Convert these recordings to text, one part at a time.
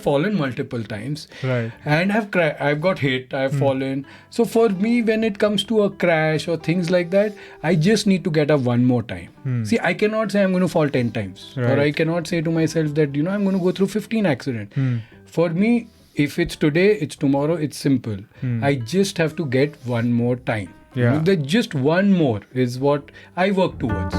fallen multiple times, Right. and I've got hit, I've fallen. So for me, when it comes to a crash or things like that, I just need to get up one more time. See, I cannot say I'm going to fall 10 times, or I Right. cannot say to myself that I'm going to go through 15 accidents. For me, if it's today, it's tomorrow, it's simple. I just have to get one more time. Yeah. That just one more is what I work towards.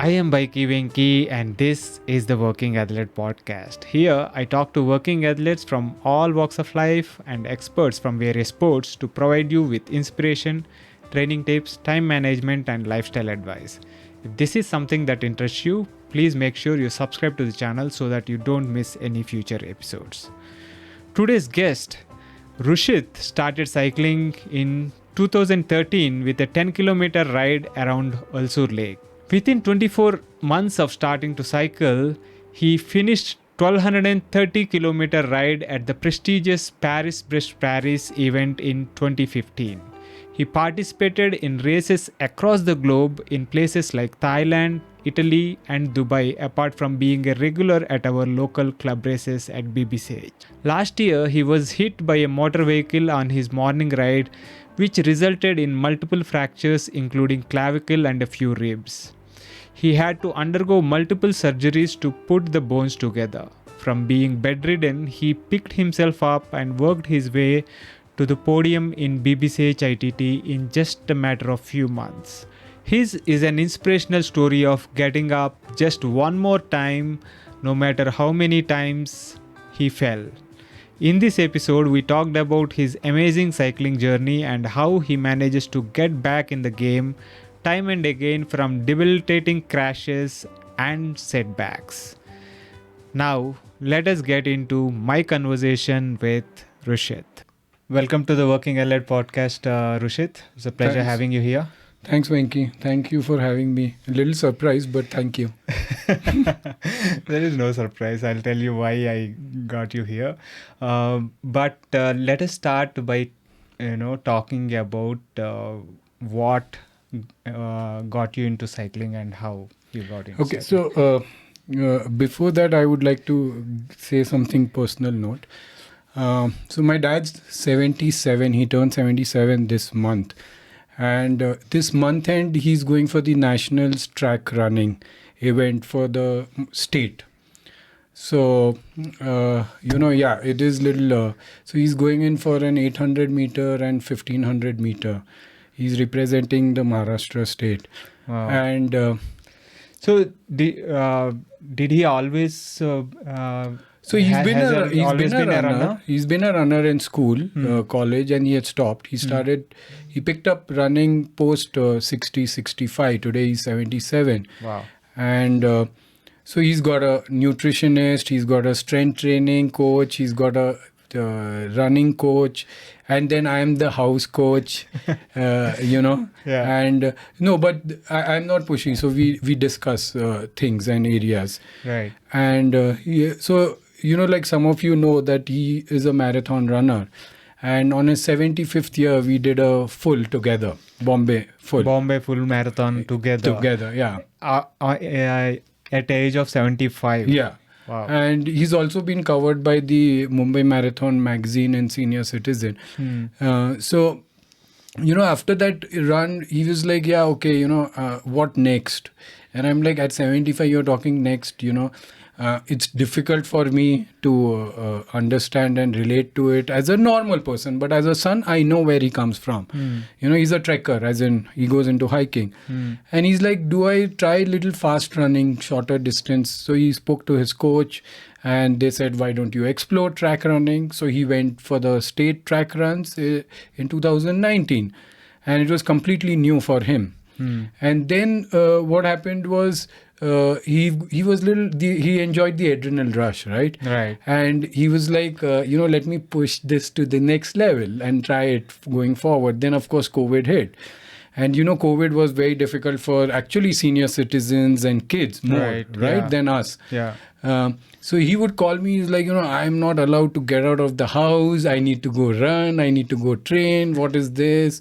I am Baiki Venki, and this is the Working Athlete Podcast. Here, I talk to working athletes from all walks of life and experts from various sports to provide you with inspiration, training tips, time management, and lifestyle advice. If this is something that interests you, please make sure you subscribe to the channel so that you don't miss any future episodes. Today's guest, Rushit, started cycling in 2013 with a 10-kilometer ride around Ulsoor Lake. Within 24 months of starting to cycle, he finished 1230 kilometer ride at the prestigious Paris-Brest-Paris event in 2015. He participated in races across the globe in places like Thailand, Italy and Dubai, apart from being a regular at our local club races at BBCH. Last year, he was hit by a motor vehicle on his morning ride, which resulted in multiple fractures including clavicle and a few ribs. He had to undergo multiple surgeries to put the bones together. From being bedridden, he picked himself up and worked his way to the podium in BBCH ITT in just a matter of few months. His is an inspirational story of getting up just one more time, no matter how many times he fell. In this episode, we talked about his amazing cycling journey and how he manages to get back in the game time and again from debilitating crashes and setbacks. Now, let us get into my conversation with Rushit. Welcome to the Working Athlete Podcast, Rushit. It's a pleasure Thanks. having you here. Thanks, Venki. Thank you for having me. A little surprised, but thank you. There is no surprise. I'll tell you why I got you here. But let us start by, talking about what got you into cycling and how you got into Okay, cycling. so before that, I would like to say something personal note. So my dad's 77. He turned 77 this month. And this month end, he's going for the Nationals track running event for the state. So, it is little. So he's going in for an 800 meter and 1500 meter. He's representing the Maharastra state. Wow. And So did he always? So he's been always a runner. He's been a runner in school, college, and he had stopped. He picked up running post 60, 65. Today he's 77. Wow. And so he's got a nutritionist, he's got a strength training coach, he's got a running coach, and then I am the house coach, Yeah. And no, but I'm not pushing. So we discuss things and areas. Right. And like some of you know that he is a marathon runner. And on his 75th year, we did a full together, Bombay full marathon together. Together, yeah. At the age of 75. Yeah. Wow. And he's also been covered by the Mumbai Marathon magazine and Senior Citizen. So, after that run, he was like, yeah, okay, what next? And I'm like, at 75, you're talking next, it's difficult for me to understand and relate to it as a normal person. But as a son, I know where he comes from. He's a trekker, as in he goes into hiking. And he's like, do I try little fast running, shorter distance? So he spoke to his coach and they said, why don't you explore track running? So he went for the state track runs in 2019. And it was completely new for him. And then what happened was he enjoyed the adrenal rush, right? Right. And he was like, let me push this to the next level and try it going forward. Then, of course, COVID hit. And, COVID was very difficult for actually senior citizens and kids more, right, than us. Yeah. So he would call me, he's like, I'm not allowed to get out of the house. I need to go run. I need to go train. What is this?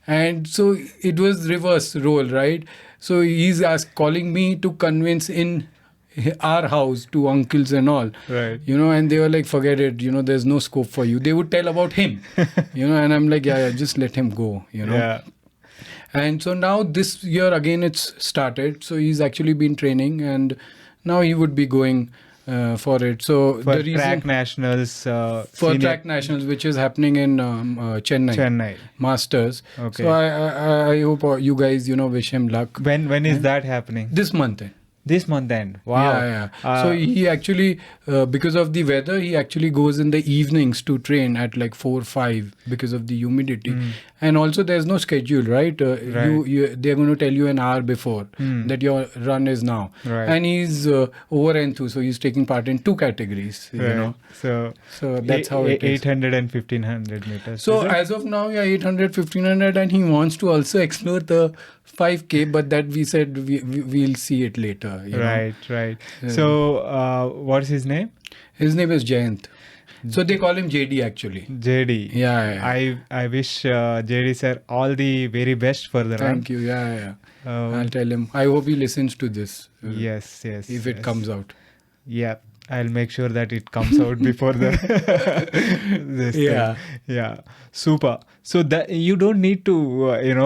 And so it was reverse role, right? So he's calling me to convince in our house to uncles and all, Right. and they were like, forget it, there's no scope for you. They would tell about him, and I'm like, yeah, just let him go, Yeah. And so now this year again it's started. So he's actually been training, and now he would be going for it. So For the reason track nationals. for senior- track nationals, which is happening in Chennai Masters. Okay. So I hope you guys wish him luck. When is that happening? This month. This month end. Wow. Yeah. So he actually, because of the weather, he actually goes in the evenings to train at like 4 5 because of the humidity. And also there's no schedule, right? Right. They're going to tell you an hour before that your run is now. Right. And he's over enthused, so he's taking part in 2 categories, Right. So that's how it is. 800 and 1500 meters. So is it? as of now, 800, 1500, and he wants to also explore the 5K, but that we said we'll see it later. Right. So what's his name? His name is Jayant. So they call him JD actually. JD. Yeah. I wish JD sir all the very best for the run. Thank you. Yeah. Um, I'll tell him. I hope he listens to this. Yes. If it comes out. Yeah. I'll make sure that it comes out before the this Yeah. thing. Yeah. Super. So that you don't need to it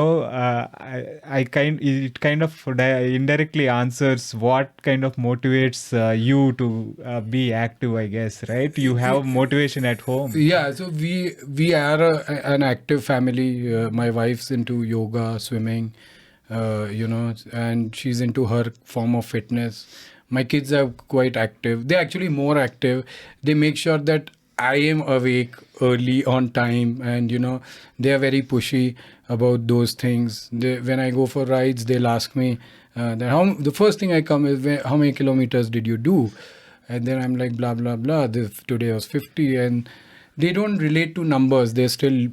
kind of indirectly answers what kind of motivates you to be active, I guess, right? You have motivation at home. Yeah, so we are an active family. My wife's into yoga, swimming, and she's into her form of fitness. My kids are quite active. They're actually more active. They make sure that I am awake early on time, and they are very pushy about those things. When I go for rides, they'll ask me the first thing I come is, how many kilometers did you do? And then I'm like, blah blah blah. Today was 50, and they don't relate to numbers. They're still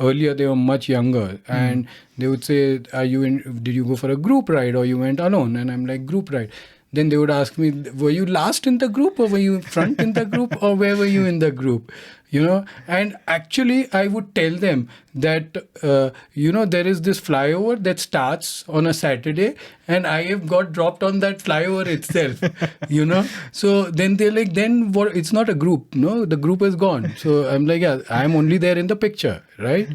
earlier. They were much younger, and they would say, did you go for a group ride or you went alone? And I'm like, group ride. Then they would ask me, were you last in the group, or were you front in the group, or where were you in the group? And actually I would tell them that, there is this flyover that starts on a Saturday, and I have got dropped on that flyover itself, So then they're like, then what? It's not a group. No, the group is gone. So I'm like, yeah, I'm only there in the picture, right?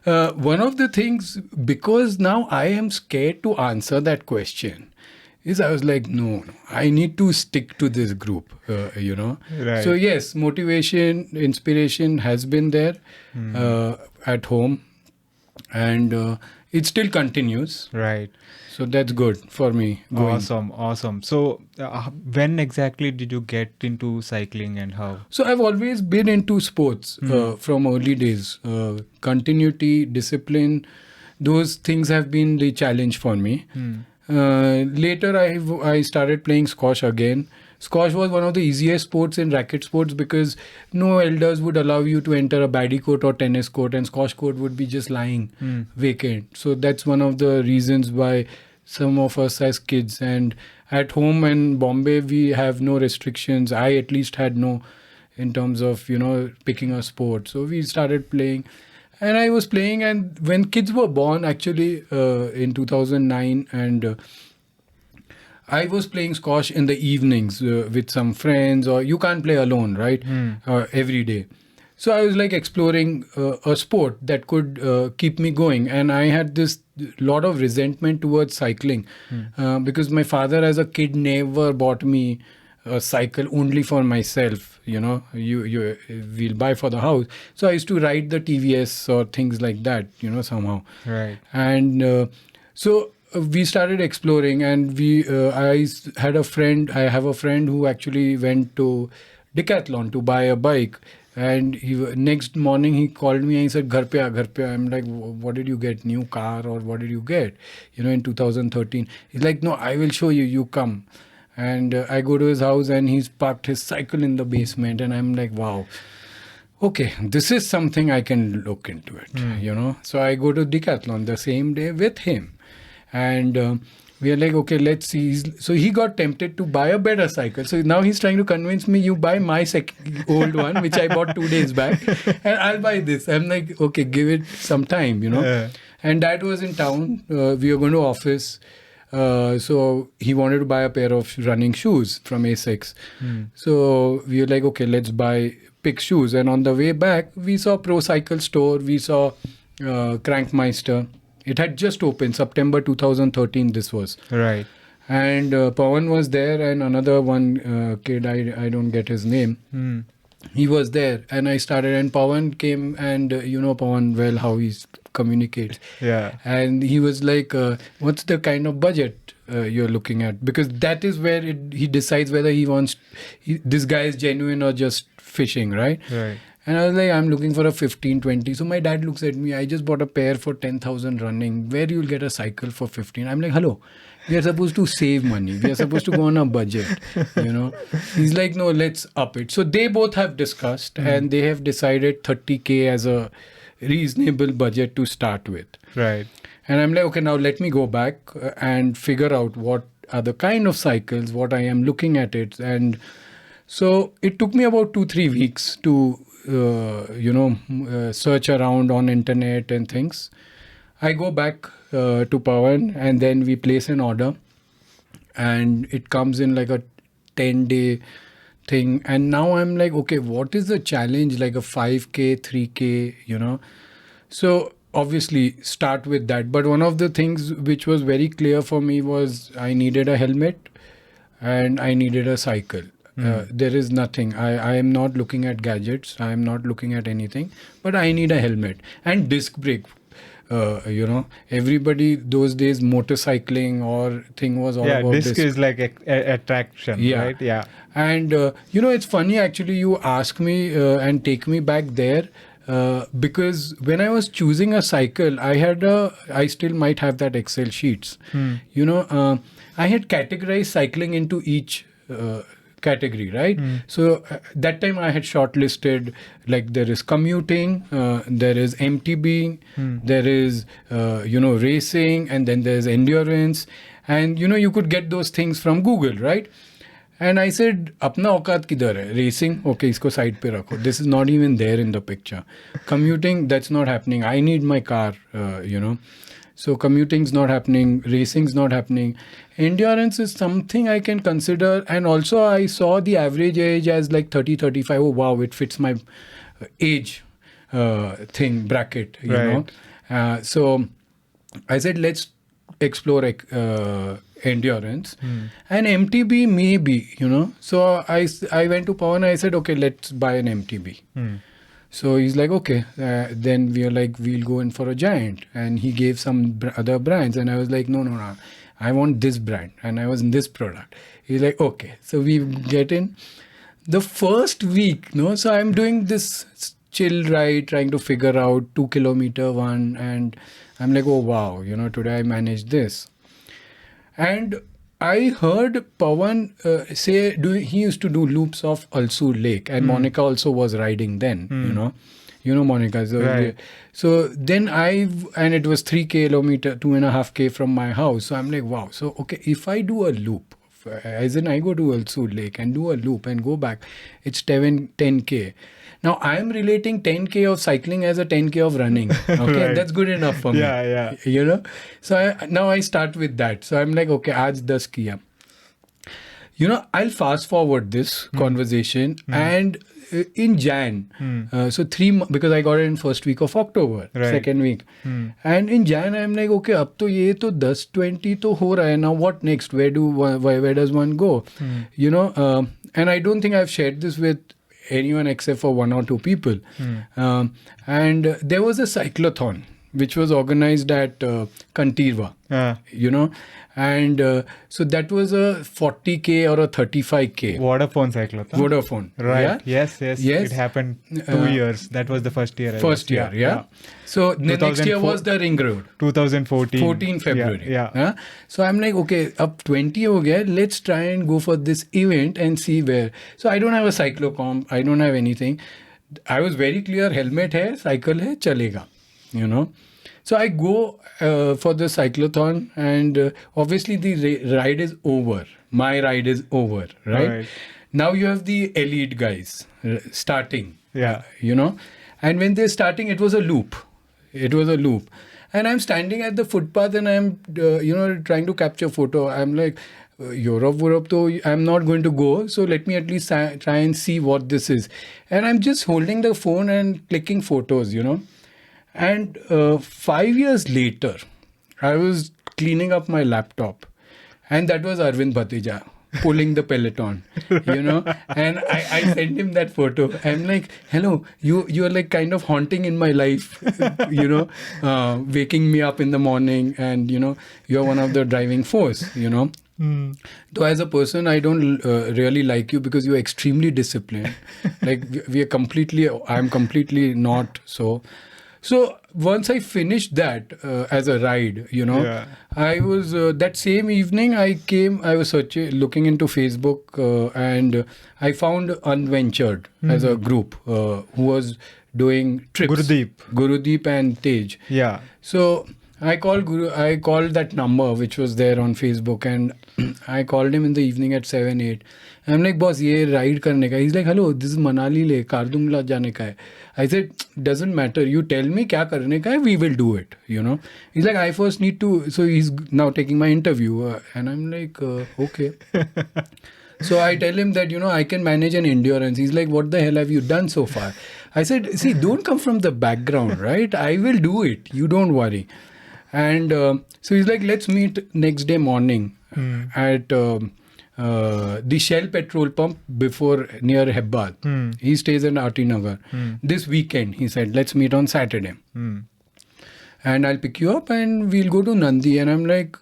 One of the things, because now I am scared to answer that question, I was like, no, I need to stick to this group, Right. So yes, motivation, inspiration has been there at home, and it still continues. Right. So that's good for me. Going. Awesome. So when exactly did you get into cycling and how? So I've always been into sports from early days. Continuity, discipline, those things have been the challenge for me. Later, I started playing squash again. Squash was one of the easiest sports in racket sports because no elders would allow you to enter a baddie court or tennis court, and squash court would be just lying vacant. So that's one of the reasons why some of us as kids, and at home in Bombay, we have no restrictions. I at least had no, in terms of, picking a sport. So we started playing. And I was playing, and when kids were born, actually, in 2009, and I was playing squash in the evenings with some friends, or you can't play alone, right? Every day. So I was like exploring a sport that could keep me going. And I had this lot of resentment towards cycling because my father as a kid never bought me a cycle only for myself, we'll buy for the house. So I used to ride the TVS or things like that, somehow. Right. And so we started exploring, and I have a friend who actually went to Decathlon to buy a bike. And next morning he called me and he said, Ghar pe aa. I'm like, what did you get? New car, or what did you get? In 2013. He's like, no, I will show you. You come. And I go to his house, and he's parked his cycle in the basement, and I'm like, wow, okay, this is something I can look into it, So I go to Decathlon the same day with him, and we are like, okay, let's see. So he got tempted to buy a better cycle. So now he's trying to convince me, you buy my old one, which I bought 2 days back, and I'll buy this. I'm like, okay, give it some time, And that was in town. We were going to office. So he wanted to buy a pair of running shoes from Asics. So we were like, okay, let's pick shoes. And on the way back, we saw Pro Cycle Store, we saw Crankmeister. It had just opened, September 2013 this was. Right. And Pawan was there, and another one kid, I don't get his name. He was there, and I started, and Pawan came, and you know Pawan well, how he communicates. Yeah. And he was like, what's the kind of budget you're looking at? Because that is where he decides whether this guy is genuine or just fishing, right? Right. And I was like, I'm looking for a 15, 20. So my dad looks at me, I just bought a pair for 10,000 running. Where you'll get a cycle for 15? I'm like, hello, we are supposed to save money. We are supposed to go on a budget, you know. He's like, no, let's up it. So they both have discussed and they have decided 30K as a reasonable budget to start with. Right. And I'm like, okay, now let me go back and figure out what are the kind of cycles, what I am looking at it. And so it took me about 2-3 weeks to search around on internet and things. I go back to Pawan, and then we place an order, and it comes in like a 10-day thing. And now I'm like, okay, what is the challenge? Like a 5K, 3K, you know? So obviously start with that. But one of the things which was very clear for me was I needed a helmet and I needed a cycle. There is nothing. I am not looking at gadgets. I am not looking at anything. But I need a helmet and disc brake. Everybody those days motorcycling or thing was all about disc is like attraction, right? Yeah. And it's funny actually. You ask me and take me back there. Because when I was choosing a cycle, I still might have that Excel sheets. I had categorized cycling into each category, right? So that time I had shortlisted, like there is commuting, there is MTB, there is racing, and then there's endurance, and you could get those things from Google, right? And I said, अपना औकात किधर है? Racing, okay, इसको side पे रखो. This is not even there in the picture. Commuting, that's not happening. I need my car, So commuting's not happening. Racing's not happening. Endurance is something I can consider. And also I saw the average age as like 30, 35. Oh, wow, it fits my age thing, bracket, you know. So I said, let's explore endurance and MTB maybe, So I went to Pawan. I said, okay, let's buy an MTB. So he's like, okay. Then we are like, we'll go in for a Giant. And he gave some other brands. And I was like, no. I want this brand. And I was in this product. He's like, okay. So we get in. The first week, so I'm doing this chill ride, trying to figure out 2 kilometer one. And I'm like, oh, wow, today I managed this. And I heard Pawan say he used to do loops of Ulsoor Lake, and Monica also was riding then, Monica. So, right. So then and it was 3 kilometer, 2.5K from my house. So I'm like, wow. So, okay, if I do a loop, as in I go to Ulsoor Lake and do a loop and go back, it's 10K. Now, I am relating 10K of cycling as a 10K of running. Okay, right. That's good enough for me. Yeah. So now I start with that. So I'm like, okay, aaj 10 kiya. I'll fast forward this conversation and in Jan, so because I got it in first week of October, second week. And in Jan, I'm like, okay, ab to ye to 10-20 to ho raha hai. Now what next? Where does one go? And I don't think I've shared this with anyone except for 1 or 2 people. And there was a cyclothon which was organized at Kantirva, and so that was a 40K or a 35K. Vodafone cyclotron. Vodafone. Right. Yeah? Yes. It happened 2 years. That was the first year. Yeah. So the next year was the Ring Road. 2014. 14 February. Yeah. So I'm like, okay, up 20 ho gaya, let's try and go for this event and see where. So I don't have a cyclocomp. I don't have anything. I was very clear, helmet hai, cycle hai, chalega. So I go for the cyclothon, and obviously the ride is over. My ride is over, right? Now you have the elite guys starting. Yeah. And when they're starting, it was a loop. And I'm standing at the footpath and I'm, trying to capture photo. I'm like, Europe, though I'm not going to go. So let me at least try and see what this is. And I'm just holding the phone and clicking photos, And 5 years later, I was cleaning up my laptop. And that was Arvind Bhatija pulling the peloton, and I sent him that photo. I'm like, hello, you are like kind of haunting in my life, waking me up in the morning, and you're one of the driving force, Though as a person, I don't really like you because you're extremely disciplined. Like I'm completely not so. So once I finished that as a ride, I was that same evening I was looking into Facebook and I found Unventured as a group who was doing trips. Gurudeep and Tej. Yeah. So I called that number which was there on Facebook, and I called him in the evening at 7, 8. I'm like, boss, ye ride karne ka. He's like, hello, this is Manali-Leh, Kardungla jane ka hai. I said, doesn't matter. You tell me kya karne ka hai, we will do it, He's like, I first need to. So he's now taking my interview. And I'm like, okay. So I tell him that, I can manage an endurance. He's like, what the hell have you done so far? I said, see, don't come from the background, right? I will do it. You don't worry. And so he's like, let's meet next day morning at the Shell petrol pump near Hebbal. He stays in RT Nagar. This weekend, he said, let's meet on Saturday. And I'll pick you up and we'll go to Nandi. And I'm like,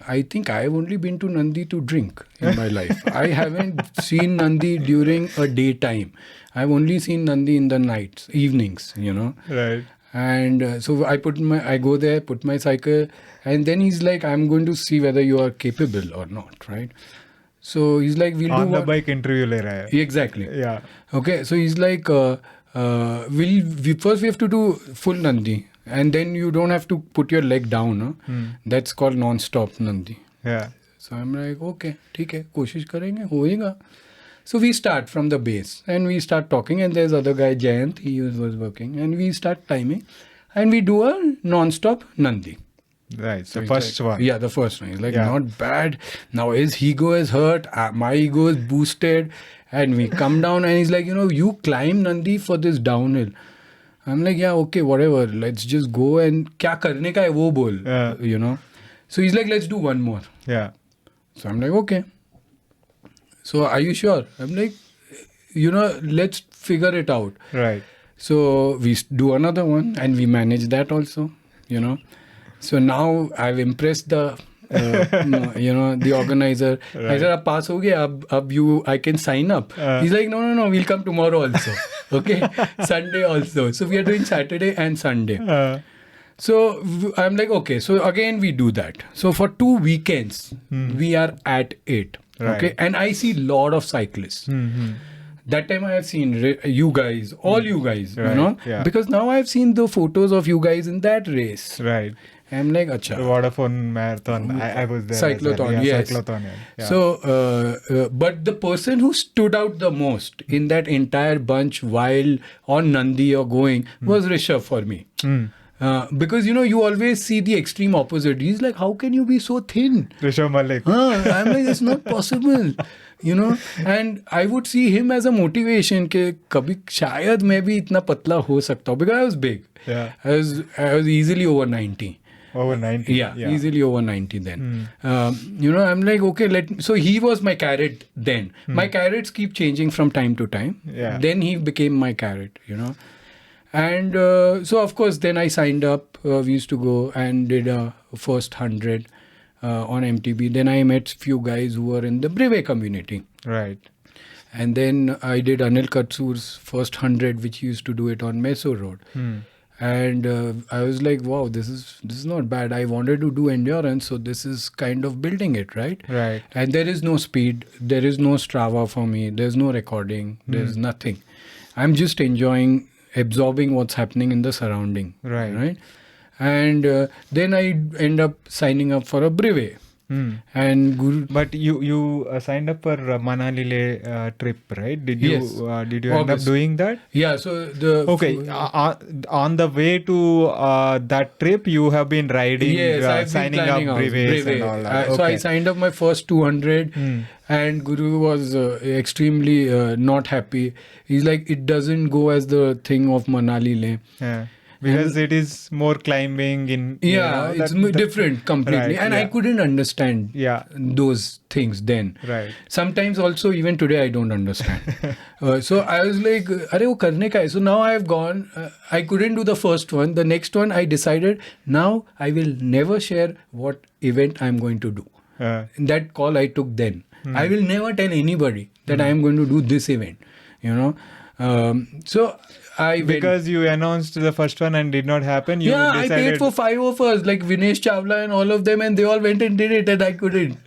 I think I've only been to Nandi to drink in my life. I haven't seen Nandi during a daytime. I've only seen Nandi in the evenings, Right. And so I go there, put my cycle, and then he's like, I'm going to see whether you are capable or not, right? So he's like, we'll on do the bike interview le raha hai. Exactly. Yeah. Okay, so he's like, first we have to do full Nandi, and then you don't have to put your leg down. Huh? That's called non-stop Nandi. Yeah. So I'm like, okay, ठीक है, कोशिश करेंगे, होएगा. So we start from the base and we start talking, and there's other guy, Jayant, he was working, and we start timing and we do a non-stop Nandi. Right, So the he's first like, one. Yeah, the first one. He's like, not bad. Now his ego is hurt, my ego is boosted, and we come down and he's like, you climb Nandi for this downhill. I'm like, yeah, okay, whatever. Let's just go and kya karne ka hai wo bol, So he's like, let's do one more. Yeah. So I'm like, okay. So are you sure? I'm like, let's figure it out. Right. So we do another one and we manage that also, So now I've impressed the, the organizer. Right. I said, ab pass ho gaya, I can sign up. He's like, no, we'll come tomorrow also. Okay. Sunday also. So we are doing Saturday and Sunday. So I'm like, okay. So again, we do that. So for 2 weekends, we are at it. Right. Okay. And I see a lot of cyclists. That time I have seen you guys, all you guys, Right. Yeah. because now I've seen the photos of you guys in that race. Right. I'm like, The acha. Vodafone marathon. I was there. Cyclothon, as well. yes. Cyclothon, yeah. So, but the person who stood out the most in that entire bunch while on Nandi or going was Rishabh for me. Because, you always see the extreme opposite. He's like, how can you be so thin? Rishabh Malik. I'm like, it's not possible. And I would see him as a motivation कि कभी शायद मैं भी इतना पतला हो सकता हूँ, because I was big. Yeah. I was easily over 90. Over 90. Yeah, easily over 90 then. I'm like, okay, so he was my carrot then. My carrots keep changing from time to time. Yeah. Then he became my carrot, And so, of course, then I signed up. We used to go and did a first 100 on MTB. Then I met few guys who were in the Brevets community. Right. And then I did Anil Katsur's first 100, which he used to do it on Meso Road. And I was like, wow, this is not bad. I wanted to do endurance, so this is kind of building it, right? Right. And there is no speed. There is no Strava for me. There's no recording. There's nothing. I'm just absorbing what's happening in the surrounding. Right. And then I end up signing up for a brevet. And Guru. But you signed up for Manali-Leh trip, right? Did you Yes. did you end up August. doing that? Yeah, so the On the way to that trip, you have been riding, yes, I've been signing up planning out Brevets and Brevet. all that. So I Okay. signed up my first 200, and Guru was extremely not happy. He's like, it doesn't go as the thing of Manali-Leh. Yeah. Because it is more climbing in. Yeah, it's different completely, Right, and I yeah. couldn't understand Yeah. those things then. Right. Sometimes also, even today, I don't understand. So I was like, "Arey, wo karne ka hai?" So now I have gone. I couldn't do the first one. The next one, I decided now I will never share what event I'm going to do. That call I took then. I will never tell anybody that I am going to do this event. So I went. Because you announced the first one and did not happen, you I decided. paid for 5 of us, like Vinesh Chawla and all of them, and they all went and did it, and I couldn't.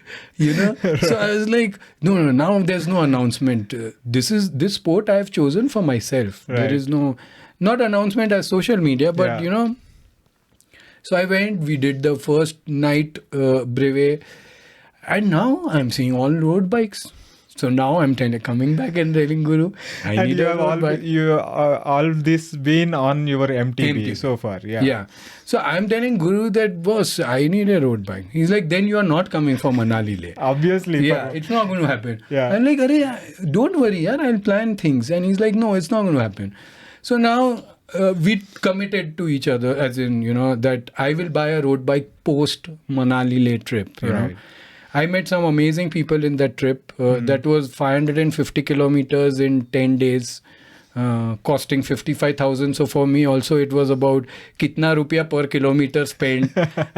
So I was like, no, now there's no announcement. This sport I have chosen for myself. Right. There is not announcement as social media, but Yeah. So I went. We did the first night brevet, and now I'm seeing all road bikes. So now I'm coming back and telling Guru, I And need you a have road bike. all this been on your MTB MTB. so far. Yeah. So I'm telling Guru that, boss, I need a road bike. He's like, then you are not coming for Manali-Leh. Obviously. Yeah, it's not going to happen. Yeah. I'm like, Arey, don't worry, yaar, I'll plan things. And he's like, no, it's not going to happen. So now we committed to each other, as in, that I will buy a road bike post Manali-Leh trip. You know. I met some amazing people in that trip. That was 550 kilometers in 10 days, costing 55,000. So for me also, it was about kitna rupiya per kilometer spent.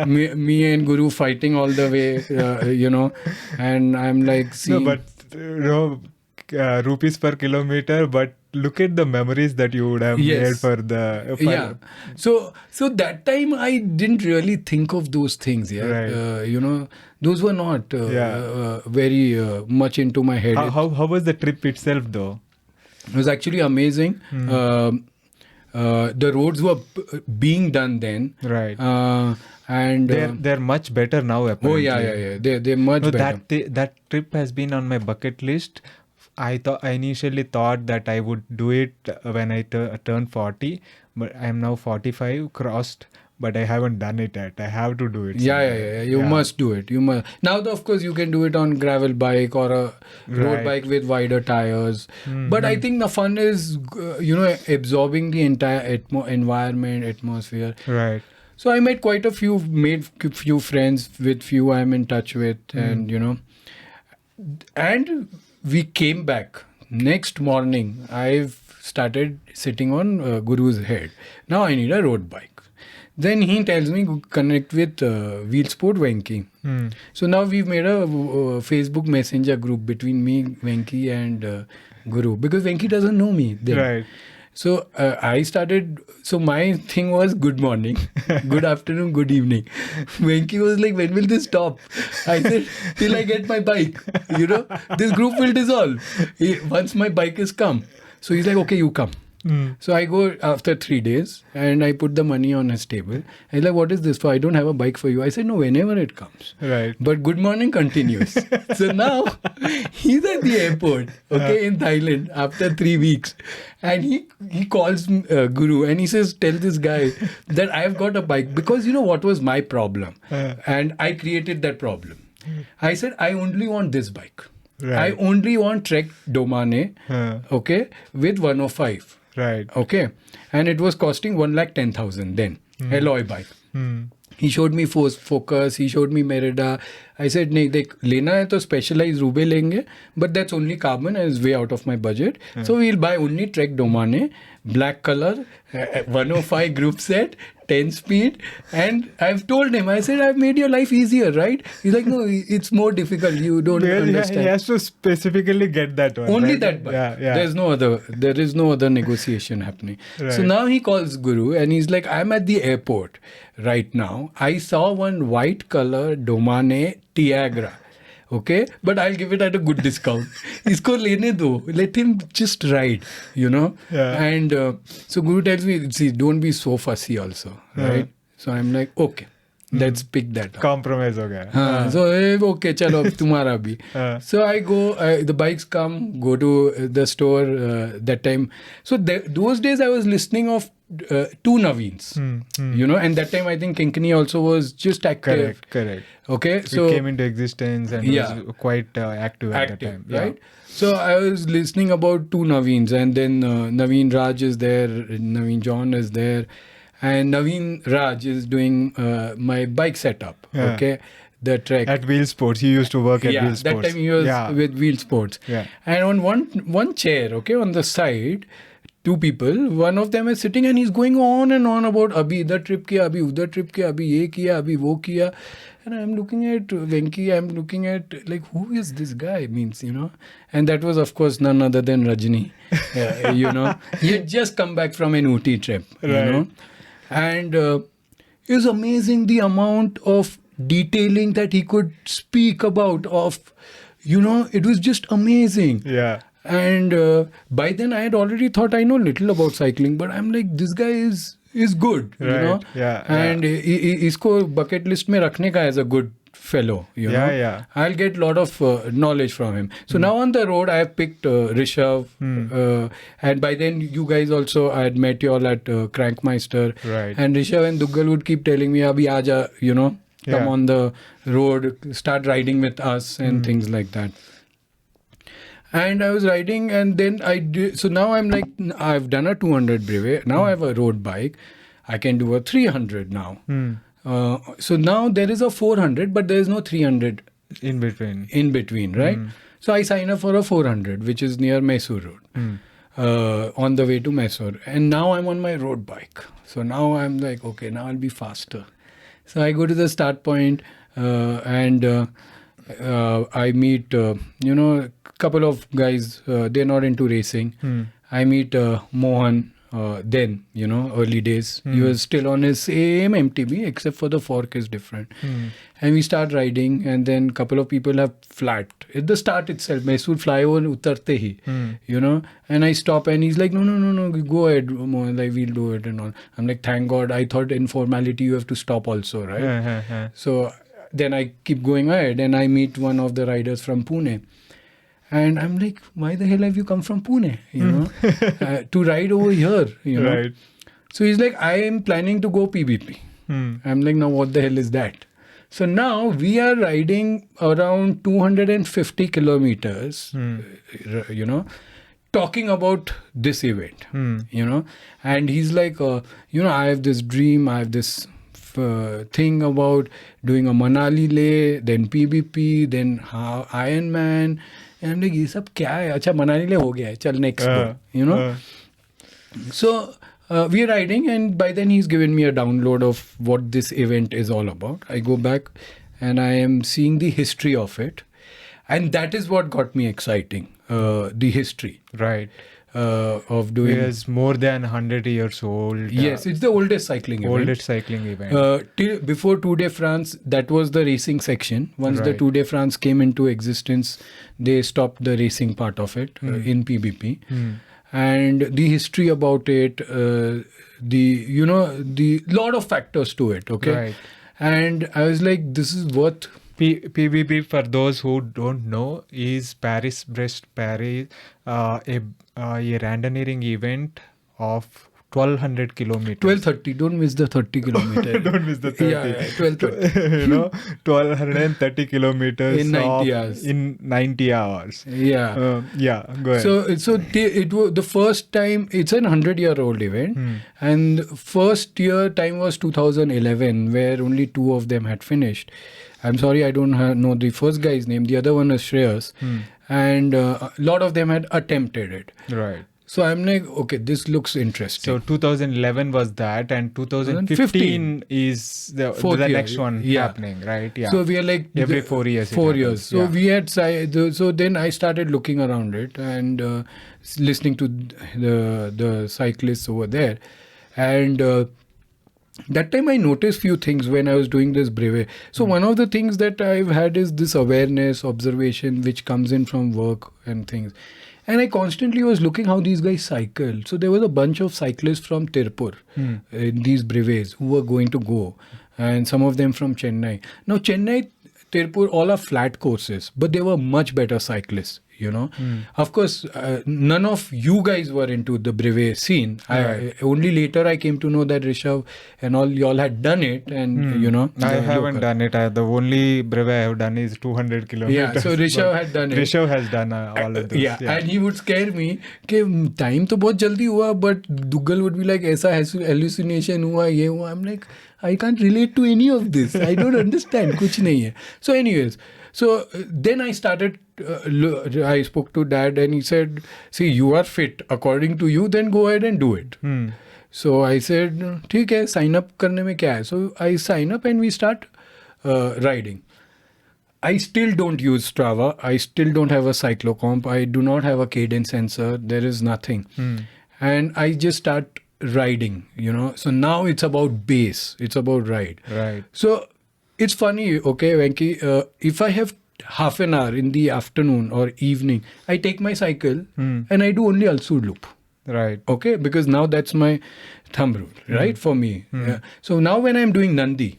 me and Guru fighting all the way, and I'm like, seeing... No, but rupees per kilometer, but look at the memories that you would have made for the... Yeah. So that time I didn't really think of those things. Yeah. Right. Those were not very much into my head. How was the trip itself though? It was actually amazing. The roads were being done then. Right. And they're much better now, apparently. Oh, yeah. They're much better. That trip has been on my bucket list. I initially thought that I would do it when I turned 40, but I am now 45, crossed, but I haven't done it yet. I have to do it. Yeah. You must do it. You must. Now, of course, you can do it on gravel bike or a road bike with wider tires. But I think the fun is, absorbing the entire environment, atmosphere. Right. So I met made few friends with few I'm in touch with, and and we came back. Next morning, I've started sitting on Guru's head. Now I need a road bike. Then he tells me to connect with Wheel Sport Venki. So now we've made a Facebook Messenger group between me, Venki, and Guru, because Venki doesn't know me then. Right. So I started. So my thing was good morning, good afternoon, good evening. Venki was like, when will this stop? I said, till I get my bike. This group will dissolve once my bike is come. So he's like, okay, you come. So I go after 3 days and I put the money on his table. He's like, what is this for? I don't have a bike for you. I said, no, whenever it comes. Right. But good morning continues. So now he's at the airport, in Thailand after 3 weeks. And he calls Guru and he says, tell this guy that I have got a bike. Because what was my problem? And I created that problem. I said, I only want this bike. Right. I only want Trek Domane, with 105. Right. Okay. And it was costing 1,10,000 then. Alloy bike. He showed me Focus. He showed me Merida. I said, nahi, dekh, lena hai to specialized Rube lenge, but that's only carbon and is way out of my budget. So we'll buy only Trek Domane, black color, 105 group set, 10 speed. And I've told him, I said, I've made your life easier, right? He's like, no, it's more difficult. You don't understand. He has to specifically get that one. Only right? that bike. Yeah. There is no other negotiation happening. Right. So now he calls Guru and he's like, I'm at the airport right now. I saw one white color Domane Tiagra. Okay, but I'll give it at a good discount. Isko lene do. Let him just ride, Yeah. And so Guru tells me, see, don't be so fussy also, right? So I'm like, okay. Let's pick that up. Compromise हो गया. So okay, chalo, तुम्हारा भी. So I go, the bikes come, go to the store that time. So those days I was listening of two Naveens, you know, and that time I think Kinkani also was just active. Correct. Okay, so it came into existence and was quite active at that time. Right. So I was listening about two Naveens, and then Naveen Raj is there, Naveen John is there, and Naveen Raj is doing my bike setup. Okay. The Trek. At Wheel Sports. He used to work at Wheel Sports. That time he was with Wheel Sports. Yeah. And on one chair, okay, on the side, two people, one of them is sitting and he's going on and on about abhi idhar trip kiya, abhi udhar trip kiya, abhi ye kiya, abhi wo kiya. And I'm looking at Venki, I'm looking at like, who is this guy? Means, you know. And that was, of course, none other than Rajni. You know. He had just come back from an Ooty trip. Right. You know. And it was amazing the amount of detailing that he could speak about of, you know, it was just amazing. Yeah. And by then I had already thought I know little about cycling, but I'm like, this guy is good, you know. Yeah. And isko bucket list mein rakhne ka as a good fellow, you know. Yeah. I'll get a lot of knowledge from him. So now on the road I have picked Rishabh, and by then you guys also, I had met you all at Crankmeister. Right. And Rishabh and Duggal would keep telling me, abhi aaja, you know, come on the road, start riding with us and things like that. And I was riding, and then I did. So now I'm like, I've done a 200 brevet. Now I have a road bike. I can do a 300 now. So now there is a 400, but there is no 300 in between. Right? So I sign up for a 400, which is near Mysore Road, on the way to Mysore. And now I'm on my road bike. So now I'm like, okay, now I'll be faster. So I go to the start point, and I meet, you know, couple of guys, they're not into racing. I meet Mohan then, you know, early days. He was still on his same MTB, except for the fork is different. And we start riding, and then couple of people have flat. At the start itself, Mysore flyover utarte hi, you know, and I stop and he's like, no, go ahead, Mohan, like, we'll do it and all. I'm like, thank God, I thought in formality you have to stop also, right? So then I keep going ahead and I meet one of the riders from Pune. And I'm like, why the hell have you come from Pune, you know, to ride over here, you know? Right. So he's like, I am planning to go PBP. I'm like, now what the hell is that? So now we are riding around 250 kilometers, you know, talking about this event, you know. And he's like, you know, I have this dream, I have this thing about doing a Manali-Leh, then PBP, then Ironman. And I'm like, ये सब क्या है? अच्छा, Manali-Leh हो गया है, चल next go, you know. So we are riding, and by then he's given me a download of what this event is all about. I go back and I am seeing the history of it, and that is what got me exciting. The history, right, of doing. It is more than 100 years old. Yes, it's the oldest cycling event. Till before Tour de France, that was the racing section. Once the Tour de France came into existence, they stopped the racing part of it in PBP. And the history about it, the lot of factors to it. Okay, right. And I was like, this is worth. PBP, for those who don't know, is Paris-Brest-Paris, a randonnering event of 1200 kilometers. 1230, don't miss the 30 kilometers. Don't miss the 30. Yeah, 1230. You know, 1230 kilometers in 90 hours. In 90 hours. Yeah. Go ahead. So it was the first time, it's an 100-year-old event. And first year time was 2011, where only 2 of them had finished. I'm sorry, I don't know the first guy's name. The other one is Shreyas. And a lot of them had attempted it. Right. So I'm like, okay, this looks interesting. So 2011 was that, and 2015 is the next one happening, right? Yeah. So we are like every 4 years. 4 years. So we had, so then I started looking around it and listening to the cyclists over there, and that time I noticed few things when I was doing this brevet. So one of the things that I've had is this awareness, observation, which comes in from work and things. And I constantly was looking how these guys cycle. So there was a bunch of cyclists from Tirupur in these brevets who were going to go. and some of them from Chennai. Now, Chennai, Tirupur, all are flat courses, but they were much better cyclists. Of course, none of you guys were into the Brevets scene. Right. Only later I came to know that Rishabh and all y'all had done it, and I haven't done it. The only Brevet I have done is 200 kilometers. Yeah, so Rishabh had done it. Rishabh has done all of this. Yeah, and he would scare me कि time तो बहुत जल्दी हुआ, but Dougal would be like ऐसा hallucination हुआ, ये हुआ. I'm like, I can't relate to any of this. I don't understand. कुछ नहीं है. So anyways, so then I started, I spoke to Dad and he said, see, you are fit. According to you, then go ahead and do it. So I said, ठीक है, sign up करने में क्या है? So I sign up and we start riding. I still don't use Strava. I still don't have a cyclocomp. I do not have a cadence sensor. There is nothing. And I just start riding, So now it's about base. It's about ride. Right. So it's funny, okay, Venki, if I have half an hour in the afternoon or evening, I take my cycle and I do only Ulsoor loop. Right. Okay, because now that's my thumb rule, right, for me. Yeah. So now when I'm doing Nandi,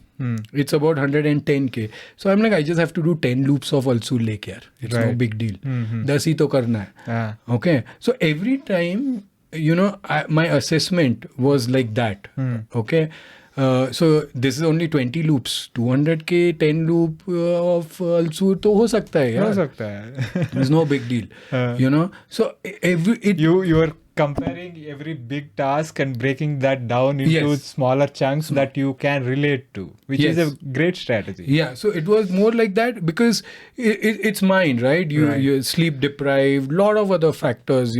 it's about 110k. So I'm like, I just have to do 10 loops of Ulsoor Lake here. It's no big deal. 10 hi to karna hai. Okay. So every time, my assessment was like that. Okay. So this is only 20 loops. 200k, 10 loop of Ulsoor to ho sakta hai. हो सकता है. It's no big deal. So You are comparing every big task and breaking that down into smaller chunks that you can relate to, which is a great strategy. Yeah, so it was more like that because it's mind, right? You're sleep deprived, lot of other factors,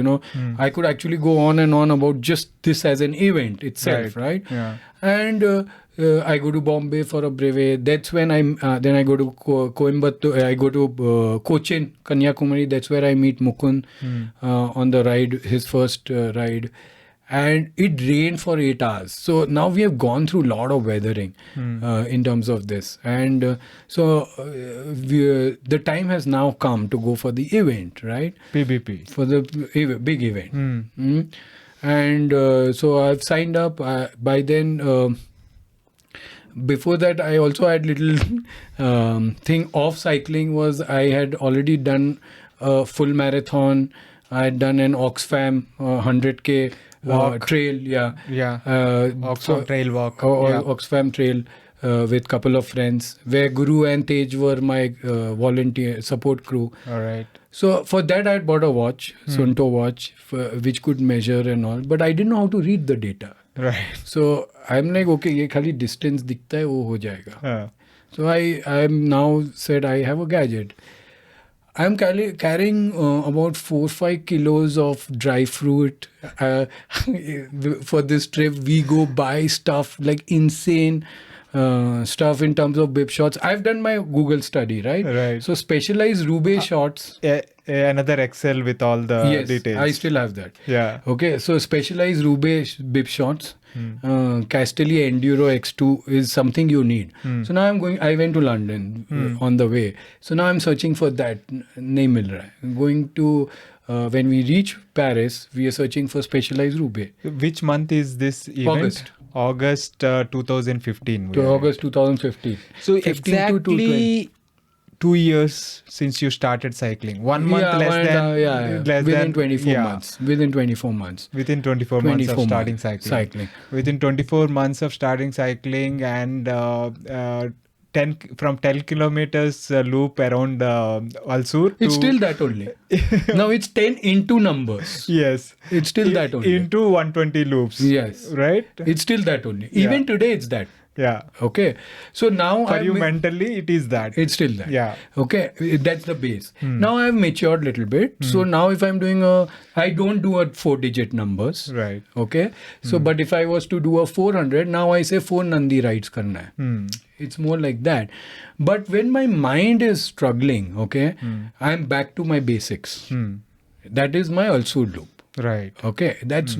I could actually go on and on about just this as an event itself, right? Yeah. And I go to Bombay for a brevet. That's when then I go to Coimbatore. I go to Cochin, Kanyakumari. That's where I meet Mukund on the ride, his first ride. And it rained for 8 hours. So now we have gone through a lot of weathering in terms of this. And so the time has now come to go for the event, right? PBP. For the big event. And so I've signed up. By then... Before that, I also had little thing of cycling was I had already done a full marathon. I had done an Oxfam 100k trail. Oxfam trail walk. Oxfam trail with couple of friends where Guru and Tej were my volunteer support crew. All right. So for that, I had bought a watch, Sunto watch, which could measure and all. But I didn't know how to read the data. Right. So I'm like, okay, ये खाली distance दिखता है वो हो जाएगा. So I'm now said I have a gadget. I'm carrying about 4-5 kilos of dry fruit. For this trip, we go buy stuff like insane stuff in terms of bib shots. I've done my Google study, right? Right. So specialized Roubaix shots. Another Excel with all the details. I still have that. Yeah. Okay, so specialized Roubaix bib shots. Castelli Enduro X2 is something you need. So now I went to London on the way. So now I'm searching for that. Nahi mil raha hai. Going to, when we reach Paris, we are searching for specialized Roubaix. Which month is this event? August 2015. To August 2015. So exactly 2 years since you started cycling. 1 month within 24 months. Within 24 months. Within 24 months of starting cycling. Within 24 months of starting cycling and 10 kilometers loop around Ulsoor. It's still that only. Now it's 10 into numbers. Yes. It's still that only. Into 120 loops. Yes. Right? It's still that only. Even today it's that. Yeah. Okay. So now for you mentally, it is that. It's still that. Yeah. Okay. That's the base. Now I've matured a little bit. So now if I'm doing I don't do a 4-digit numbers. Right. Okay. So but if I was to do a 400, now I say 4 Nandi rides karna hai. It's more like that. But when my mind is struggling, okay, I'm back to my basics. That is my Ulsoor loop. Right. Okay, that's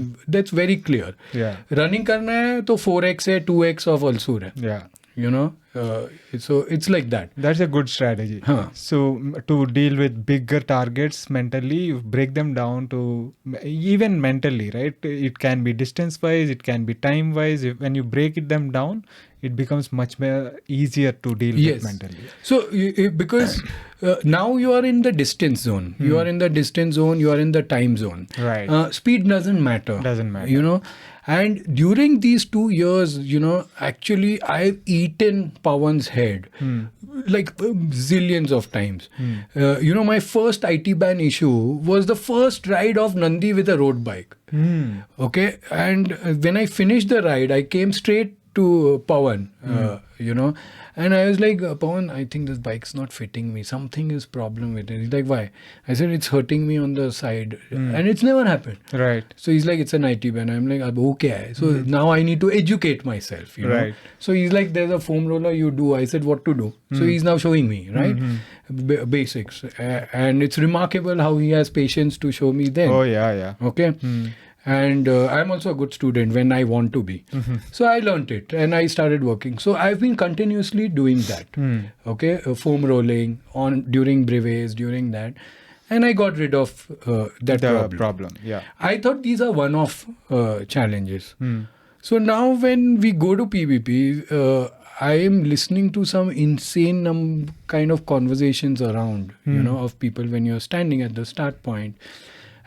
very clear. Yeah. Running करना है तो 4x है 2x of Ulsoor है. Yeah. So it's like that. That's a good strategy. So to deal with bigger targets mentally, you break them down to even mentally, right? It can be distance wise, it can be time wise. When you break them down, it becomes much more easier to deal Yes. with mentally. So, because now you are in the distance zone. You are in the distance zone. You are in the time zone. Right. Speed doesn't matter. Doesn't matter. And during these 2 years, actually, I've eaten Pawan's head like zillions of times. My first IT ban issue was the first ride of Nandi with a road bike. Okay. And when I finished the ride, I came straight to Pawan, and I was like, Pawan, I think this bike's not fitting me. Something is problem with it. He's like, why? I said, it's hurting me on the side. And it's never happened. Right. So he's like, it's an IT ban. I'm like, okay. So now I need to educate myself, Right. So he's like, there's a foam roller you do. I said, what to do? So he's now showing me, right? Basics. And it's remarkable how he has patience to show me then. Oh, yeah. Okay. And I'm also a good student when I want to be. So I learned it and I started working. So I've been continuously doing that. Okay. Foam rolling during Brevets, during that. And I got rid of that problem. Yeah. I thought these are one-off challenges. So now when we go to PBP, I am listening to some insane kind of conversations around, of people when you're standing at the start point.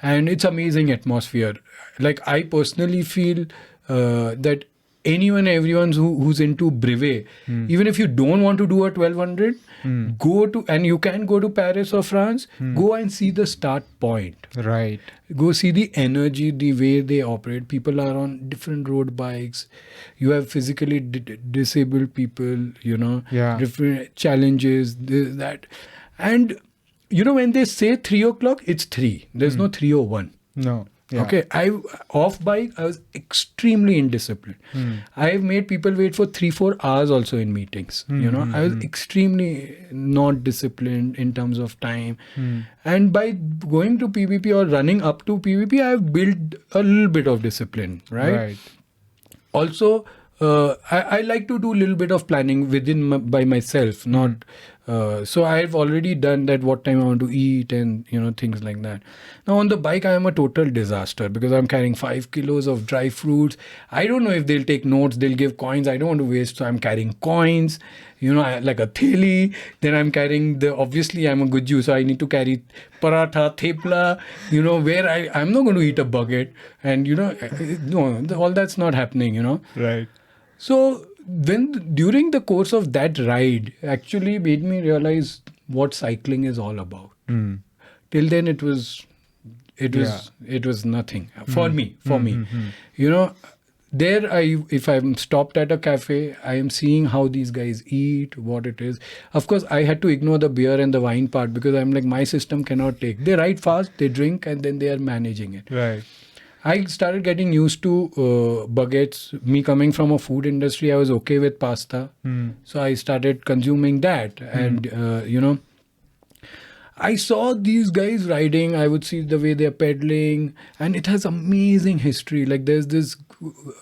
And it's amazing atmosphere. Like I personally feel that everyone who's into brevet, even if you don't want to do a 1200, and you can go to Paris or France, go and see the start point. Right. Go see the energy, the way they operate. People are on different road bikes. You have physically disabled people, different challenges, this, that. And when they say 3 o'clock, it's 3. There's no 3:01. No. Yeah. Okay. Off bike, I was extremely indisciplined. I've made people wait for 3-4 hours also in meetings. I was extremely not disciplined in terms of time. And by going to PBP or running up to PBP, I've built a little bit of discipline, right? Also, I like to do a little bit of planning by myself, not so I've already done that, what time I want to eat and things like that. Now on the bike I am a total disaster because I'm carrying 5 kilos of dry fruits. I don't know if they'll take notes, they'll give coins. I don't want to waste, so I'm carrying coins, like a theli. Then I'm carrying obviously I'm a good Jew, so I need to carry paratha, thepla, where I'm not going to eat a bucket, and no, all that's not happening, Right. So during the course of that ride actually made me realize what cycling is all about. Till then it was nothing for me. There if I'm stopped at a cafe, I am seeing how these guys eat, what it is. Of course I had to ignore the beer and the wine part because I'm like, my system cannot take. They ride fast, they drink, and then they are managing it. Right. I started getting used to baguettes. Me coming from a food industry, I was okay with pasta. So I started consuming that. And, I saw these guys riding. I would see the way they're pedaling. And it has amazing history. Like there's this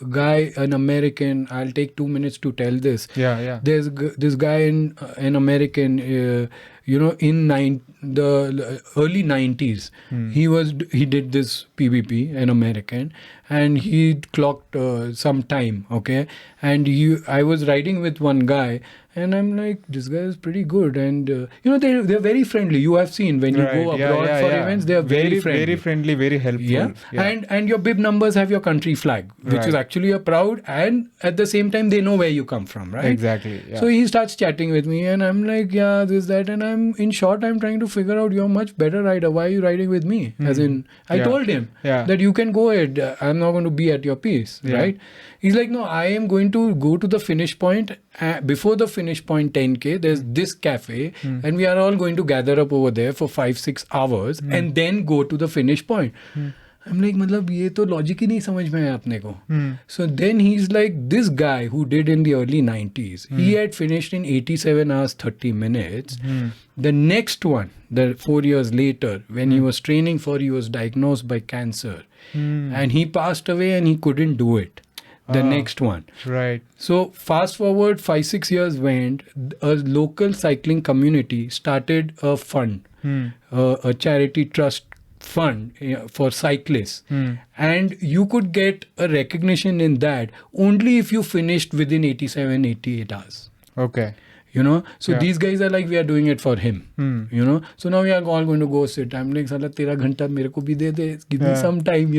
guy, an American. I'll take 2 minutes to tell this. Yeah. There's this guy, an American, in the early 90s. He did this PBP, an American, and he clocked some time, okay? And I was riding with one guy, and I'm like, this guy is pretty good. And, they're very friendly. You have seen when you go abroad for events, they're very friendly. Very friendly, very helpful. Yeah. And your bib numbers have your country flag, which is actually a proud, and at the same time, they know where you come from, right? Exactly. Yeah. So he starts chatting with me, and I'm like, yeah, this, that. And I'm trying to figure out, you're a much better rider. Why are you riding with me? As in, I told him that you can go ahead. I'm not going to be at your pace, right? He's like, no, I am going to go to the finish point. Before the finish point 10K, there's this cafe, and we are all going to gather up over there for 5-6 hours and then go to the finish point. I'm like, मतलब ये तो logic ही नहीं समझ में आया अपने को. So then he's like, this guy who did in the early 90s, he had finished in 87 hours 30 minutes. The next one, 4 years later, when he was training he was diagnosed by cancer, and he passed away and he couldn't do it. The next one. Right. So fast forward 5-6 years went, a local cycling community started a fund, a charity trust fund for cyclists, and you could get a recognition in that only if you finished within 87, 88 hours. Okay. So these guys are like, we are doing it for him. So now we are all going to go sit. I'm like, Sala, tera ghanta mere ko bhi de de. Give me some time,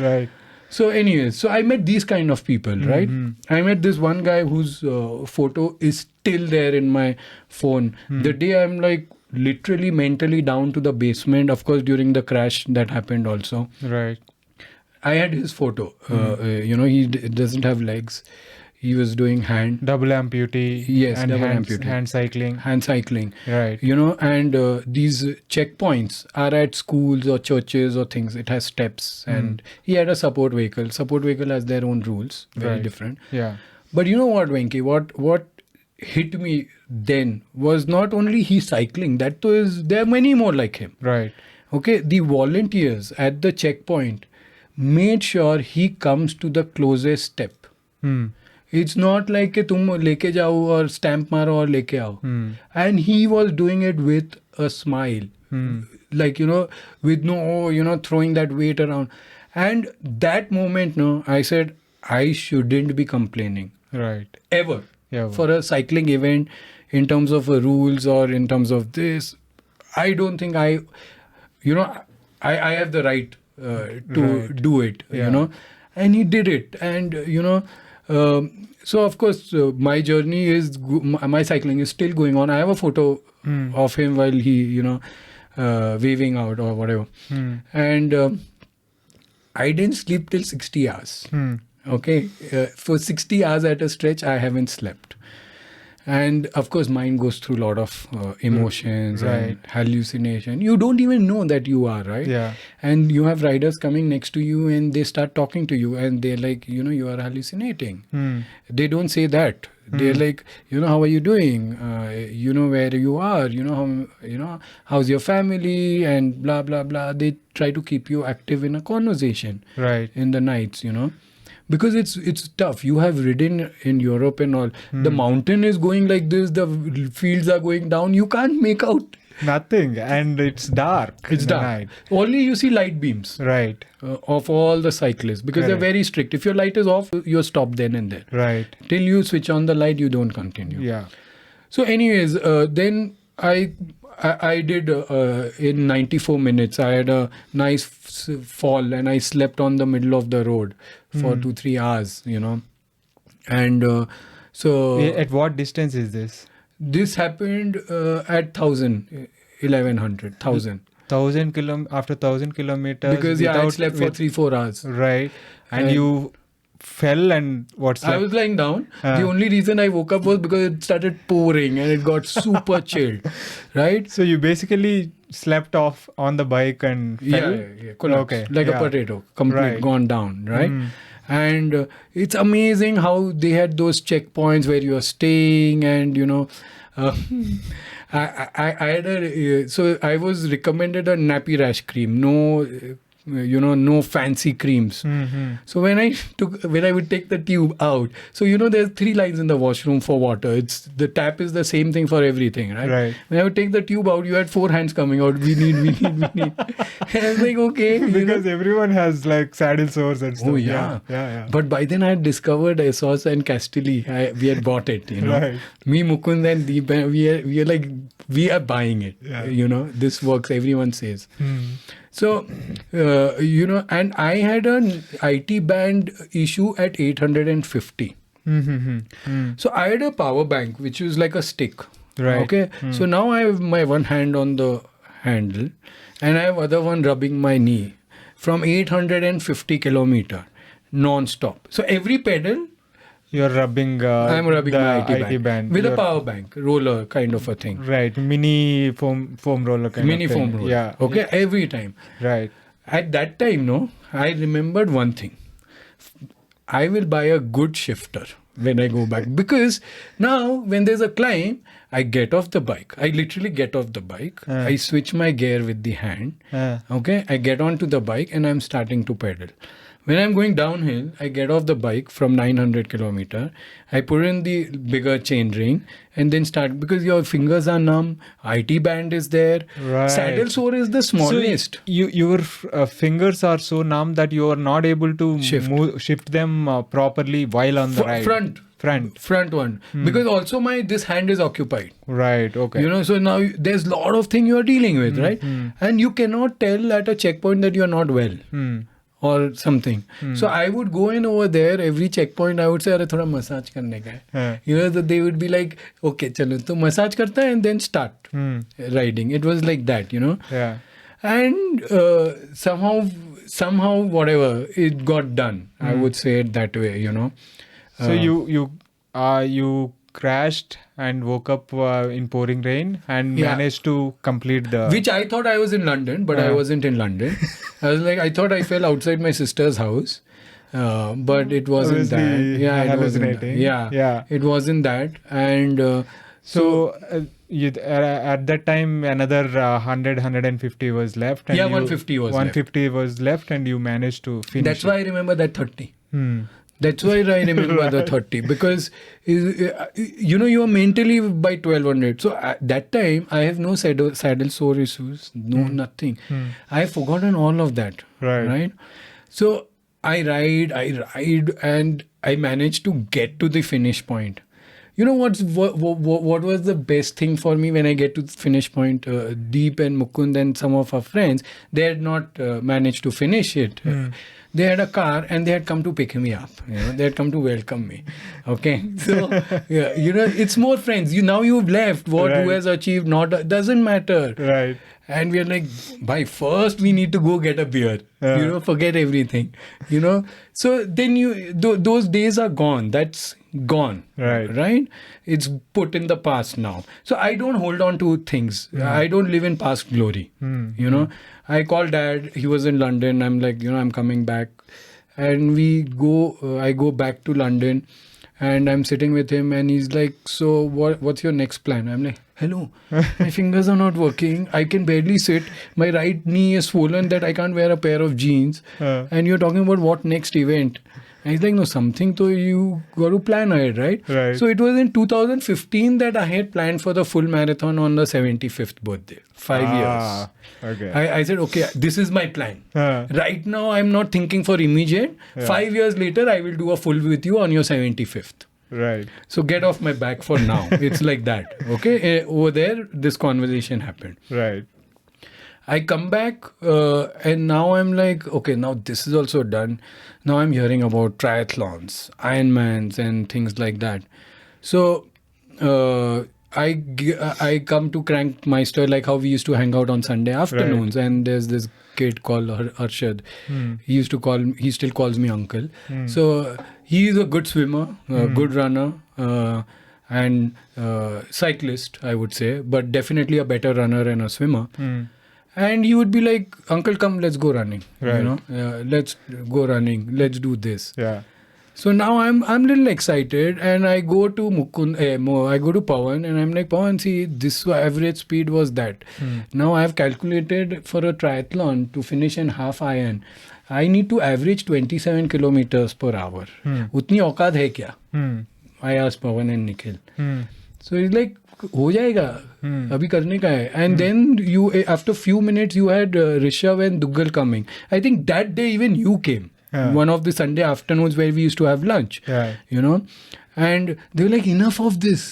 Right. So anyways, so I met these kind of people, right? I met this one guy whose photo is still there in my phone. The day I'm like literally mentally down to the basement, of course, during the crash that happened also. Right. I had his photo. He doesn't have legs. He was doing Double amputee. Yes, and double hand, amputee. hand cycling. Hand cycling. Right. And these checkpoints are at schools or churches or things. It has steps, and he had a support vehicle. Support vehicle has their own rules, very different. Yeah. But you know what, Venki? What hit me then was not only he cycling. There are many more like him. Right. Okay, the volunteers at the checkpoint made sure he comes to the closest step. It's not like कि तुम लेके जाओ और stamp मारो और लेके आओ. And he was doing it with a smile. Like, with no, throwing that weight around. And that moment, I said, I shouldn't be complaining. Right. Ever. Yeah. For a cycling event, in terms of rules or in terms of this, I don't think I have the right to do it, And he did it. And, so of course my journey my cycling is still going on. I have a photo of him while he waving out or whatever, and I didn't sleep till 60 hours. Okay, for 60 hours at a stretch I haven't slept. And of course, mind goes through a lot of emotions and hallucination. You don't even know that you are, right? Yeah. And you have riders coming next to you and they start talking to you and they're like, you are hallucinating. They don't say that. They're like, how are you doing? Where you are? How's your family? And blah, blah, blah. They try to keep you active in a conversation. Right. In the nights, Because it's tough. You have ridden in Europe and all. The mountain is going like this. The fields are going down. You can't make out nothing, and it's dark. It's dark. Night. Only you see light beams. Right. Of all the cyclists, because they're very strict. If your light is off, you're stopped then and there. Right. Till you switch on the light, you don't continue. Yeah. So, anyways, then I did in 94 minutes. I had a nice fall and I slept on the middle of the road for 2-3 hours, And so... At what distance is this? This happened at 1,000, 1,100, 1,000. 1,000 after 1,000 kilometers? Because I slept for 3-4 hours. Right. And you fell and what's that? I was lying down. The only reason I woke up was because it started pouring and it got super chilled, right? So you basically slept off on the bike and fell? Yeah. Collapsed, okay. Like a potato, complete gone down, right? And it's amazing how they had those checkpoints where you are staying and, I had so I was recommended a nappy rash cream. No fancy creams. So when I would take the tube out, so there's 3 lines in the washroom for water. The tap is the same thing for everything, right? Right. When I would take the tube out, you had 4 hands coming out. We need. And I was like, okay. Because everyone has like saddle sores and stuff. Oh yeah. But But by then I had discovered Essos and Castelli. We had bought it, Right. Me, Mukund and Deep, we are like, we are buying it. Yeah. This works, everyone says. So, and I had an IT band issue at 850. So I had a power bank, which was like a stick. Right. Okay. So now I have my one hand on the handle and I have other one rubbing my knee from 850 kilometer non-stop. So every pedal, you're rubbing I'm rubbing the my IT band. With a power bank, roller kind of a thing. Right. Mini foam roller kind Mini of thing. foam roller. Yeah. Okay. Every time. Right. At that time, I remembered one thing. I will buy a good shifter when I go back. Because now when there's a climb, I get off the bike. I literally get off the bike. I switch my gear with the hand. Okay. I get onto the bike and I'm starting to pedal. When I'm going downhill, I get off the bike from 900 kilometer. I put in the bigger chain ring and then start, because your fingers are numb. IT band is there. Right. Saddle sore is the smallest. So your fingers are so numb that you are not able to shift them properly while on the ride. Front one. Because also this hand is occupied. Right. Okay. You know, so now there's a lot of things you are dealing with, right? And you cannot tell at a checkpoint that you are not well. Or something. So I would go in over there, every checkpoint I would say, "Arey, thoda massage karne ka hai." You know, so they would be like, "Okay, chalo, to massage karta hai," and then start riding. It was like that, you know. Yeah. And somehow, whatever, it got done. I would say it that way, you know. So you crashed and woke up in pouring rain and managed to complete the... Which I thought I was in London, but I wasn't in London. I thought I fell outside my sister's house, but it wasn't that. Yeah, it wasn't that. Yeah, it wasn't that. And at that time, another 150 was left. And 150 was 150 was left, and you managed to finish. That's why I remember that 30. That's why I remember the 30, because you know, you are mentally by 1200. So at that time I have no saddle sore issues, nothing. I have forgotten all of that. Right. So I ride, and I managed to get to the finish point. You know what was the best thing for me when I get to the finish point? Deep and Mukund and some of our friends, they had not managed to finish it. They had a car and they had come to pick me up. You know, they had come to welcome me. Okay, so you know, it's more friends. Now you've left. Who has achieved? Doesn't matter. Right. And we are like, by first we need to go get a beer. You know, forget everything. You know, so then those days are gone. That's gone. Right. It's put in the past now. So I don't hold on to things. I don't live in past glory. You know, I called Dad. He was in London. I'm like, you know, I'm coming back, and I go back to London, and I'm sitting with him, and he's like, "So what's your next plan?" I'm like, "Hello, my fingers are not working. I can barely sit. My right knee is swollen that I can't wear a pair of jeans. And you're talking about what next event?" And he's like, "No, something to you got to plan ahead, right?" So it was in 2015 that I had planned for the full marathon on the 75th birthday. 5 years. Okay. I said, okay, this is my plan. Right now, I'm not thinking for immediate. 5 years later, I will do a full with you on your 75th. Right. So get off my back for now. It's like that. Okay. Over there, this conversation happened. Right. I come back and now I'm like, okay, now this is also done. Now I'm hearing about triathlons, Ironmans and things like that. So I come to Crankmeister, like how we used to hang out on Sunday afternoons. And there's this kid called Rushit. He still calls me uncle. So he's a good swimmer, good runner, and cyclist, I would say, but definitely a better runner and a swimmer. And he would be like, "Uncle, come, let's go running. You know, let's go running. Let's do this." Yeah. So now I'm a little excited, and I go to I go to Pawan, and I'm like, "Pawan, see, this average speed was that. Now I've calculated for a triathlon to finish in half iron. I need to average 27 kilometers per hour. Utni औकात है क्या?" I asked Pawan and Nikhil. So he's like, "हो जाएगा, अभी करने का है." And then after few minutes, you had Rishabh and Duggal coming. I think that day even you came. One of the Sunday afternoons where we used to have lunch. You know, and they were like, "Enough of this.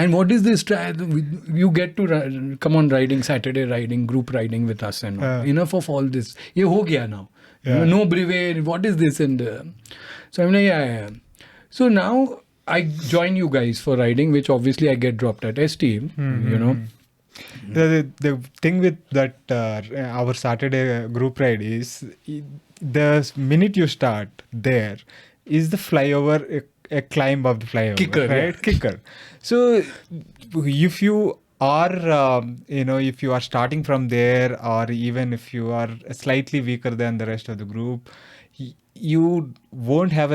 And what is this? You get to come on riding, Saturday riding, group riding with us and all. Enough of all this. Ye ho gaya now. No Brevets. What is this?" And so I'm like, yeah. So now I join you guys for riding, which obviously I get dropped at ST, you know. The thing with that our Saturday group ride is the minute you start there is the flyover, a climb of the flyover. Kicker, right? Kicker. So if you are, if you are starting from there, or even if you are slightly weaker than the rest of the group, you won't have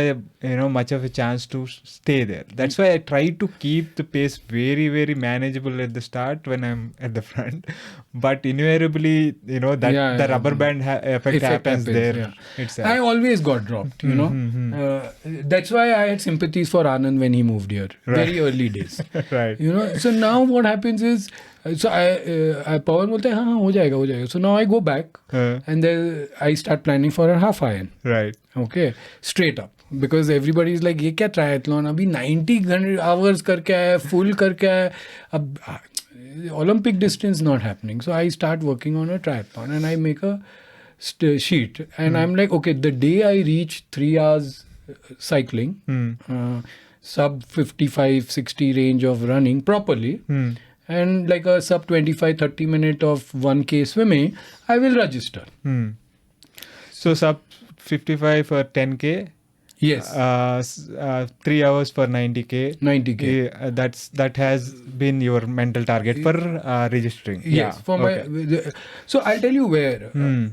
much of a chance to stay there. That's why I try to keep the pace very, very manageable at the start when I'm at the front. But invariably, the rubber band effect happens there. Yeah. Itself. I always got dropped, that's why I had sympathies for Anand when he moved here. Very early days. Right. So now what happens is, I Pawan bolte hai, हाँ हो जाएगा. So now I go back and then I start planning for a half iron. Right. Okay, straight up. Because everybody is like, ये क्या triathlon? अभी 90 hours करके आया, full करके आया. अब Olympic distance not happening. So I start working on a triathlon and I make a sheet. And I'm like, okay, the day I reach 3 hours cycling, sub 55-60 range of running properly, and like a sub 25-30 minute of 1K swimming, I will register. So sub 55 for 10K? Yes. 3 hours for 90K. 90K. That has been your mental target for registering. Yes. So I'll tell you where.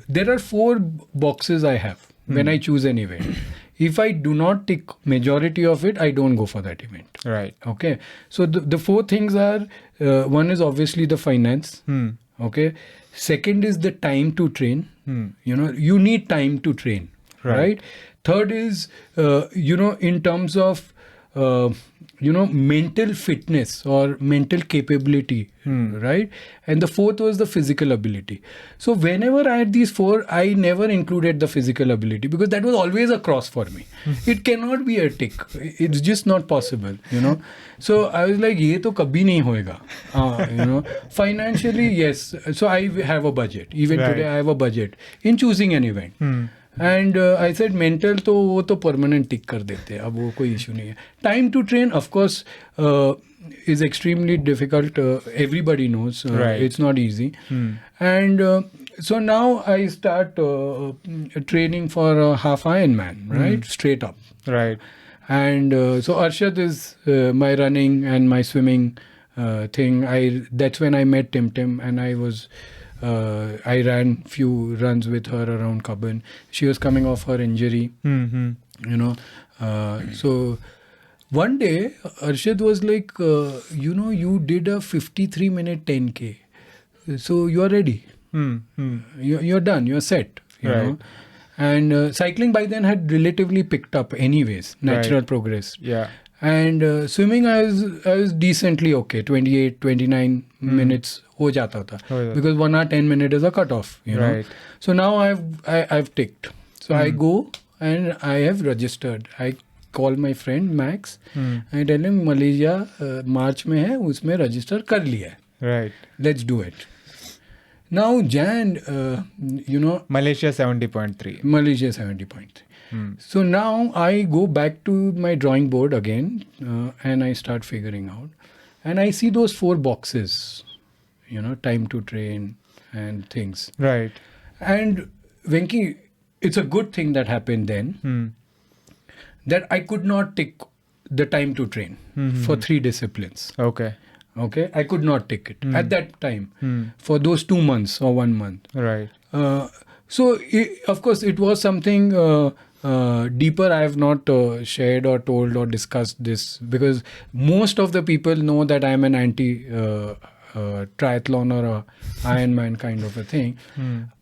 There are 4 boxes I have when I choose an event. If I do not tick majority of it, I don't go for that event. Right. Okay. So the 4 things are, one is obviously the finance. Okay. Second is the time to train. You need time to train. Right. Third is, in terms of, mental fitness or mental capability, right? And the fourth was the physical ability. So whenever I had these 4, I never included the physical ability because that was always a cross for me. It cannot be a tick. It's just not possible, So I was like, ये तो कभी नहीं होएगा. Financially, yes. So I have a budget. Even today, I have a budget in choosing an event. And I said mental तो वो तो permanent tick कर देते हैं, अब वो कोई issue नहीं है. Time to train, of course, is extremely difficult. Everybody knows. It's not easy. And so now I start training for a half Ironman, right? Straight up. Right. And so Arshad is my running and my swimming thing. That's when I met Tim, and I ran few runs with her around Cubbon. She was coming off her injury, so one day Arshad was like, you did a 53-minute 10K, so you are ready. You're done. You're set. You know. And cycling by then had relatively picked up anyways, natural progress. Yeah. And swimming, I was decently okay. 28-29 minutes ho jata tha. Because 1 hour 10 minutes is a cutoff. You know. So now I've ticked. So I go and I have registered. I call my friend Max. I tell him Malaysia March में है, उसमें register कर लिया है. Right. Let's do it. Now Jan, Malaysia 70.3. Malaysia 70.3. So now I go back to my drawing board again and I start figuring out. And I see those 4 boxes, time to train and things. Right. And Venki, it's a good thing that happened then that I could not tick the time to train for 3 disciplines. Okay. I could not take it at that time for those 2 months or 1 month. Right. So, of course, it was something deeper. I have not shared or told or discussed this because most of the people know that I am an anti triathlon or a Ironman kind of a thing.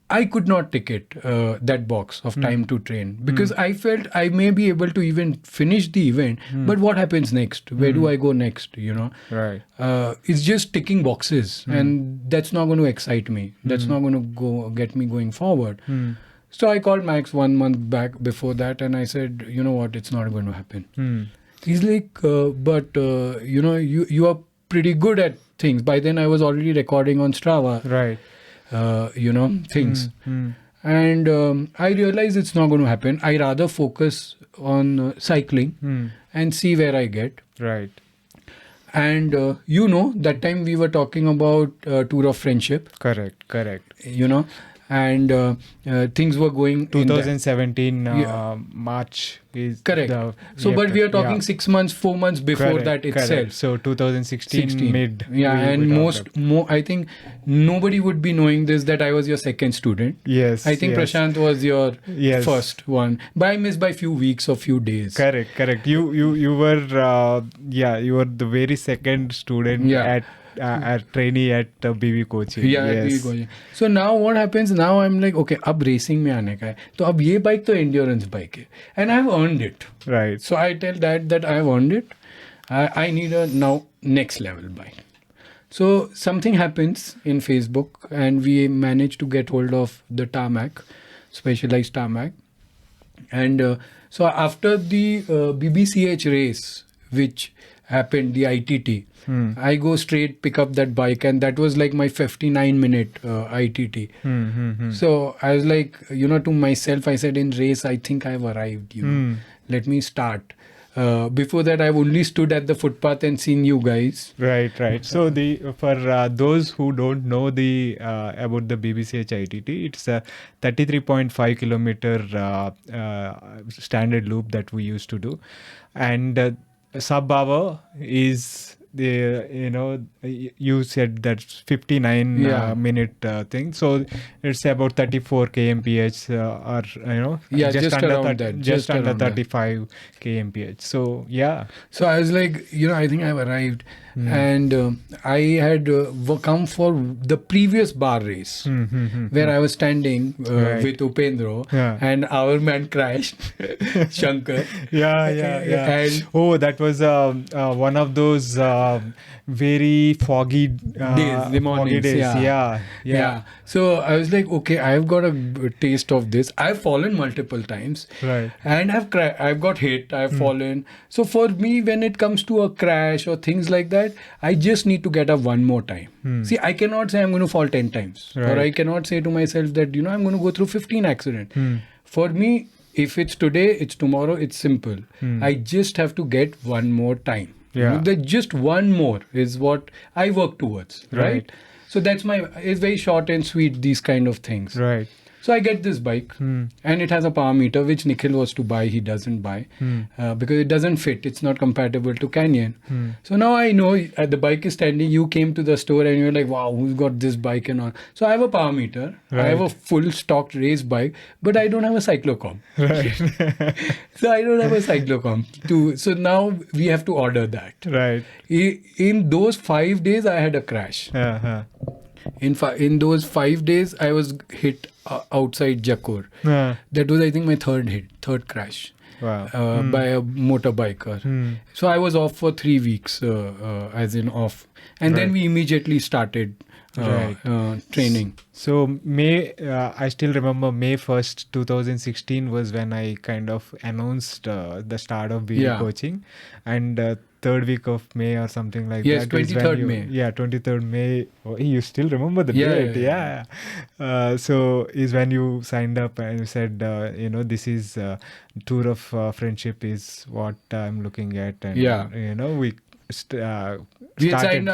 I could not tick it, that box of time to train because I felt I may be able to even finish the event, but what happens next? Where do I go next? Right. It's just ticking boxes and that's not going to excite me. That's not going to get me going forward. So I called Max 1 month back before that and I said, you know what, it's not going to happen. He's like, but you are pretty good at things. By then I was already recording on Strava. Right. Things. And I realized it's not going to happen. I rather focus on cycling and see where I get. Right. And that time we were talking about Tour of Friendship. Correct. and things were going. 2017 March is correct. But we are talking 6 months, 4 months before that itself. Correct. So 2016 mid. And I think nobody would be knowing this, that I was your second student. Yes. I think Prashant was your Yes. first one. But I missed by few weeks or few days. Correct. You were you were the very second student at trainee at BVCoaching. Yeah, yes. BVCoaching. So now what happens? Now I'm like, okay, अब racing में आने का है. तो अब ये bike तो endurance bike है, and I've earned it. Right. So I tell that I've earned it. I need a now next level bike. So something happens in Facebook, and we managed to get hold of the tarmac, specialized tarmac, and so after the BBCH race, which happened, the ITT. I go straight pick up that bike, and that was like my 59-minute ITT. So I was like, to myself, I said, in race, I think I've arrived. Let me start. Before that, I've only stood at the footpath and seen you guys. Right. So for those who don't know about the BBCH ITT, it's a 33.5 kilometer standard loop that we used to do, and sub-hour is you said that's 59 minute thing, so it's about 34 kmph or just under 35 kmph. So so I was like, I think I've arrived. And I had come for the previous bar race where I was standing with Upendro, and our man crashed, Shankar. And that was one of those very foggy days. Yeah. So I was like, okay, I've got a taste of this. I've fallen multiple times, right? And I've got hit. I've fallen. So for me, when it comes to a crash or things like that, I just need to get up one more time. See, I cannot say I'm going to fall 10 times, or I cannot say to myself that I'm going to go through 15 accidents. For me, if it's today, it's tomorrow. It's simple. I just have to get one more time. Just one more is what I work towards, right? So that's it's very short and sweet, these kind of things. Right. So I get this bike, and it has a power meter, which Nikhil was to buy. He doesn't buy because it doesn't fit. It's not compatible to Canyon. So now I know the bike is standing. You came to the store and you're like, wow, who's got this bike and all. So I have a power meter. Right. I have a full stocked race bike, but I don't have a cyclocom. Right. So I don't have a cyclocom. So now we have to order that. Right. In those 5 days, I had a crash. In those 5 days, I was hit outside Jakur. That was, I think, my third crash. Wow. By a motorbiker. So I was off for 3 weeks, as in off. And then we immediately started training. So I still remember May 1st, 2016 was when I kind of announced the start of BVCoaching. And third week of May or something like that. Yes, 23rd May. Yeah, 23rd May. Oh, you still remember the date? Yeah. So is when you signed up and you said, this is tour of friendship is what I'm looking at. And, we I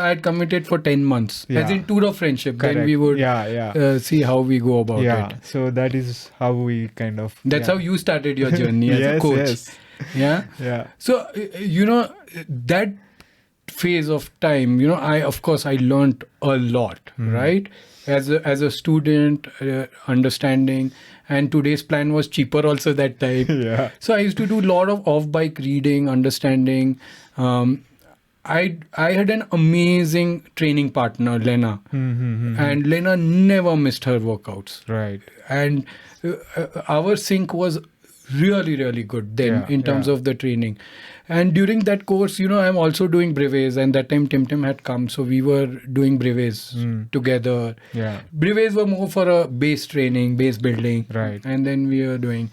had committed for 10 months. As in tour of friendship. Correct. Then we would see how we go about it. So that is how we kind of... That's how you started your journey as a coach. Yeah. So, that phase of time, I learned a lot, right? As a student, understanding, and today's plan was cheaper also that time. So I used to do a lot of off-bike reading, understanding. I had an amazing training partner, Lena, and Lena never missed her workouts. Right. And our sync was really, really good then in terms of the training. And during that course, I'm also doing Brevets, and that time Tim had come, so we were doing Brevets together. Brevets were more for a base training, base building, right? And then we were doing.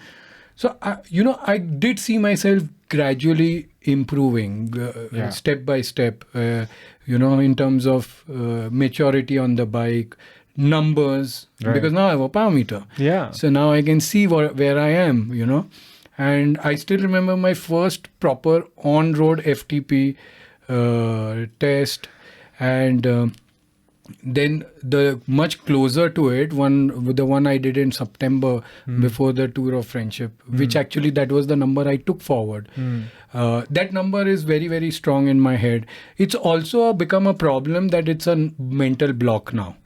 So I did see myself gradually improving, step by step. In terms of maturity on the bike, numbers, because now I have a power meter. So now I can see where I am. And I still remember my first proper on-road FTP test, and Then the much closer to it, the one I did in September before the Tour of Friendship, which actually that was the number I took forward. That number is very, very strong in my head. It's also become a problem that it's a mental block now.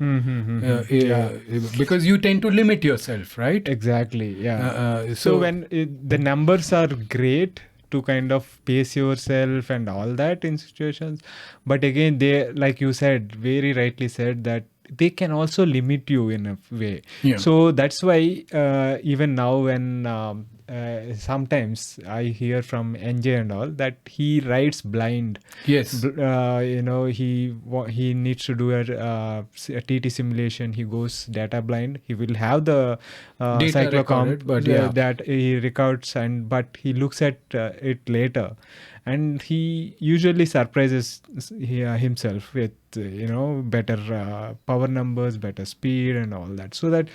Because you tend to limit yourself, right? Exactly. Yeah. So so when the numbers are great to kind of pace yourself and all that in situations, but again, they, like you said, very rightly said, that they can also limit you in a way. Yeah. So that's why even now when sometimes I hear from NJ and all that he rides blind. Yes. He needs to do a TT simulation. He goes data blind. He will have the Data cyclocomp recorded, but yeah. that he records, but he looks at it later, and he usually surprises himself with better power numbers, better speed, and all that. So that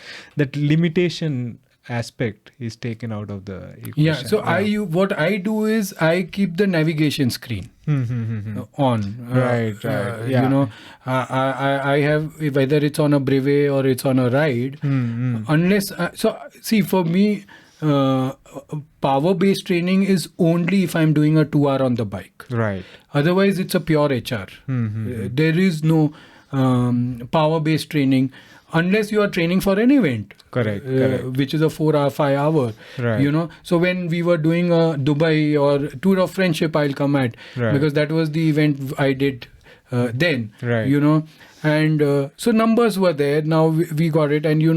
limitation aspect is taken out of the equation. Yeah. So what I do is I keep the navigation screen on. Right. Yeah. I have, whether it's on a brevet or it's on a ride, unless see, for me, power-based training is only if I'm doing a 2 hour on the bike. Right. Otherwise, it's a pure HR. There is no power-based training unless you are training for an event. Correct. Which is a 4 hour, 5 hour. Right. So when we were doing a Dubai or Tour of Friendship, I'll come at, because that was the event I did then. Right. And so numbers were there. Now we got it, and you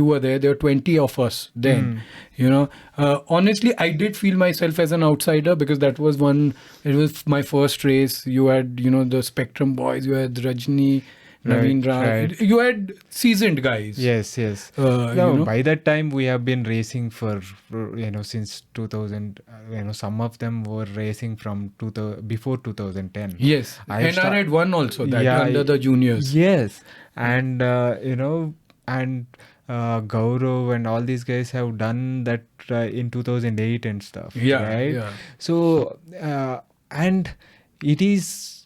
were there. There were 20 of us then. Honestly, I did feel myself as an outsider, because it was my first race. You had the Spectrum boys. You had Rajni, Naveen Right. You had seasoned guys. Yes. By that time we have been racing for since 2000. Some of them were racing from before 2010. Yes, and I had won also that under the juniors. Yes, and and Gaurav and all these guys have done that in 2008 and stuff. Right. Yeah. So and it is.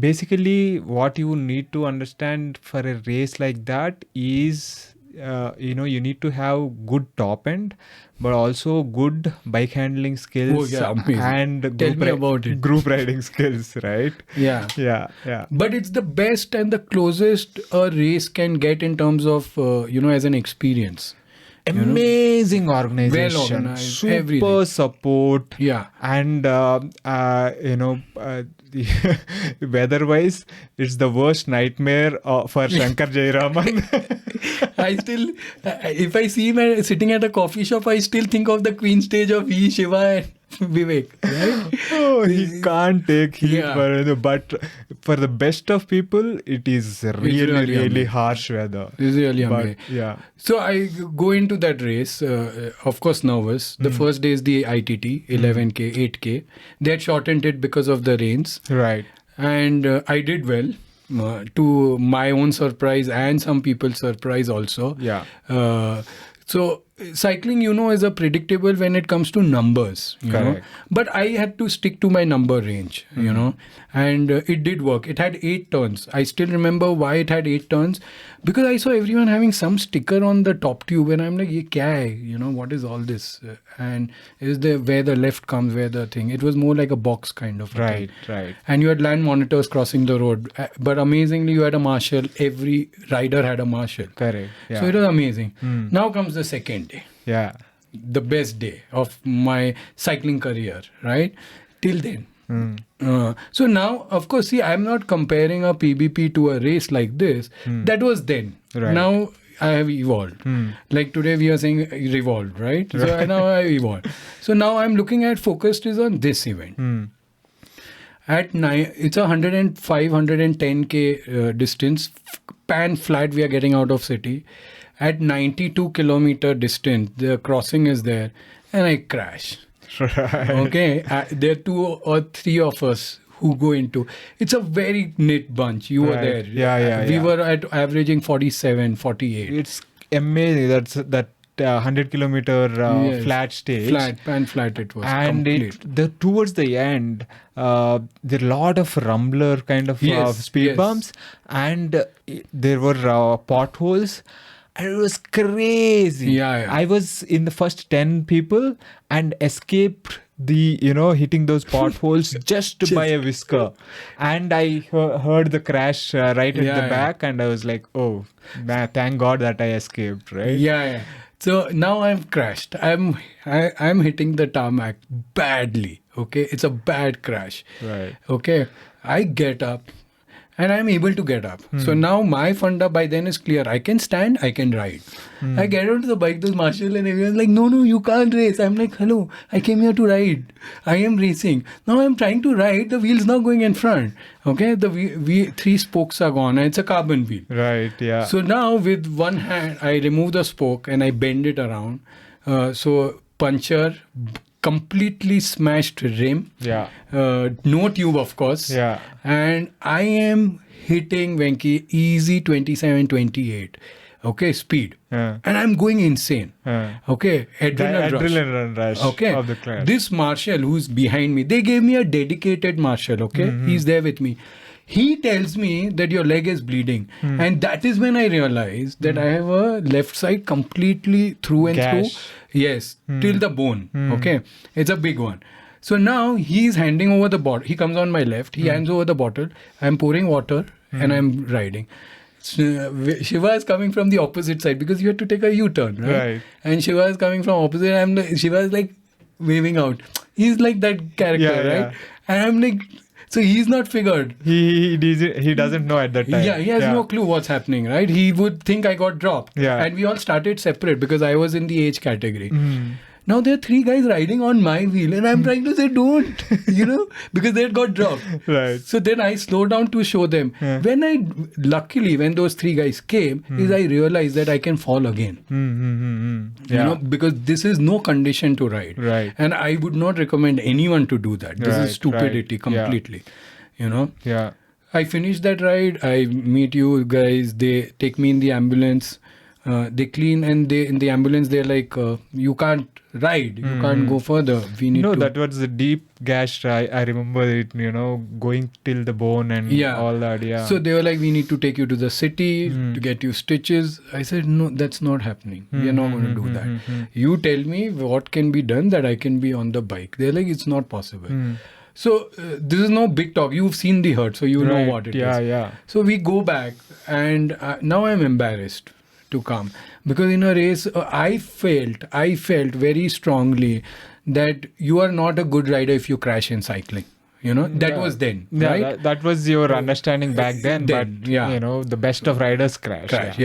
Basically, what you need to understand for a race like that is, you need to have good top end, but also good bike handling skills and Tell me about it. Group riding skills, right? Yeah. But it's the best and the closest a race can get in terms of, as an experience. Amazing organization, well organized, super everything. Support, and weather-wise, it's the worst nightmare for Shankar Jayaraman. I still, if I see him sitting at a coffee shop, I still think of the Queen stage of V, Shiva and Vivek. Right? Oh, he can't take heat, but for the best of people, it is really harsh weather. It's really amazing. Yeah. So I go into that race, of course nervous. The first day is the ITT, 11K, 8K. They had shortened it because of the rains. Right. And I did well, to my own surprise and some people's surprise also. Yeah. So cycling, is a predictable when it comes to numbers, Correct. But I had to stick to my number range, and it did work. It had 8 turns. I still remember why it had 8 turns, because I saw everyone having some sticker on the top tube, and I'm like, ye kya hai? What is all this? And is there where the left comes, where the thing? It was more like a box kind of thing. Right. And you had land monitors crossing the road, but amazingly, you had a marshal. Every rider had a marshal. Correct. Yeah. So it was amazing. Now comes the second day. Yeah. The best day of my cycling career, right? Till then. So now, of course, see, I'm not comparing a PBP to a race like this. That was then. Right. Now I have evolved. Like today we are saying revolved, right? So now I evolved. So now I'm looking at focused is on this event. At 9, it's a 105, 110K distance. Pan flat we are getting out of city. At 92 kilometer distance, the crossing is there, and I crash. Right. Okay, there are 2 or 3 of us who go into. It's a very knit bunch. You were there. Yeah. We were at averaging 47, 48. It's amazing. That 100-kilometer Yes. flat stage. Flat it was. And complete. towards the end, there are a lot of rumbler kind of speed Yes. bumps, and there were potholes. And it was crazy. Yeah. I was in the first 10 people and escaped the, hitting those potholes just by a whisker. And I heard the crash right at the back, and I was like, oh, man, thank God that I escaped, right? Yeah. So now I'm crashed. I'm hitting the tarmac badly. Okay, it's a bad crash. Right. Okay, I get up. And I'm able to get up. So now my funda by then is clear. I can stand, I can ride. I get onto the bike, those marshal and everyone's like, no, you can't race. I'm like, hello, I came here to ride. I am racing. Now I'm trying to ride, the wheel's not going in front. Okay, the three spokes are gone and it's a carbon wheel. Right, yeah. So now with one hand, I remove the spoke and I bend it around. So puncture, completely smashed rim. Yeah. No tube, of course. Yeah. And I am hitting Venki easy 27, 28. Okay, speed. Yeah. And I'm going insane. Yeah. Okay, adrenaline rush okay. of the class. This marshal who's behind me, they gave me a dedicated marshal. Okay, he's there with me. He tells me that your leg is bleeding. And that is when I realized that I have a left side completely through and through. Yes, till the bone. Okay, it's a big one. So now he's handing over the bottle. He comes on my left. He hands over the bottle. I'm pouring water and I'm riding. Shiva is coming from the opposite side because you had to take a U-turn, right? And Shiva is coming from opposite. Shiva is like waving out. He's like that character, right? And I'm like, so he's not figured. He doesn't know at that time. Yeah, he has no clue what's happening, right? He would think I got dropped. Yeah. And we all started separate because I was in the age category. Now there are three guys riding on my wheel and I'm trying to say don't, because they had got dropped. Right. So then I slowed down to show them. Luckily, when those three guys came, I realized that I can fall again. Because this is no condition to ride. Right. And I would not recommend anyone to do that. This is stupidity completely. Yeah. I finished that ride. I meet you guys. They take me in the ambulance. They clean and in the ambulance they're like, you can't ride. You can't go further. We need to. That was a deep gash. I remember it, going till the bone and all that. Yeah. So they were like, we need to take you to the city to get you stitches. I said, no, that's not happening. We are not going to do that. You tell me what can be done that I can be on the bike. They're like, it's not possible. So this is no big talk. You've seen the hurt, so you know what it is. Yeah. So we go back and now I'm embarrassed to come because in a race I felt very strongly that you are not a good rider if you crash in cycling. That was then, right? That was your understanding back then. But the best of riders crash.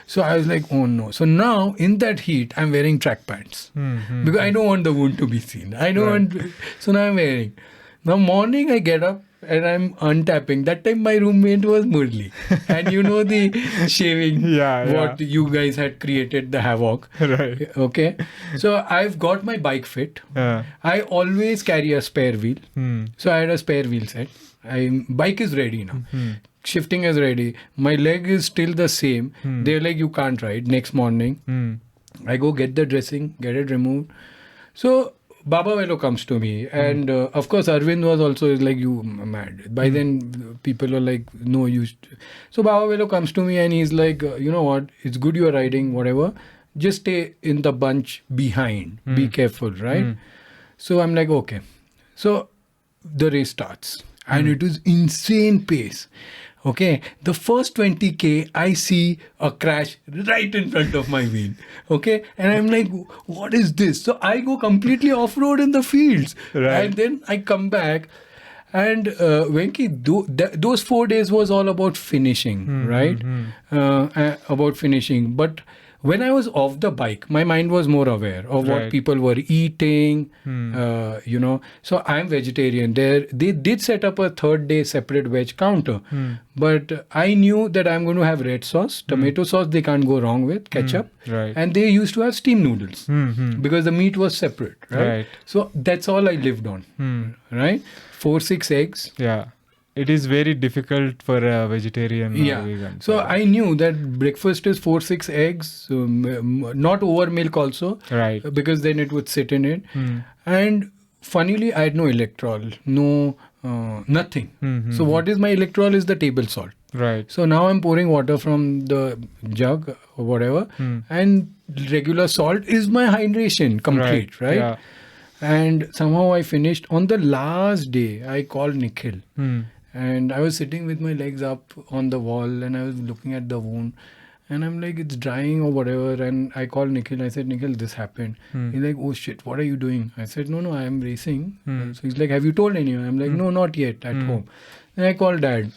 So I was like, oh no. So now in that heat I'm wearing track pants because I don't want the wound to be seen. I don't want. So now I'm wearing. Now morning I get up and I'm untapping. That time my roommate was Murli. And the shaving, what you guys had created, the havoc. Right. Okay. So I've got my bike fit. I always carry a spare wheel. So I had a spare wheel set. Bike is ready now. Shifting is ready. My leg is still the same. They're like, you can't ride. Next morning, I go get the dressing, get it removed. So Baba Velo comes to me and of course Arvind was also like, you mad. By then people were like, no, you. So Baba Velo comes to me and he's like, you know what, it's good you're riding, whatever. Just stay in the bunch behind. Be careful, right? So I'm like, okay. So the race starts and it is insane pace. Okay, the first 20k, I see a crash right in front of my wheel. Okay, and I'm like, what is this? So I go completely off-road in the fields. Right. And then I come back and Venki, those 4 days was all about finishing, right? About finishing. But when I was off the bike, my mind was more aware of what people were eating, So I'm vegetarian. They did set up a 3rd day separate veg counter. But I knew that I'm going to have red sauce, tomato sauce, they can't go wrong with, ketchup. And they used to have steamed noodles because the meat was separate, right? So that's all I lived on, right? 4-6 eggs. Yeah. it is very difficult for a vegetarian or Yeah. vegan. So I knew that breakfast is 4-6 eggs, not over milk also, Right. because then it would sit in it. And funnily, I had no electrol, no nothing. So what is my electrol is the table salt. Right. So now I'm pouring water from the jug or whatever, and regular salt is my hydration complete, right? Yeah. And somehow I finished. On the last day, I called Nikhil. And I was sitting with my legs up on the wall and I was looking at the wound. And I'm like, it's drying or whatever. And I called Nikhil. I said, Nikhil, this happened. He's like, oh shit, what are you doing? I said, no, I am racing. So he's like, have you told anyone? I'm like, no, not yet, at home. Then I called Dad.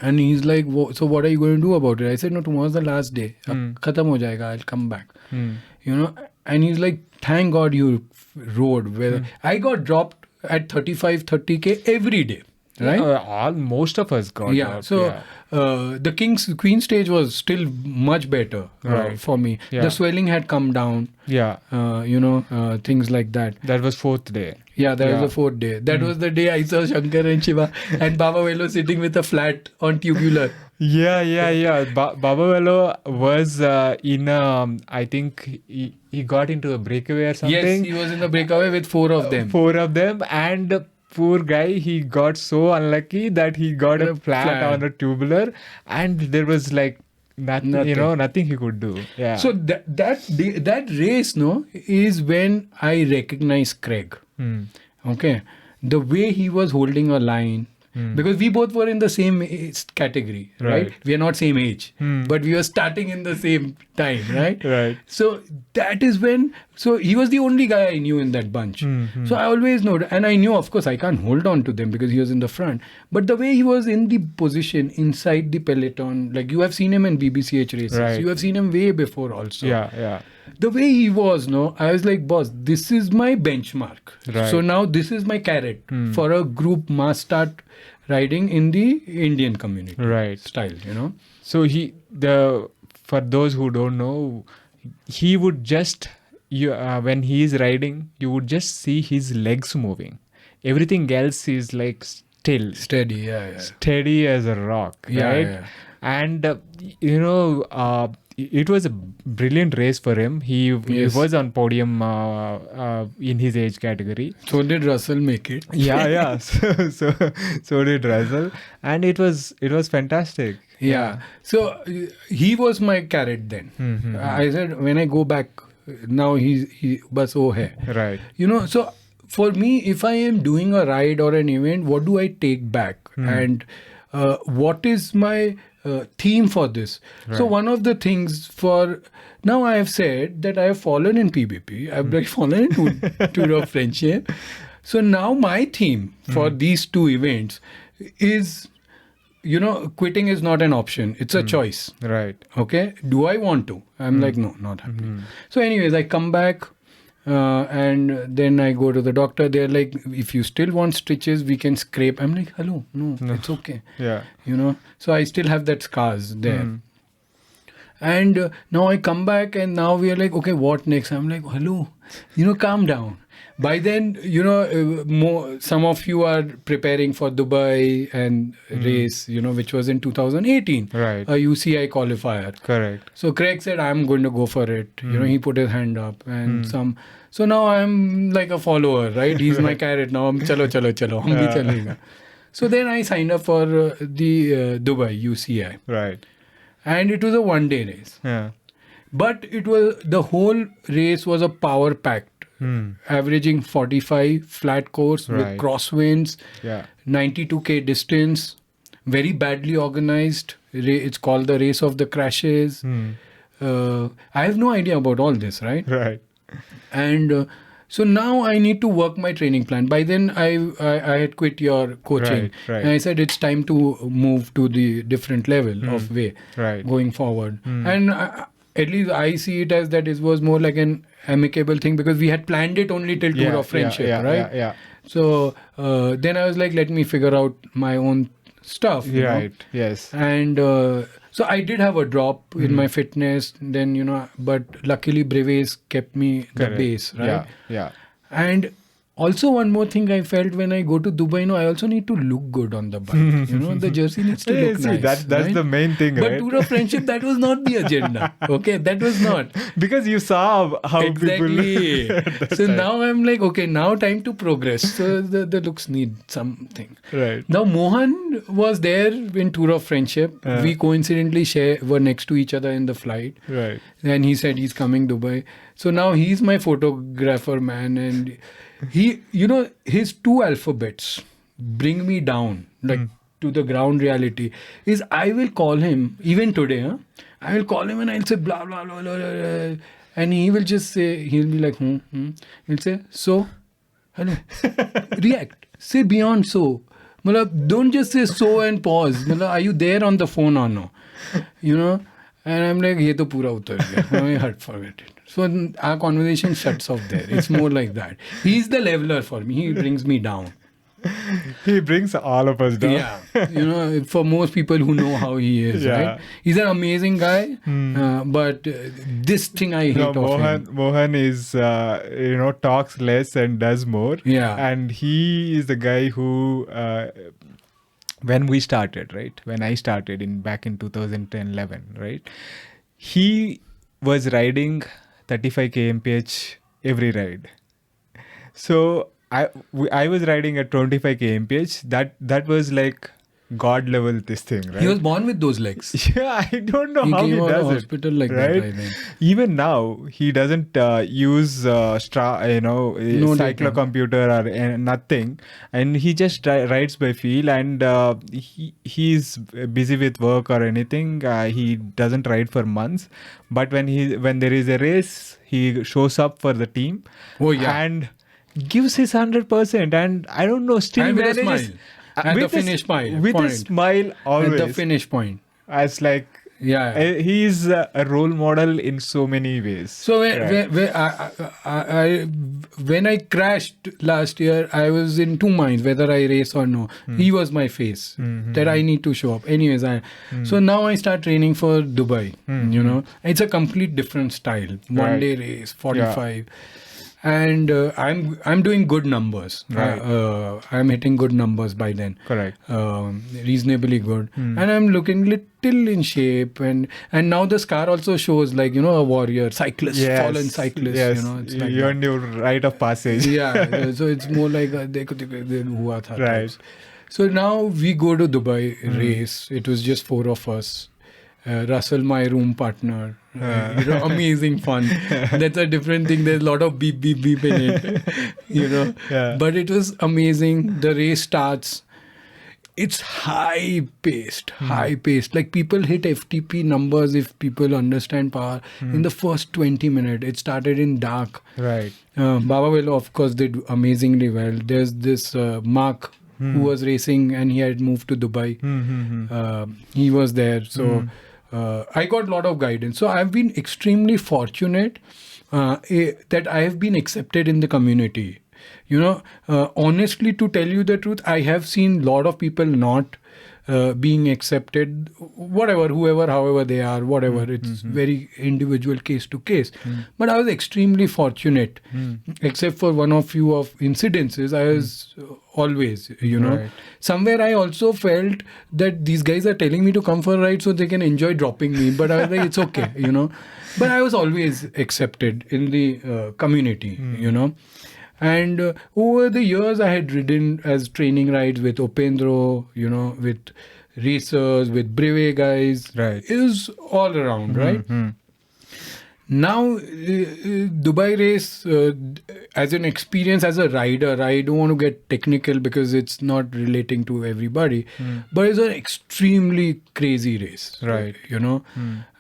And he's like, so what are you going to do about it? I said, no, tomorrow's the last day. Ab khatam ho jayega, I'll come back. You know, and he's like, thank God you rode. Where I got dropped at 30K every day. Right? Most of us got Yeah. dropped, So the Queen stage was still much better for me. Yeah. The swelling had come down. Yeah. Things like that. That was 4th day. Yeah, that was the 4th day. That was the day I saw Shankar and Shiva and Baba Velo sitting with a flat on tubular. Yeah. Baba Velo was in I think he got into a breakaway or something. Yes, he was in the breakaway with 4 of them. 4 of them, and poor guy, he got so unlucky that he got a flat on a tubular, and there was like nothing. Nothing he could do. Yeah. So that race, is when I recognized Craig. Okay, the way he was holding a line, because we both were in the same category, right? We are not same age, but we were starting in the same time, right? Right. So that is when. So he was the only guy I knew in that bunch. So I always know, and I knew, of course, I can't hold on to them because he was in the front. But the way he was in the position inside the peloton, like you have seen him in BBCH races, Right. you have seen him way before also. Yeah. The way he was, I was like, boss, this is my benchmark. Right. So now this is my carrot for a group mass start riding in the Indian community style, So for those who don't know, he would just when he is riding, you would just see his legs moving. Everything else is like still, Steady, steady as a rock, right? Yeah. And it was a brilliant race for him. He was on podium in his age category. So did Russell make it? Yeah. So did Russell, and it was fantastic. Yeah. So he was my carrot then. I said, when I go back, now he bas wo hai. Right. So for me, if I am doing a ride or an event, what do I take back? And what is my theme for this? Right. So one of the things now I have said that I have fallen in PBP. I've like fallen in Tour of Friendship. So now my theme for these 2 events is, quitting is not an option. It's a choice. Right. Okay. Do I want to? I'm like, no, not happening. So anyways, I come back and then I go to the doctor. They're like, if you still want stitches, we can scrape. I'm like, hello, no, it's okay. Yeah. So I still have that scars there. And now I come back and now we are like, okay, what next? I'm like, hello, calm down. By then, some of you are preparing for Dubai and race, which was in 2018. Right. A UCI qualifier. Correct. So Craig said, I'm going to go for it. He put his hand up and So now I'm like a follower, right? He's my carrot now. Chalo. Hum bhi chalega. So then I signed up for the Dubai UCI. Right. And it was a 1-day race. Yeah. But the whole race was a power packed. Averaging 45 flat course with crosswinds, 92k distance, very badly organized. It's called the race of the crashes. I have no idea about all this, right? Right. And so now I need to work my training plan. By then I had quit your coaching. Right. And I said it's time to move to the different level of way going forward. And at least I see it as that it was more like an amicable thing because we had planned it only till Tour of Friendship, right? Yeah. So then I was like, let me figure out my own stuff. Right. Yes. And so I did have a drop in my fitness. Then but luckily Brevets kept me the base, right? Yeah. And Also, one more thing I felt when I go to Dubai, I also need to look good on the bike. The jersey needs to look nice. That's right? the main thing, But right? Tour of Friendship, that was not the agenda. Okay, that was not. Because you saw how Exactly. people... So now I'm like, okay, now time to progress. So the looks need something. Right. Now Mohan was there in Tour of Friendship. We coincidentally were next to each other in the flight. Right. And he said he's coming Dubai. So now he's my photographer, man. And he, his two alphabets bring me down, like to the ground reality, is I will call him, even today, I will call him and I'll say blah, blah, blah, blah, blah. And he will just say, he'll be like, He'll say, so, hello, react, say beyond so. Don't just say so and pause. Are you there on the phone or no? And I'm like, ye to pura utar gaya. Forget it. So our conversation shuts off there. It's more like that. He's the leveler for me. He brings me down. He brings all of us down. Yeah. For most people who know how he is, right? He's an amazing guy. But this thing I hate of him. Mohan is, talks less and does more. Yeah. And he is the guy who... when we started, right? When I started back in 2010-11, right? He was riding 35 kmph every ride. So I was riding at 25 kmph. That was like God level this thing, right? He was born with those legs. Yeah, I don't know how he came out does of it. Hospital like right? that, I think. Even now, he doesn't use cyclocomputer or nothing, and he just rides by feel. And he's busy with work or anything. He doesn't ride for months, but when there is a race, he shows up for the team. Oh yeah, and gives his 100%. And I don't know, still and with manages. a smile. At the finish point. With a smile always. At the finish point. As like, he's a role model in so many ways. So when I crashed last year, I was in two minds whether I race or no. He was my face that I need to show up. Anyways, so now I start training for Dubai. It's a complete different style. One day race, 45. And I'm doing good numbers. Right. I'm hitting good numbers by then. Correct. Reasonably good. And I'm looking little in shape. And now the scar also shows like, a warrior, cyclist, fallen cyclist. Yes. It's like you're on your rite of passage. Yeah. So it's more like hua tha. Right. So now we go to Dubai race. It was just 4 of us. Russell, my room partner, amazing fun. That's a different thing. There's a lot of beep, beep, beep in it, Yeah. But it was amazing. The race starts. It's high-paced. Like people hit FTP numbers if people understand power in the first 20 minutes. It started in dark. Right. Baba Velo, of course, did amazingly well. There's this Mark who was racing and he had moved to Dubai. He was there. So I got a lot of guidance. So I've been extremely fortunate that I have been accepted in the community. Honestly, to tell you the truth, I have seen a lot of people not being accepted, whoever, however they are, whatever. It's very individual case to case. But I was extremely fortunate, except for one or few of incidences. I was always, Right. Somewhere I also felt that these guys are telling me to come for a ride so they can enjoy dropping me. But I was like, it's okay, But I was always accepted in the community, And over the years, I had ridden as training rides with Upendro, with racers, with Brevets guys. Right. It was all around, right? Now, Dubai race, as an experience as a rider, I don't want to get technical because it's not relating to everybody, but it's an extremely crazy race. Right.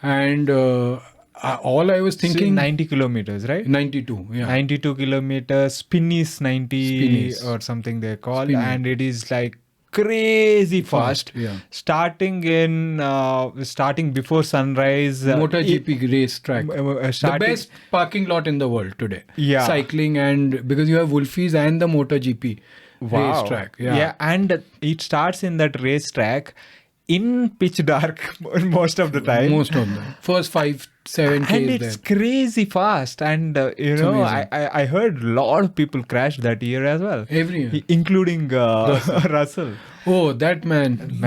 And all I was thinking... 90 kilometers, right? 92, yeah. 92 kilometers, Spinnies 90 or something they call. Spinnies. And it is like crazy fast. Yeah. Starting before sunrise. MotoGP race track. The best parking lot in the world today. Yeah. Cycling, and because you have Wolfies and the MotoGP race track. Yeah. And it starts in that racetrack. in pitch dark most of the time. Most of them. First 5-7 And Ks it's there. crazy fast. And, amazing. I heard a lot of people crash that year as well. Every year. Including Russell. Oh, that man.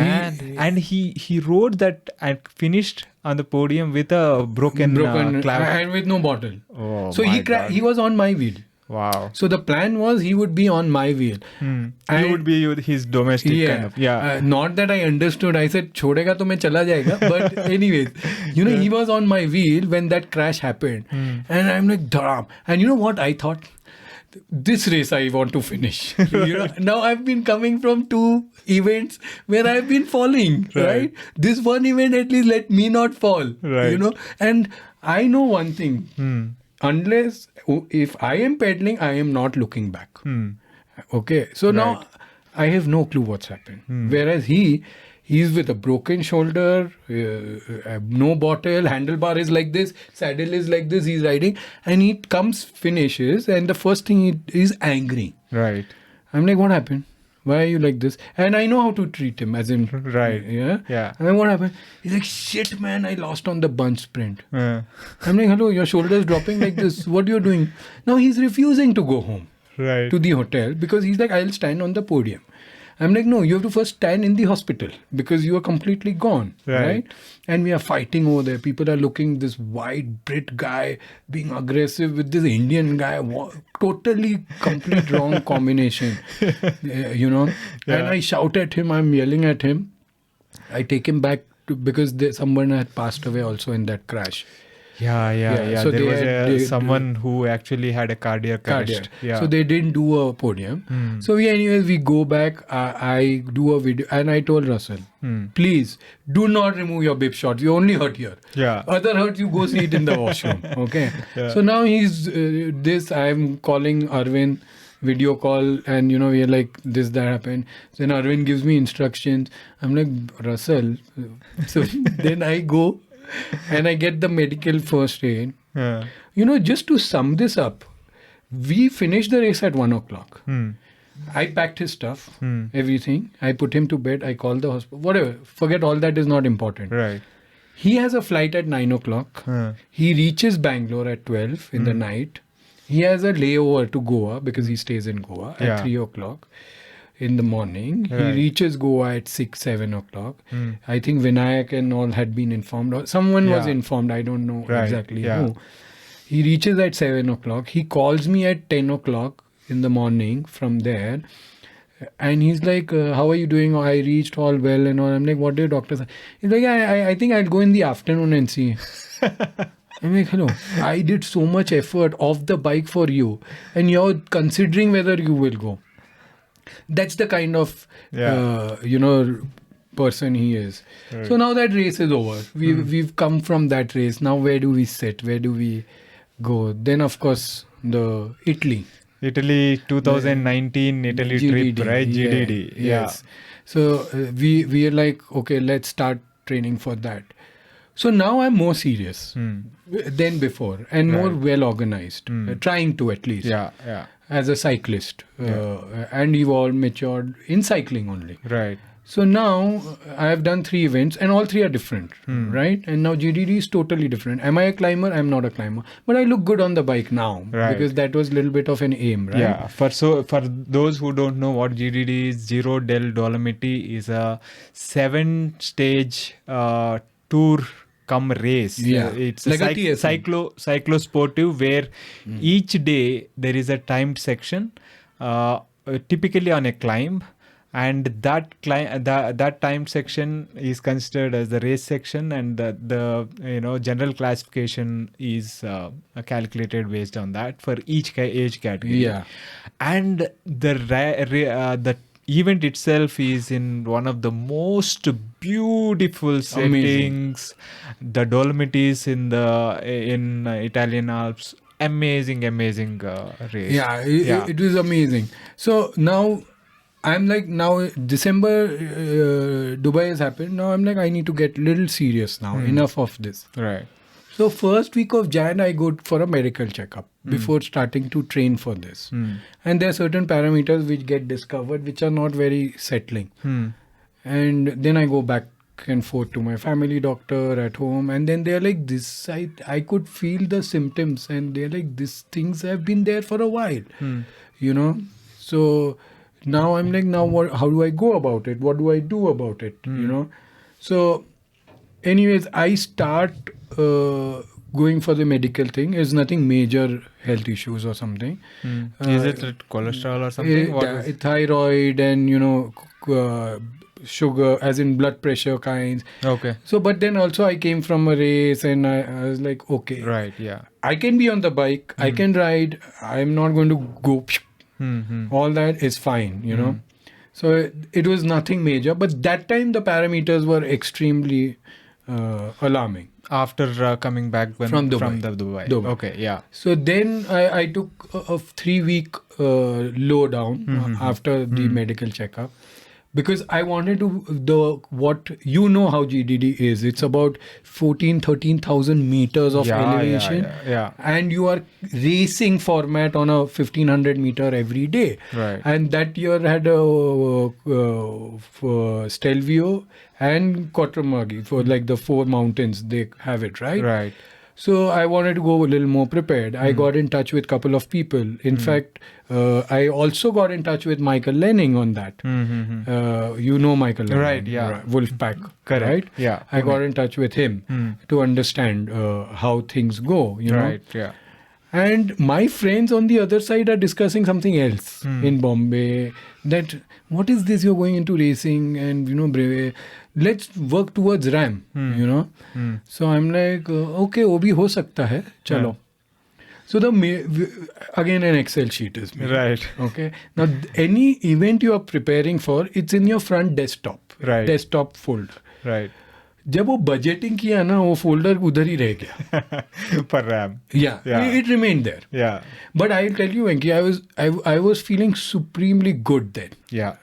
And he rode that and finished on the podium with a broken clavicle. And with no bottle. Oh, So he was on my wheel. Wow. So the plan was he would be on my wheel. And he would be his domestic kind of. Yeah. Not that I understood. I said, "Chodega to main chala jayega." But anyways, he was on my wheel when that crash happened. And I'm like, damn. And you know what I thought? This race I want to finish. Now I've been coming from 2 events where I've been falling, right? This one event at least let me not fall, And I know one thing. Unless if I am pedaling, I am not looking back. Okay. So now I have no clue what's happened. Whereas he's with a broken shoulder, no bottle, handlebar is like this, saddle is like this, he's riding, and he finishes, and the first thing he is angry. Right. I'm like, what happened? Why are you like this? And I know how to treat him, as in, right. Yeah. And then what happened? He's like, shit, man, I lost on the bunch sprint. I'm like, hello, your shoulder is dropping like this. What are you doing? Now he's refusing to go home to the hotel because he's like, I'll stand on the podium. I'm like, no, you have to first stand in the hospital because you are completely gone, right? And we are fighting over there. People are looking, this white Brit guy being aggressive with this Indian guy. Totally complete wrong combination, And I shout at him, I'm yelling at him. I take him back because someone had passed away also in that crash. Yeah. So there was someone who actually had a cardiac arrest. So they didn't do a podium. So we go back. I do a video and I told Russell, please do not remove your bib shorts. You only hurt here. Yeah. Other hurt, you go see it in the washroom. Okay. So now he's I'm calling Arvind video call and we are like this, that happened. Then Arvind gives me instructions. I'm like, Russell. So then I go. And I get the medical first aid. Just to sum this up, we finished the race at 1:00. I packed his stuff, everything. I put him to bed. I called the hospital. Whatever. Forget all that is not important. Right. He has a flight at 9:00. He reaches Bangalore at 12 in the night. He has a layover to Goa because he stays in Goa at 3:00. In the morning. He reaches Goa at 6-7 o'clock. I think Vinayak and all had been informed. Or someone was informed. I don't know exactly who. He reaches at 7 o'clock. He calls me at 10 o'clock in the morning from there. And he's like, how are you doing? I reached all well and all. I'm like, what did the doctor say? He's like, I think I'll go in the afternoon and see. I'm like, hello, I did so much effort off the bike for you. And you're considering whether you will go. That's the kind of, person he is. Right. So now that race is over. We've come from that race. Now where do we sit? Where do we go? Then, of course, the Italy 2019 Italy GDD, trip, right? GDD. Yes. So we are like, okay, let's start training for that. So now I'm more serious than before and more well organized. Trying to at least. Yeah. As a cyclist. And we've all matured in cycling only. Right. So now I have done 3 events and all 3 are different, right? And now GDD is totally different. Am I a climber? I'm not a climber. But I look good on the bike now because that was a little bit of an aim, right? Yeah. For those who don't know what GDD is, Giro Delle Dolomitti is a 7-stage tour come race. It's like a cyclosportive where each day there is a timed section, typically on a climb. And that timed section is considered as the race section, and the general classification is calculated based on that for each age category. Yeah, and the event itself is in one of the most beautiful settings. Amazing. The Dolomitis in Italian Alps. Amazing race. It was amazing. So now I'm like, now December, Dubai has happened. Now I'm like, I need to get a little serious now. Enough of this. Right. So first week of Jan, I go for a medical checkup before starting to train for this. And there are certain parameters which get discovered which are not very settling. And then I go back and forth to my family doctor at home, and then they're like, this, I could feel the symptoms, and they're like, these things have been there for a while, you know. So now I'm like, now what? How do I go about it? What do I do about it? You know. So, anyways, I start going for the medical thing. It's nothing major health issues or something. Is it cholesterol or something? Thyroid and, you know, sugar, as in blood pressure kinds. Okay. So, but then also I came from a race, and I was like, okay, Right. Yeah. I can be on the bike, I can ride, I'm not going to go, all that is fine, you know. So it was nothing major, but that time the parameters were extremely alarming. After coming back From Dubai. Dubai. Okay. Yeah. So then I took a 3-week low down after the medical checkup, because I wanted to what you know how GDD is. It's about 13,000 meters of elevation, and you are racing format on a 1,500 meter every day. Right. And that year had a Stelvio and Quattromaggi for like the 4 mountains. They have it, right? Right. So I wanted to go a little more prepared. I got in touch with a couple of people. In fact, I also got in touch with Michael Lenning on that. You know Michael Lenning. Right, yeah. Wolfpack, Correct. right? Yeah. I got in touch with him to understand how things go, you know. Right, yeah. And my friends on the other side are discussing something else in Bombay. That, what is this, you're going into racing and, you know, Brevets. Let's work towards RAM, you know. So I'm like, okay, wo bhi ho sakta hai, chalo. So again, an Excel sheet is made. Right. Okay. Now, any event you are preparing for, it's in your front desktop. Right. Desktop folder. Right. जब वो budgeting किया ना, वो folder उधर ही रह गया. For RAM. Yeah, it remained there. Yeah. But I'll tell you, Venki, I was feeling supremely good then. Yeah.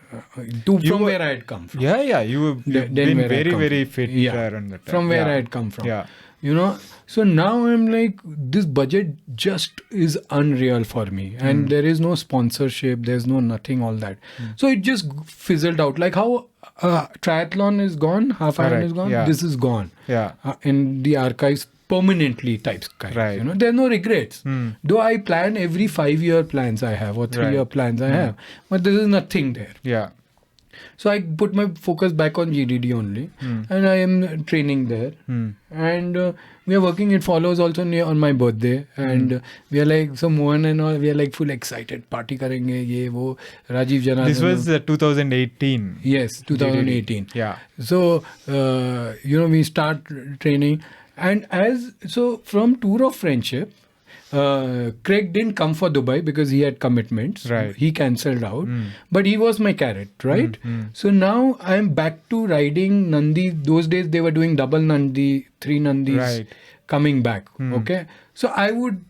From where I had come from. Yeah. You were been very fit around that time. From where I had come from. Yeah. You know, so now I'm like, this budget just is unreal for me. And there is no sponsorship, there's no nothing, all that. So it just fizzled out. Like how triathlon is gone, half Iron is gone, this is gone. Yeah. In the archives permanently types kind. Right. You know, there are no regrets. Though I plan every 5-year plans I have or 3-year plans I have, but there is nothing there. Yeah. So I put my focus back on GDD only, and I am training there. And we are working. It follows also on my birthday, and we are like, so Mohan and all, we are like full excited. Party karenge, ye wo. Rajiv Janardhan. This was 2018. Yes, 2018. GDD. Yeah. So you know, we start training, and so from Tour of Friendship, Craig didn't come for Dubai because he had commitments. Right. He cancelled out. But he was my carrot, right? So now I'm back to riding Nandi. Those days they were doing double Nandi, 3 Nandis coming back. Okay. So I would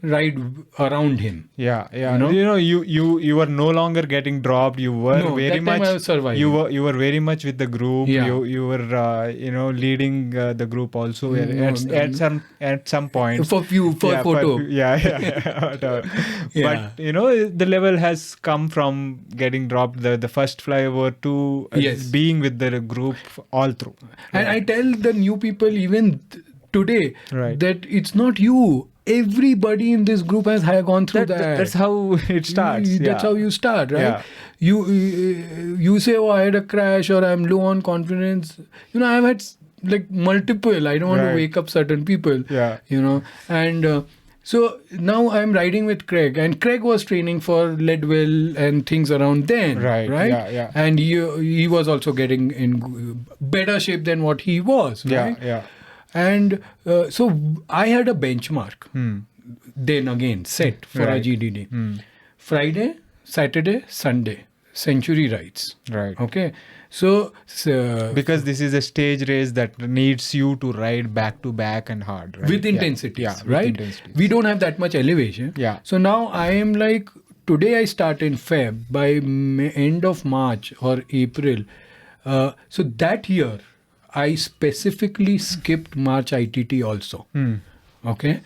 ride around him. Yeah. You know? You were no longer getting dropped. You were very much. I was surviving. You were very much with the group. Yeah. You were leading the group also at some point For photo. Whatever. But the level has come from getting dropped the first flyover to being with the group all through. And I tell the new people even today that it's not you. Everybody in this group has gone through that. That's how it starts. That's how you start, right? Yeah. You say, oh, I had a crash or I'm low on confidence. I've had like multiple. I don't want to wake up certain people. Yeah. And so now I'm riding with Craig, and Craig was training for Leadville and things around then. Right. Yeah. And he was also getting in better shape than what he was. Right? Yeah. And so I had a benchmark then again set for our GDD. Friday, Saturday, Sunday, century rides. Right. Okay. So because this is a stage race that needs you to ride back to back and hard. Right? With intensity. Yeah. Right. With intensities. We don't have that much elevation. Yeah. So now I am like, today I start in Feb, by end of March or April. So that year, I specifically skipped March ITT also. Okay.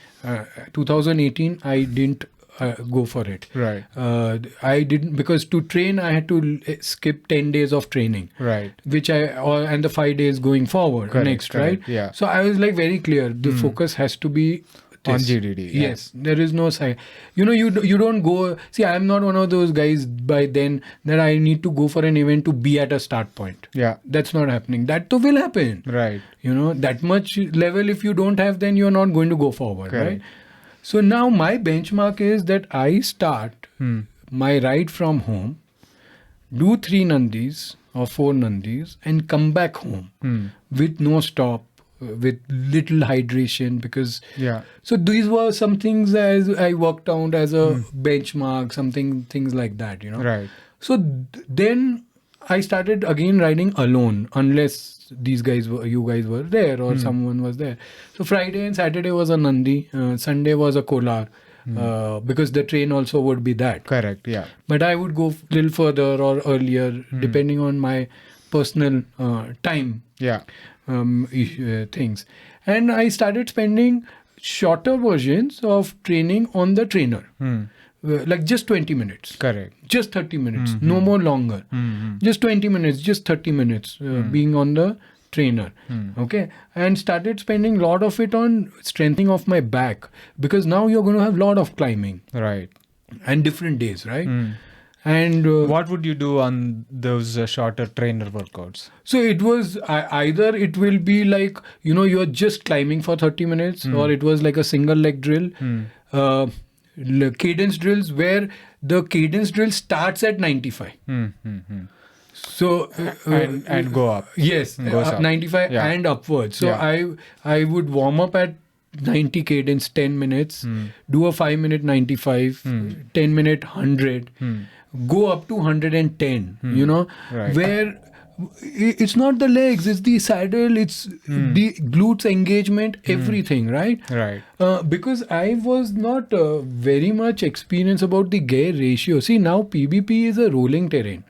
2018, I didn't go for it. Right. I didn't, because to train I had to skip 10 days of training. Right. Which and the 5 days going forward next, right? Yeah. So I was like very clear. The focus has to be on GDD. Yeah. Yes, there is no side. You don't go. See, I'm not one of those guys by then that I need to go for an event to be at a start point. Yeah. That's not happening. That too will happen. Right. That much level if you don't have, then you're not going to go forward, right? So now my benchmark is that I start my ride from home, do 3 Nandis or 4 Nandis, and come back home with no stop, with little hydration, because so these were some things as I worked out as a benchmark, things like that, Right. So then I started again riding alone, unless you guys were there or someone was there. So Friday and Saturday was a Nandi, Sunday was a Kolar, because the train also would be that. Correct. Yeah. But I would go a little further or earlier, depending on my personal time. Yeah. Things. And I started spending shorter versions of training on the trainer. Like just 20 minutes. Correct. Just 30 minutes. No more longer. Just 20 minutes, just 30 minutes being on the trainer. Okay. And started spending a lot of it on strengthening of my back, because now you're going to have a lot of climbing. Right. And different days, right? And what would you do on those shorter trainer workouts? So it was either it will be like, you're just climbing for 30 minutes, or it was like a single leg drill, cadence drills where the cadence drill starts at 95. So and go up. Yes, Goes up. 95 and upwards. So I would warm up at 90 cadence, 10 minutes, do a 5-minute 95, 10-minute 100, go up to 110, Right. where it's not the legs, it's the saddle, it's the glutes engagement, everything, right? Right. Because I was not very much experienced about the gear ratio. See, now PBP is a rolling terrain.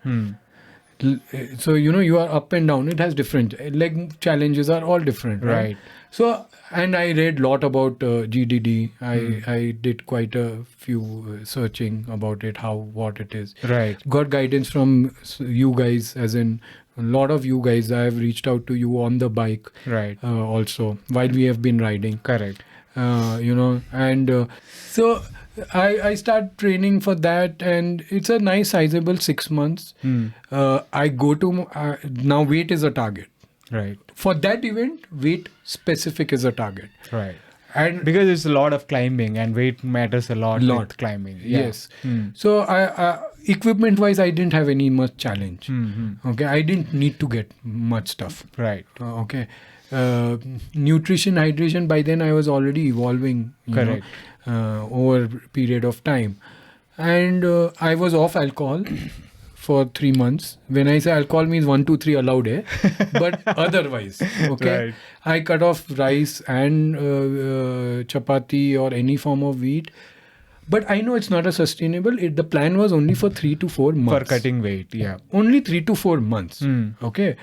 So, you are up and down. It has different leg challenges are all different, right? So, and I read a lot about GDD. I did quite a few searching about it, what it is. Right. Got guidance from you guys, as in a lot of you guys. I have reached out to you on the bike, Right. Also while we have been riding. Correct. And so I start training for that, and it's a nice sizable 6 months. I go to now weight is a target. Right. For that event, weight specific is a target. Right. And because it's a lot of climbing and weight matters a lot with climbing. Yeah. Yes. So I equipment wise, I didn't have any much challenge. Okay. I didn't need to get much stuff. Right. Okay. Nutrition, hydration, by then I was already evolving. Correct. Over a period of time. And I was off alcohol for 3 months. When I say alcohol means 1, 2, 3 allowed, but otherwise, okay. Right. I cut off rice and chapati or any form of wheat. But I know it's not a sustainable. The plan was only for 3 to 4 months. For cutting weight, yeah. Only 3 to 4 months. Okay.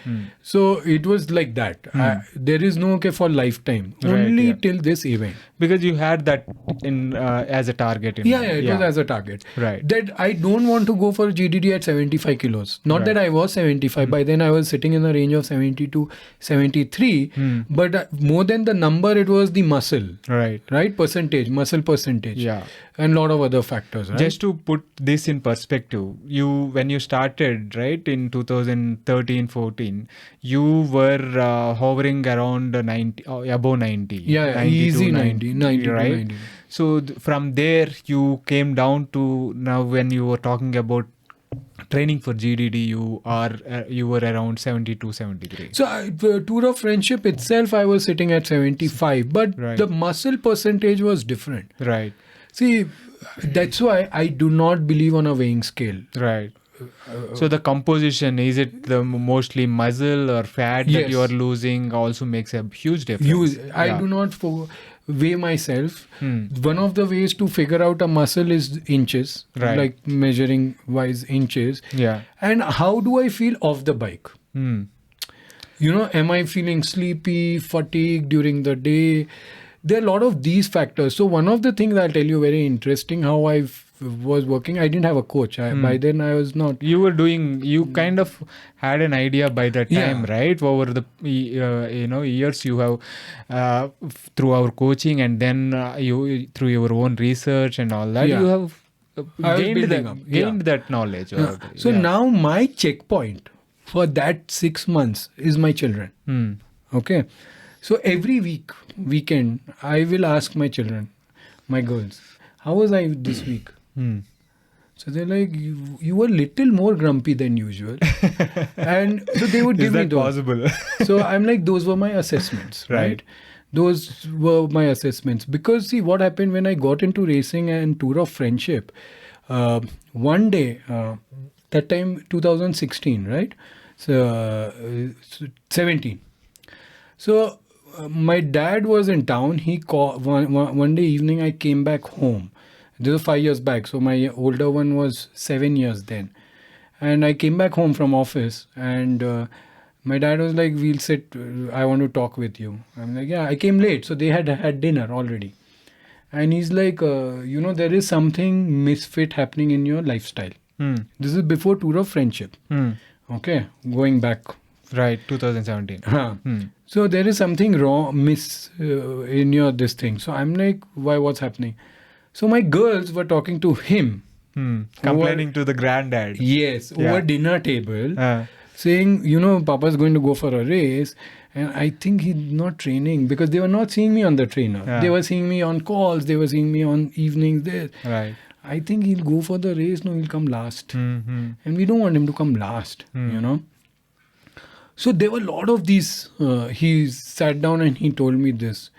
So it was like that. There is no for lifetime. Right, only till this event. Because you had that in as a target. It was as a target. Right. That I don't want to go for GDD at 75 kilos. Not that I was 75. By then I was sitting in the range of 70 to 73. But more than the number, it was the muscle. Right. Right? Muscle percentage. Yeah. And a lot of other factors. Right? Just to put this in perspective, when you started, right, in 2013-14, you were hovering around 90, above 90. Yeah, easy 90 right? 90. So from there, you came down to now when you were talking about training for GDD, you were around 72, 73. So the Tour of Friendship itself, I was sitting at 75. But the muscle percentage was different. Right. See, that's why I do not believe on a weighing scale. Right. So the composition, is it the mostly muscle or fat that you are losing also makes a huge difference? I do not weigh myself. One of the ways to figure out a muscle is inches, like measuring wise inches. Yeah. And how do I feel off the bike? Am I feeling sleepy, fatigued during the day? there are a lot of these factors. So one of the things I'll tell you very interesting how I was working. I didn't have a coach. By then I was not. You kind of had an idea by that time, Yeah. right? Over the years you have through our coaching, and then you through your own research and all that, Yeah. you have I was gained building up. gained that knowledge. Yeah. So now my checkpoint for that 6 months is my children. Okay. So every weekend, I will ask my children, my girls, how was I this week? So they're like, you were little more grumpy than usual. And so they would give me those. possible? So I'm like, those were my assessments, right? Those were my assessments. Because see, what happened when I got into racing and Tour of Friendship, one day, that time 2016, right? So 17. So my dad was in town. He called one day evening. I came back home. This was 5 years back. So my older one was 7 years then. And I came back home from office, and my dad was like, we'll sit. I want to talk with you. I'm like, yeah, I came late. So they had dinner already. And he's like, there is something misfit happening in your lifestyle. This is before Tour of Friendship. Okay, going back. Right, 2017. So there is something wrong, in your this thing. So I'm like, why? What's happening? So my girls were talking to him. Complaining to the granddad. Yes, over dinner table, saying, Papa's going to go for a race. And I think he's not training because they were not seeing me on the trainer. They were seeing me on calls. They were seeing me on evenings there. Right. I think he'll go for the race. No, he'll come last. And we don't want him to come last, So there were a lot of these. He sat down and he told me this.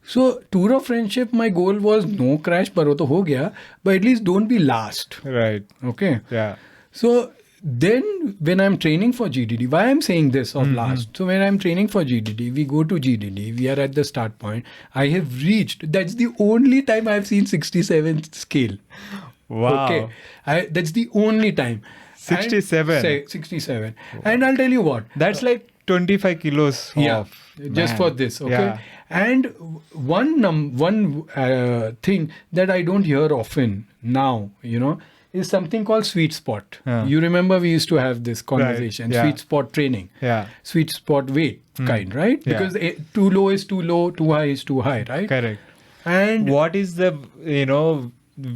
So Tour of Friendship, my goal was no crash, par wo to ho gaya, but at least don't be last. Right. Okay. Yeah. So then when I'm training for GDD, why I'm saying this of last? So when I'm training for GDD, we go to GDD, we are at the start point. I have reached, that's the only time I've seen 67 scale. Wow. Okay. That's the only time. 67. 67. And I'll tell you what. That's like 25 kilos off. Just Man. for this. Okay. Yeah. And one thing that I don't hear often now, is something called sweet spot. You remember we used to have this conversation, sweet spot training, sweet spot weight kind, right? Because too low is too low, too high is too high, right? Correct. And what is the,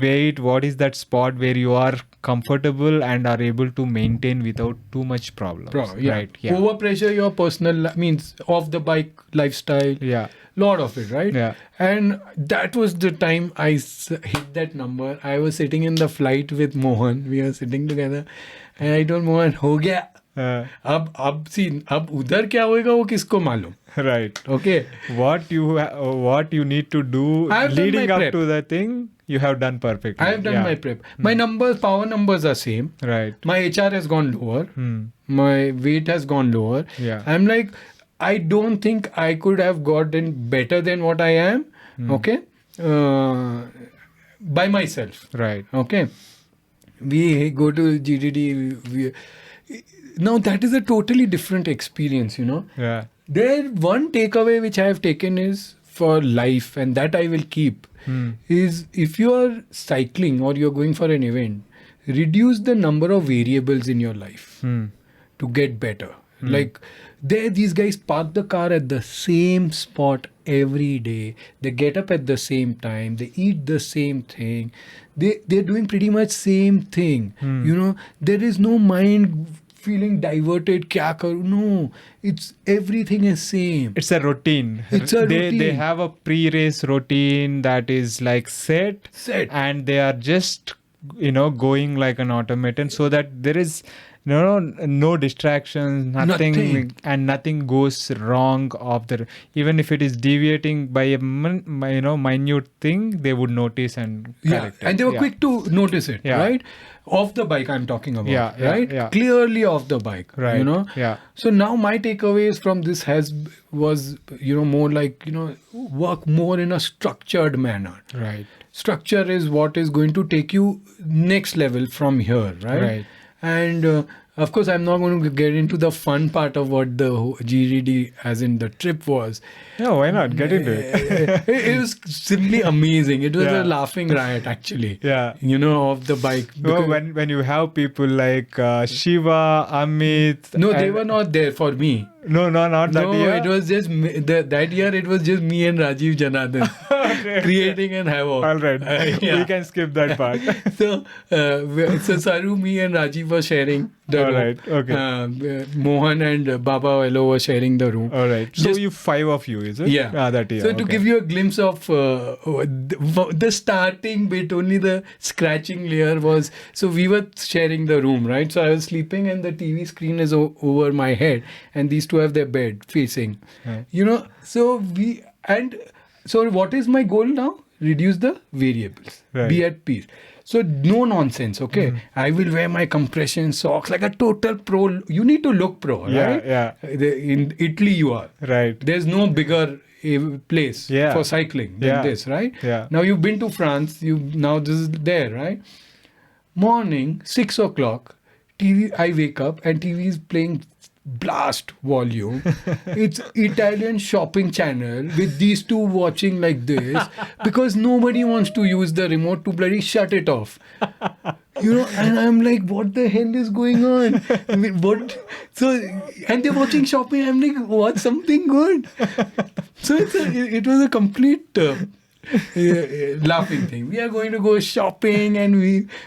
weight, what is that spot where you are comfortable and are able to maintain without too much problems? Right. Yeah. Overpressure your personal, means off the bike lifestyle. Yeah. Lot of it, right? Yeah. And that was the time I hit that number. I was sitting in the flight with Mohan. We were sitting together. And I told Mohan, ho gaya. अब उधर क्या होएगा वो किसको मालूम? Right. Okay. What you need to do leading up to the thing, you have done perfectly. I have done my prep. My power numbers are same. Right. My HR has gone lower. My weight has gone lower. Yeah. I'm like, I don't think I could have gotten better than what I am. Okay. By myself. Right. Okay. We go to GDD. Now that is a totally different experience, Yeah. There, one takeaway which I have taken is for life, and that I will keep, is if you are cycling or you're going for an event, reduce the number of variables in your life to get better. Like these guys park the car at the same spot every day. They get up at the same time. They eat the same thing. They're doing pretty much same thing. There is no mind feeling diverted, kya karu? No, it's everything is same. It's a routine. They have a pre-race routine that is like set, and they are just going like an automaton, so that there is no distractions, nothing, and nothing goes wrong even if it is deviating by a minute thing, they would notice and correct it. And they were quick to notice it, right? Off the bike I'm talking about, right? Yeah. Clearly off the bike, right? Yeah. So now my takeaways from this was more like work more in a structured manner. Right. Structure is what is going to take you next level from here, right? Right. And Of course, I'm not going to get into the fun part of what the GDD, as in the trip, was. Yeah, why not? Get into it. It was simply amazing. It was Yeah. a laughing riot, actually. Yeah. Of the bike. No, when you have people like Shiva, Amit. No, they were not there for me. No, not that year. It was just that year. It was just me and Rajiv Janardhan creating an havoc. All right, we can skip that part. So Saru, me and Rajiv were sharing the All room. right, okay. Mohan and Baba Velo were sharing the room. All right. So you 5 of you, is it? Yeah. That year. So to give you a glimpse of the starting bit, only the scratching layer was. So we were sharing the room, right? So I was sleeping and the TV screen is over my head, and these two have their bed facing. Yeah. So what is my goal now? Reduce the variables. Right. Be at peace. So no nonsense, okay? I will wear my compression socks like a total pro. You need to look pro, right? Yeah. In Italy you are. Right. There's no bigger place for cycling than this, right? Yeah. Now you've been to France, now this is there, right? Morning, 6 o'clock, TV, I wake up and TV is playing blast volume. It's Italian shopping channel with these two watching like this because nobody wants to use the remote to bloody shut it off. And I'm like, what the hell is going on? I mean, what? So, and they're watching shopping. I'm like, what? Something good. So it was a complete laughing thing. We are going to go shopping and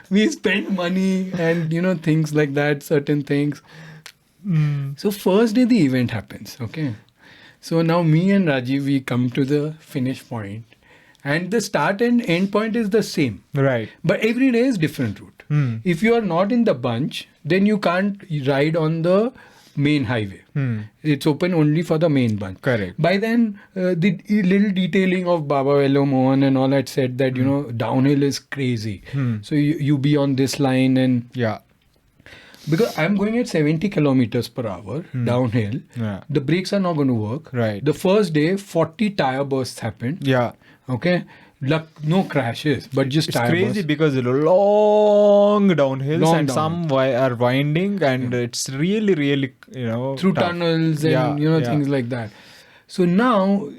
we spend money and things like that, certain things. So first day the event happens, okay? So now me and Rajiv, we come to the finish point and the start and end point is the same. Right. But every day is different route. If you are not in the bunch, then you can't ride on the main highway. It's open only for the main bunch. Correct. By then, the little detailing of Baba Velo, Mohan and all had said that, downhill is crazy. So you be on this line and... Yeah. Because I'm going at 70 kilometers per hour downhill. Yeah. The brakes are not going to work. Right. The first day, 40 tire bursts happened. Yeah. Okay. No crashes, but just It's tire crazy bursts. because long downhills Long and down. some are winding and it's really, really, Through tough. tunnels and, things like that. So now,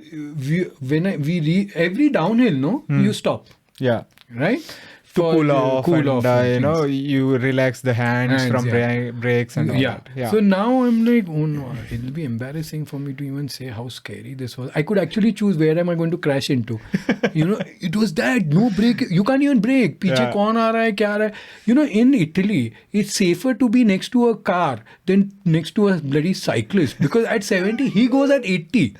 every downhill, you stop. Yeah. Right? To cool off and, things. you relax the hands from yeah. brakes and all that. Yeah. So now I'm like, oh no, it'll be embarrassing for me to even say how scary this was. I could actually choose where am I going to crash into. It was that, no brake. You can't even brake. Piche kaun aa raha hai, kya aa raha hai. In Italy, it's safer to be next to a car than next to a bloody cyclist because at 70, he goes at 80.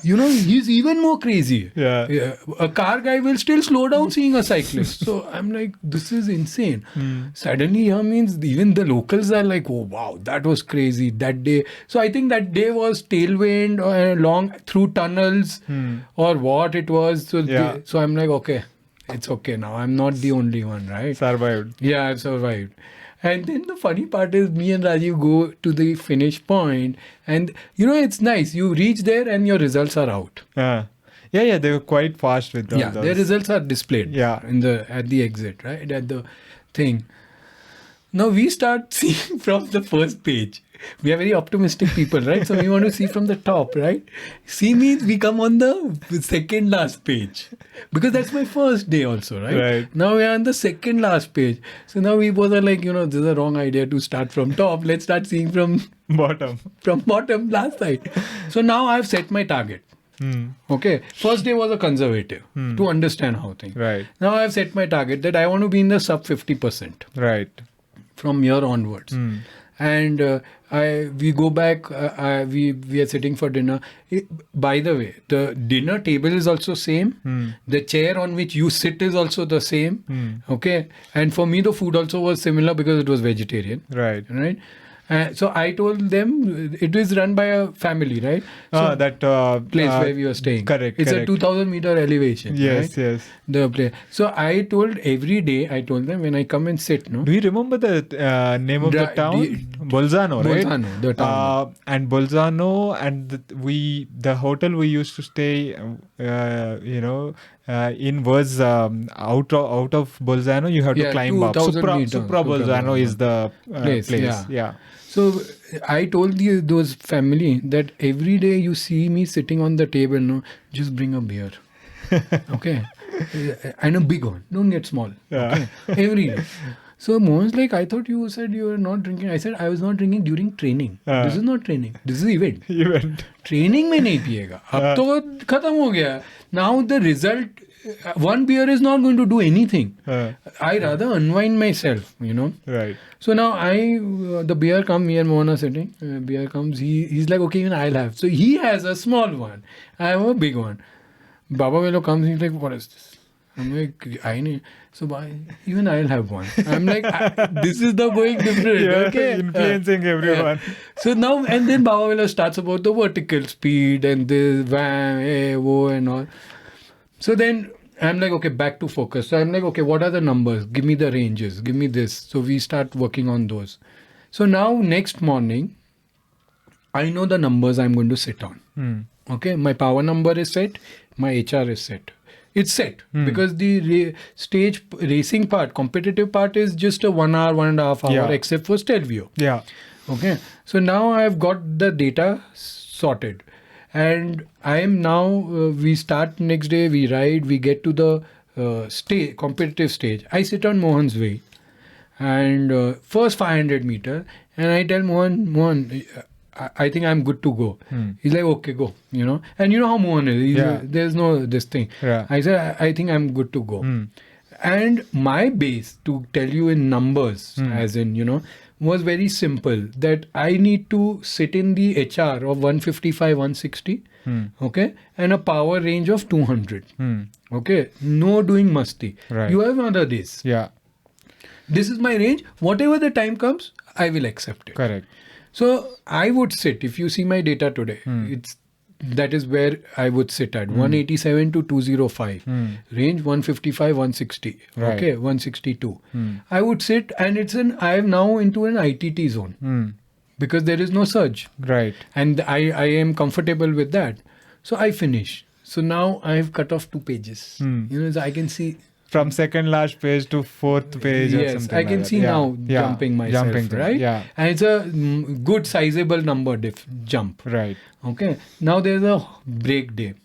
He's even more crazy. Yeah. A car guy will still slow down seeing a cyclist. So I'm like, this is insane. Suddenly here means even the locals are like, oh wow, that was crazy that day. So I think that day was tailwind long through tunnels or what it was. So so I'm like, okay, it's okay now. I'm not the only one, right? Survived. Yeah, I've survived. And then the funny part is me and Rajiv go to the finish point and it's nice. You reach there and your results are out. Yeah, they were quite fast with those. Yeah, their results are displayed. Yeah. At the exit, right? At the thing. Now we start seeing from the first page. We are very optimistic people, right? So we want to see from the top, right? See means we come on the second last page. Because that's my first day also, right? Right. Now we are on the second last page. So now we both are like, this is a wrong idea to start from top. Let's start seeing from bottom. From bottom, last side. So now I've set my target. Okay. First day was a conservative to understand how things. Right. Now I've set my target that I want to be in the sub 50%. Right. From here onwards. And we go back, we are sitting for dinner. By the way, the dinner table is also same. The chair on which you sit is also the same. Okay. And for me, the food also was similar because it was vegetarian. Right. Right. So I told them it is run by a family, right? So That place where we were staying. Correct. It's a 2,000 meter elevation. Yes, right? yes. The place. So I told every day, I told them when I come and sit, no. Do you remember the name of the town? Bolzano, right? Bolzano, the town. And Bolzano, and the hotel we used to stay, in was out of Bolzano, you have to climb up. 2000 meters. Supra Bolzano is the place. Yeah. So I told those family that every day you see me sitting on the table, no, just bring a beer. Okay. And a big one. Don't get small. Okay. Every day. So Mohan's like, I thought you said you were not drinking. I said I was not drinking during training. This is not training. This is event. Training में नहीं पिएगा. अब तो खत्म हो गया. Now the result, one beer is not going to do anything. I rather unwind myself, Right. So now the beer comes, me and Mohan are sitting. Beer comes, he's like, okay, even I'll have. So he has a small one. I have a big one. Baba Velo comes, he's like, what is this? I'm like, I need. So even I'll have one. I'm like, this is the going different. Okay? Influencing everyone. So now, and then Baba Velo starts about the vertical speed and this, wo and all. So then I'm like, okay, back to focus. So I'm like, okay, what are the numbers? Give me the ranges. Give me this. So we start working on those. So now next morning, I know the numbers I'm going to sit on. Okay, my power number is set. My HR is set. It's set because the stage racing part, competitive part is just a 1 hour, 1.5 hour, except for Stelvio. Yeah. Okay. So now I've got the data sorted. And I am now, we start next day, we ride, we get to the competitive stage. I sit on Mohan's way and first 500 meter and I tell Mohan, I think I'm good to go. He's like, okay, go, And you know how Mohan is. There's no this thing. Yeah. I said, I think I'm good to go. And my base, to tell you in numbers, as in, was very simple. That I need to sit in the HR of 155, 160, okay, and a power range of 200. Okay, no doing musty. Right. You have other days. Yeah. This is my range. Whatever the time comes, I will accept it. Correct. So I would sit, if you see my data today, that is where I would sit at 187 to 205, range 155, 160, Right. okay, 162. I would sit and I am now into an ITT zone because there is no surge. Right. And I am comfortable with that. So I finish. So now I have cut off 2 pages. So I can see. From second last page to fourth page or something I can like see that. now jumping myself, right? Yeah. And it's a good sizable number jump. Right. Okay. Now there's a break day,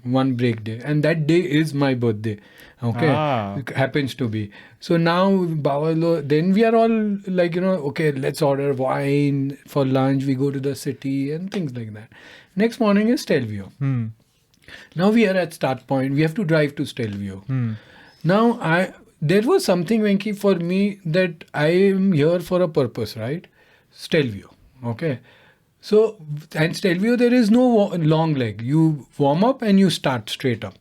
one break day, and that day is my birthday. Okay. It happens to be. So now, then we are all like, okay, let's order wine for lunch. We go to the city and things like that. Next morning is Stelvio. Now we are at start point. We have to drive to Stelvio. Now, there was something, Venki, for me that I am here for a purpose, right? Stelvio, okay? So, and Stelvio, there is no long leg. You warm up and you start straight up.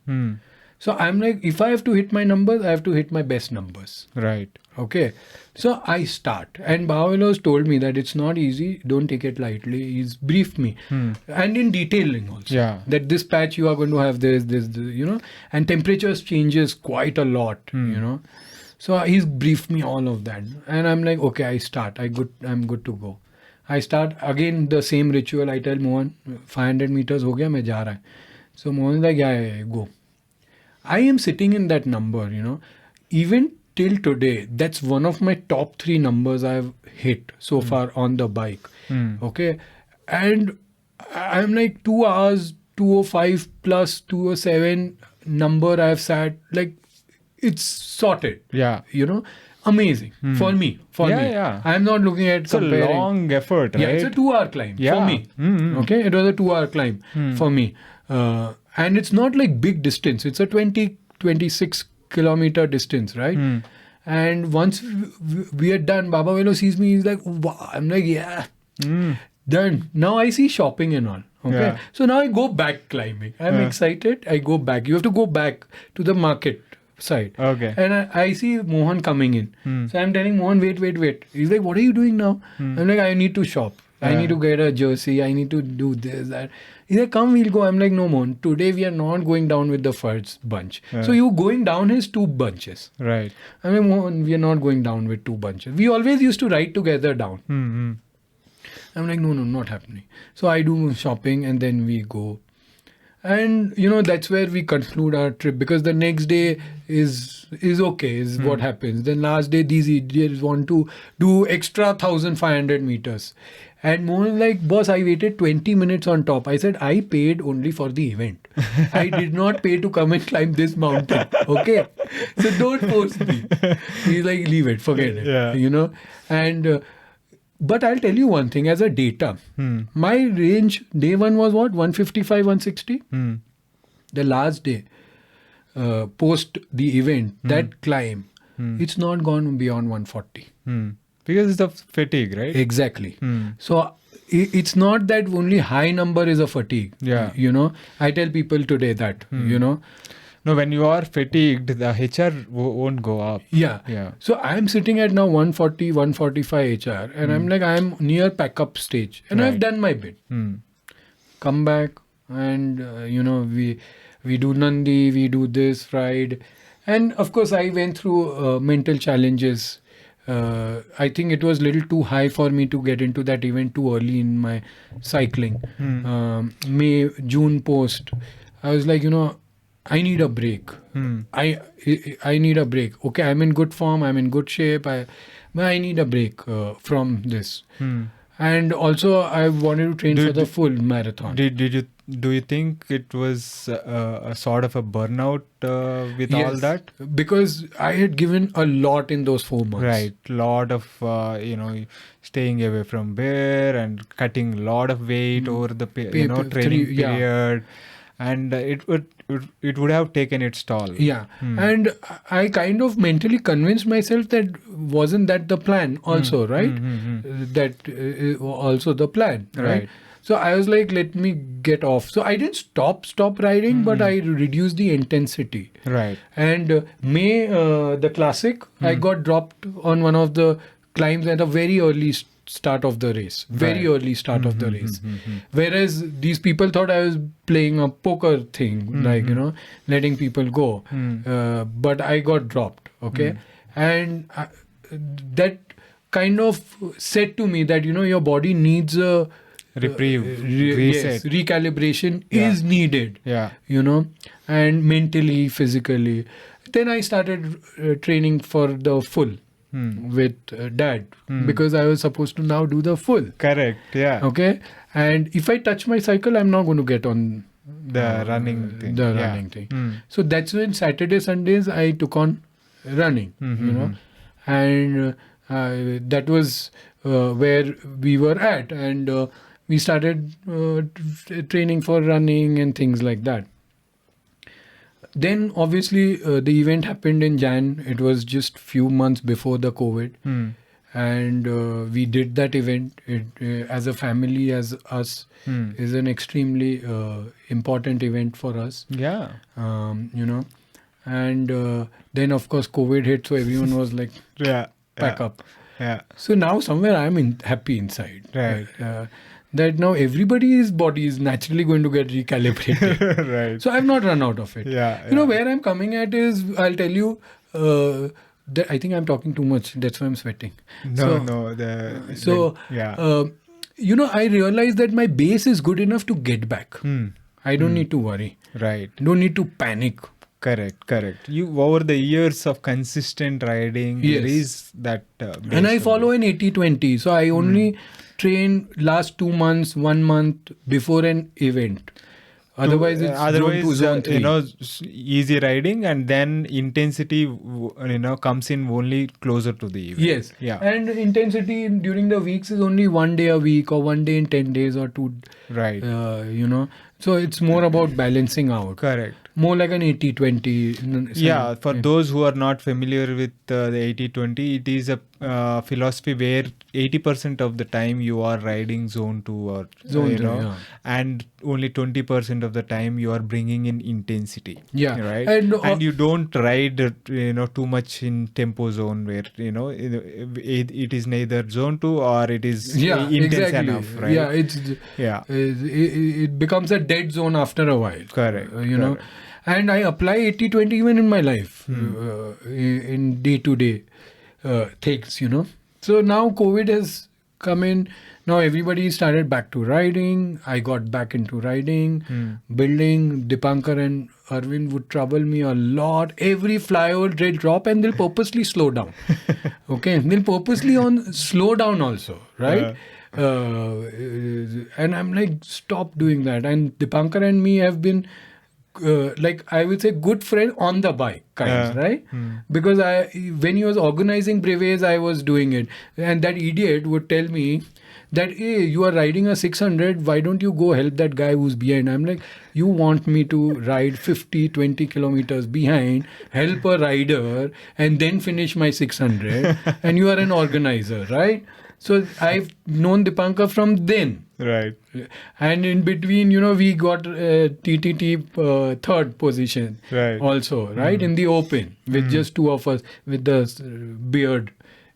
So, I'm like, if I have to hit my numbers, I have to hit my best numbers. Right. Okay. So, I start. And Bahavelos told me that it's not easy. Don't take it lightly. He's briefed me. And in detailing also. Yeah. That this patch you are going to have this, and temperatures changes quite a lot, So, he's briefed me all of that. And I'm like, okay, I start. I'm good to go. I start again the same ritual. I tell Mohan, 500 meters ho gaya, main ja raha hai. So, Mohan's like, yeah, go. I am sitting in that number, Even till today, that's one of my top 3 numbers I've hit so far on the bike. Okay. And I'm like 2 hours, 205 plus 207 number I've sat, like it's sorted. Yeah. Amazing for me. Yeah. I'm not looking at it's comparing. A long effort, right? Yeah, it's a 2-hour climb for me. Okay. It was a 2-hour climb for me. And it's not like big distance. It's a 26 kilometer distance, right? And once we are done, Baba Velo sees me, he's like, wow. I'm like, yeah, done. Now I see shopping and all. Okay. Yeah. So now I go back climbing. I'm excited. I go back. You have to go back to the market side. Okay. And I see Mohan coming in. So I'm telling Mohan, wait. He's like, what are you doing now? I'm like, I need to shop. I need to get a jersey. I need to do this, that. He's like, come, we'll go. I'm like, no, Mohan. Today we are not going down with the first bunch. So you going down is 2 bunches. Right. I'm like, Mohan, we are not going down with 2 bunches. We always used to ride together down. I'm like, no, not happening. So I do shopping and then we go. And that's where we conclude our trip, because the next day is okay, is what happens. Then last day these idiots want to do extra 1,500 meters. And more like, boss, I waited 20 minutes on top. I said, I paid only for the event. I did not pay to come and climb this mountain. Okay? So don't force me. He's like, leave it, forget it. Yeah. And but I'll tell you one thing as a data. My range, day one was what? 155, 160? The last day, post the event, that climb, it's not gone beyond 140. Because it's of fatigue, right? Exactly. So it's not that only high number is a fatigue. Yeah. I tell people today that, No, when you are fatigued, the HR won't go up. Yeah. So I'm sitting at now 140, 145 HR, and I'm like, I'm near pack up stage, and I've done my bit. Come back, and we do Nandi, we do this ride, and of course I went through mental challenges. I think it was a little too high for me to get into that event too early in my cycling. May, June post, I was like, I need a break. I need a break. Okay, I'm in good form. I'm in good shape. But I need a break from this. And also, I wanted to train for the full marathon. Do you think it was a sort of a burnout with all that? Because I had given a lot in those 4 months. Right, lot of staying away from beer and cutting a lot of weight over the training period, and it would have taken its toll. Yeah, and I kind of mentally convinced myself that wasn't that the plan also, right? That also the plan, right? So I was like, let me get off. So I didn't stop riding, but I reduced the intensity. Right. And May, the classic, I got dropped on one of the climbs at a very early start of the race. Very early start of the race. Whereas these people thought I was playing a poker thing, like, letting people go. But I got dropped, okay? And that kind of said to me that, your body needs a reprieve, reset. Yes, recalibration is needed, and mentally, physically. Then I started training for the full with dad, because I was supposed to now do the full. Correct, yeah. Okay, and if I touch my cycle, I'm not going to get on the running thing. Running thing. So that's when Saturday, Sundays, I took on running, and that was where we were at, and we started training for running and things like that. Then obviously the event happened in Jan. It was just few months before the COVID. And we did that event. It, as a family, as us, is an extremely important event for us. Yeah. And then of course COVID hit, so everyone was like, pack up. Yeah. So now somewhere I'm happy inside. Right. That now everybody's body is naturally going to get recalibrated. Right. So I've not run out of it. Yeah. Where I'm coming at is, I'll tell you, that I think I'm talking too much. That's why I'm sweating. I realized that my base is good enough to get back. I don't need to worry. Right. Don't need to panic. Correct. You, over the years of consistent riding, there is that and I follow an 80-20. So I only train last 2 months, 1 month before an event. Otherwise, it's zone 2, zone 3. Easy riding, and then intensity, comes in only closer to the event. Yes. Yeah. And intensity during the weeks is only 1 day a week, or 1 day in 10 days, or 2. Right. So it's more about balancing out. Correct. More like an 80-20. Yeah, for those who are not familiar with the 80-20, it is a philosophy where 80% of the time you are riding zone 2 or zone 3, and only 20% of the time you are bringing in intensity. Yeah. Right. And you don't ride too much in tempo zone where it is neither zone 2 or it is intense enough. Right. It becomes a dead zone after a while. Correct. And I apply 80-20 even in my life, in day-to-day things, So now COVID has come in. Now everybody started back to riding. I got back into riding, building. Dipankar and Arvind would trouble me a lot. Every flyover they'll drop and they'll purposely slow down. Okay, they'll purposely slow down also, right? And I'm like, stop doing that. And Dipankar and me have been like, I would say, good friend on the bike kinds, right? Because when he was organizing Brevets, I was doing it, and that idiot would tell me that, hey, you are riding a 600, why don't you go help that guy who's behind? I'm like, you want me to ride 20 kilometers behind, help a rider, and then finish my 600, and you are an organizer, right? So I've known Dipankar from then. Right. And in between, we got TTT third position also, right? In the open with just two of us with the beard.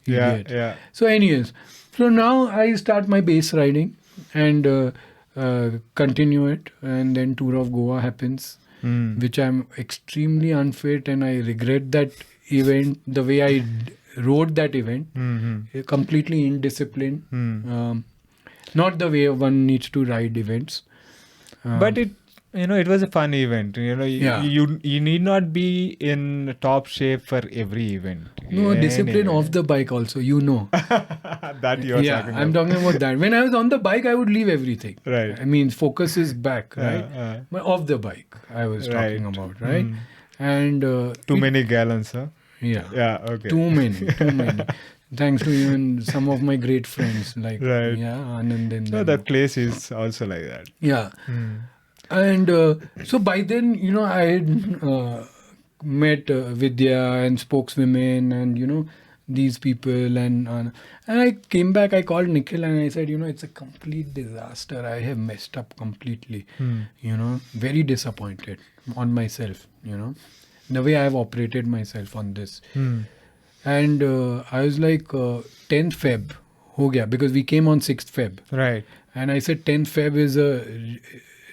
Idiot. Yeah. So anyways, so now I start my base riding and continue it. And then Tour of Goa happens, which I'm extremely unfit, and I regret that event, the way I rode that event, completely indisciplined. Not the way one needs to ride events. But it was a fun event. You need not be in top shape for every event. No, discipline off the bike also, that you're talking about. I'm talking about that. When I was on the bike, I would leave everything. Right. I mean, focus is back, right? But off the bike, I was talking about, right? And too many gallons, huh? Yeah. Yeah, okay. Too many. Thanks to even some of my great friends, like Anand and No, that place is also like that. Yeah. And so by then, I had met Vidya and spokeswomen and, these people. And I came back, I called Nikhil and I said, it's a complete disaster. I have messed up completely, very disappointed on myself, the way I have operated myself on this. And I was like, 10th Feb, ho gaya, because we came on 6th Feb. Right. And I said 10th Feb is a,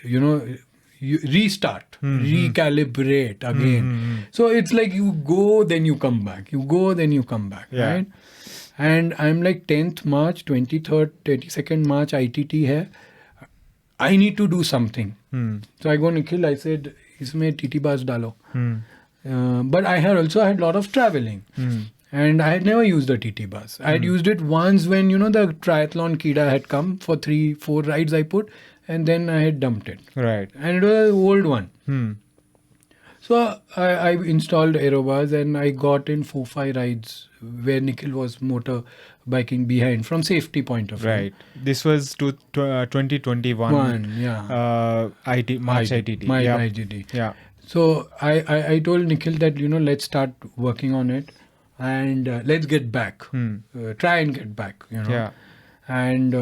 you restart, recalibrate again. So it's like you go, then you come back. You go, then you come back, right? And I'm like 10th March, 23rd, 22nd March, ITT hai. I need to do something. So I go Nikhil, I said, isme TT bus dalo. But I had also had a lot of traveling. And I had never used a TT bus. I had used it once when, the triathlon Kida had come for 3-4 rides I put, and then I had dumped it. Right. And it was an old one. So I installed aerobars and I got in 4-5 rides where Nikhil was motor biking behind from safety point of view. Right. This was 2021. March ITT. ITT. Yeah. So I told Nikhil that, let's start working on it. And let's get back, try and get back, Yeah. And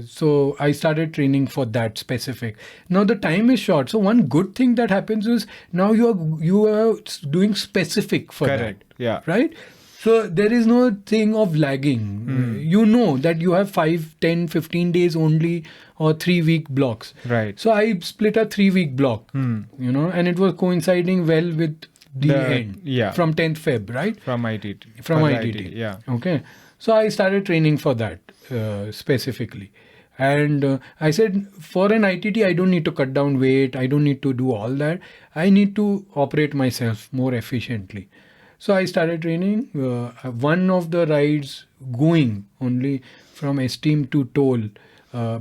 so I started training for that specific. Now the time is short. So one good thing that happens is now you are doing specific for Correct. that. Yeah. Right? So there is no thing of lagging. You know that you have 5, 10, 15 days only or 3-week blocks. Right. So I split a 3-week block, and it was coinciding well with the end. Yeah. From 10th Feb, right? From ITT. From ITT. Yeah. Okay. So I started training for that specifically. And I said, for an ITT, I don't need to cut down weight. I don't need to do all that. I need to operate myself more efficiently. So I started training. One of the rides going only from Esteem to Toll,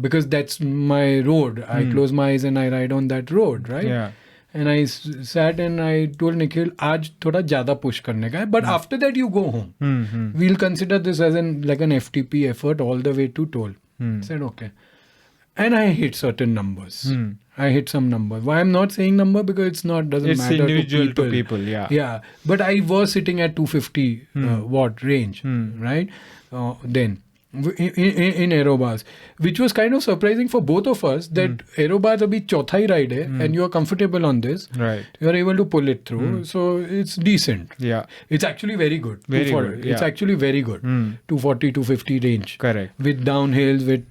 because that's my road. I close my eyes and I ride on that road, right? Yeah. And I sat and I told Nikhil, "Aaj thoda zyada push karne ka hai, but after that you go home. We'll consider this as like an FTP effort all the way to Toll." I said, okay. And I hit certain numbers. I hit some number. Why I'm not saying number, because it's matter individual to people. Yeah. Yeah. But I was sitting at 250 watt range, right? Then. In aerobars, which was kind of surprising for both of us, that aerobars abhi chauthai ride hai, and you are comfortable on this. Right. You are able to pull it through. So it's decent. Yeah. It's actually very good. Very good. It's actually very good. 240, 250 range. Correct. With downhills, with,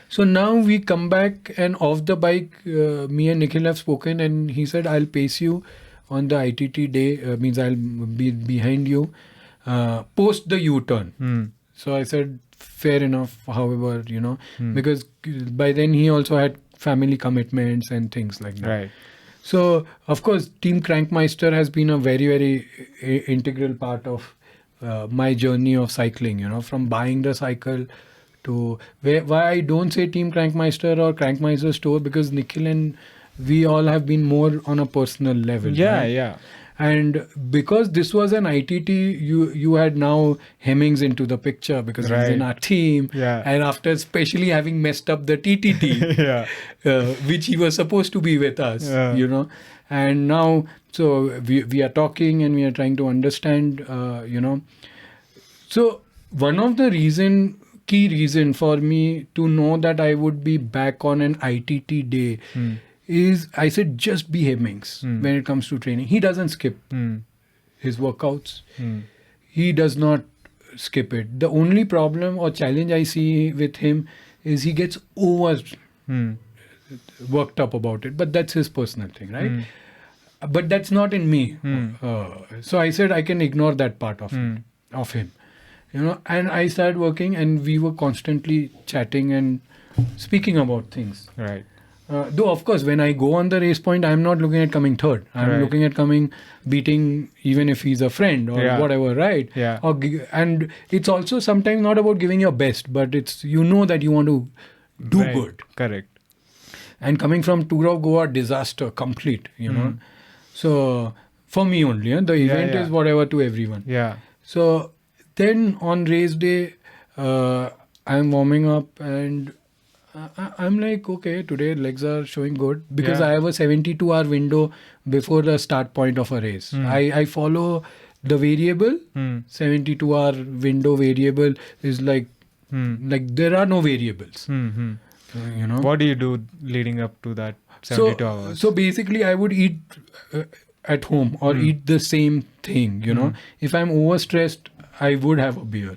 So now we come back and off the bike, me and Nikhil have spoken, and he said, I'll pace you on the ITT day, means I'll be behind you, post the U-turn. So I said, fair enough. However, because by then he also had family commitments and things like that. Right. So, of course, Team Crankmeister has been a very, very integral part of my journey of cycling, from buying the cycle to why I don't say Team Crankmeister or Crankmeister store, because Nikhil and we all have been more on a personal level. Yeah, right? yeah. And because this was an ITT, you had now Hemmings into the picture because he's in our team. Yeah. And after especially having messed up the TTT, Yeah. which he was supposed to be with us, Yeah. And now, so we are talking and we are trying to understand, So one of the key reason for me to know that I would be back on an ITT day is I said just be Hemmings when it comes to training. He doesn't skip his workouts. He does not skip it. The only problem or challenge I see with him is he gets over worked up about it. But that's his personal thing, right? But that's not in me. So I said I can ignore that part of it, of him. And I started working and we were constantly chatting and speaking about things. Right. Though, of course, when I go on the race point, I'm not looking at coming third. I'm looking at beating, even if he's a friend or whatever, right? Yeah. And it's also sometimes not about giving your best, but it's, that you want to do good. Correct. And coming from Tour of Goa, disaster, complete, So, for me only, the event is whatever to everyone. Yeah. So, then on race day, I'm warming up and I'm like, okay, today legs are showing good because I have a 72-hour window before the start point of a race. I follow the variable, 72-hour window variable is like there are no variables. What do you do leading up to that 72 hours? So basically I would eat at home or eat the same thing, If I'm overstressed, I would have a beer,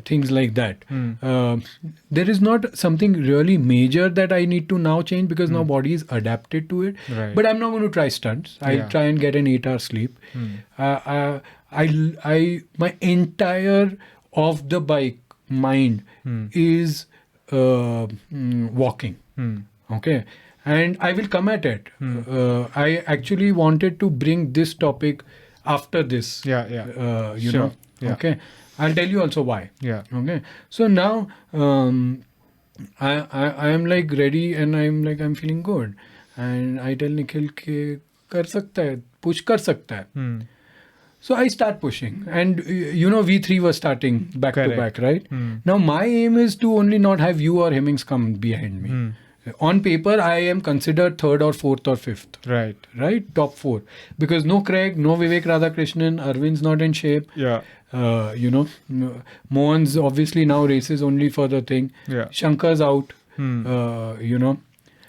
things like that. There is not something really major that I need to now change because now body is adapted to it. Right. But I'm not going to try stunts. I'll try and get an 8-hour sleep. My entire off the bike mind is walking. Okay. And I will come at it. I actually wanted to bring this topic after this, Sure. Yeah. Okay. I'll tell you also why. Yeah. Okay. So now I am like ready and I'm feeling good. And I tell Nikhil ke kar sakta hai, push kar sakta hai. So I start pushing and V3 was starting back to back, right? Now my aim is to only not have you or Hemmings come behind me. On paper, I am considered third or fourth or fifth. Right? Top 4. Because no Craig, no Vivek Radhakrishnan, Arvind's not in shape. Yeah. Mohan's obviously now races only for the thing. Yeah. Shankar's out.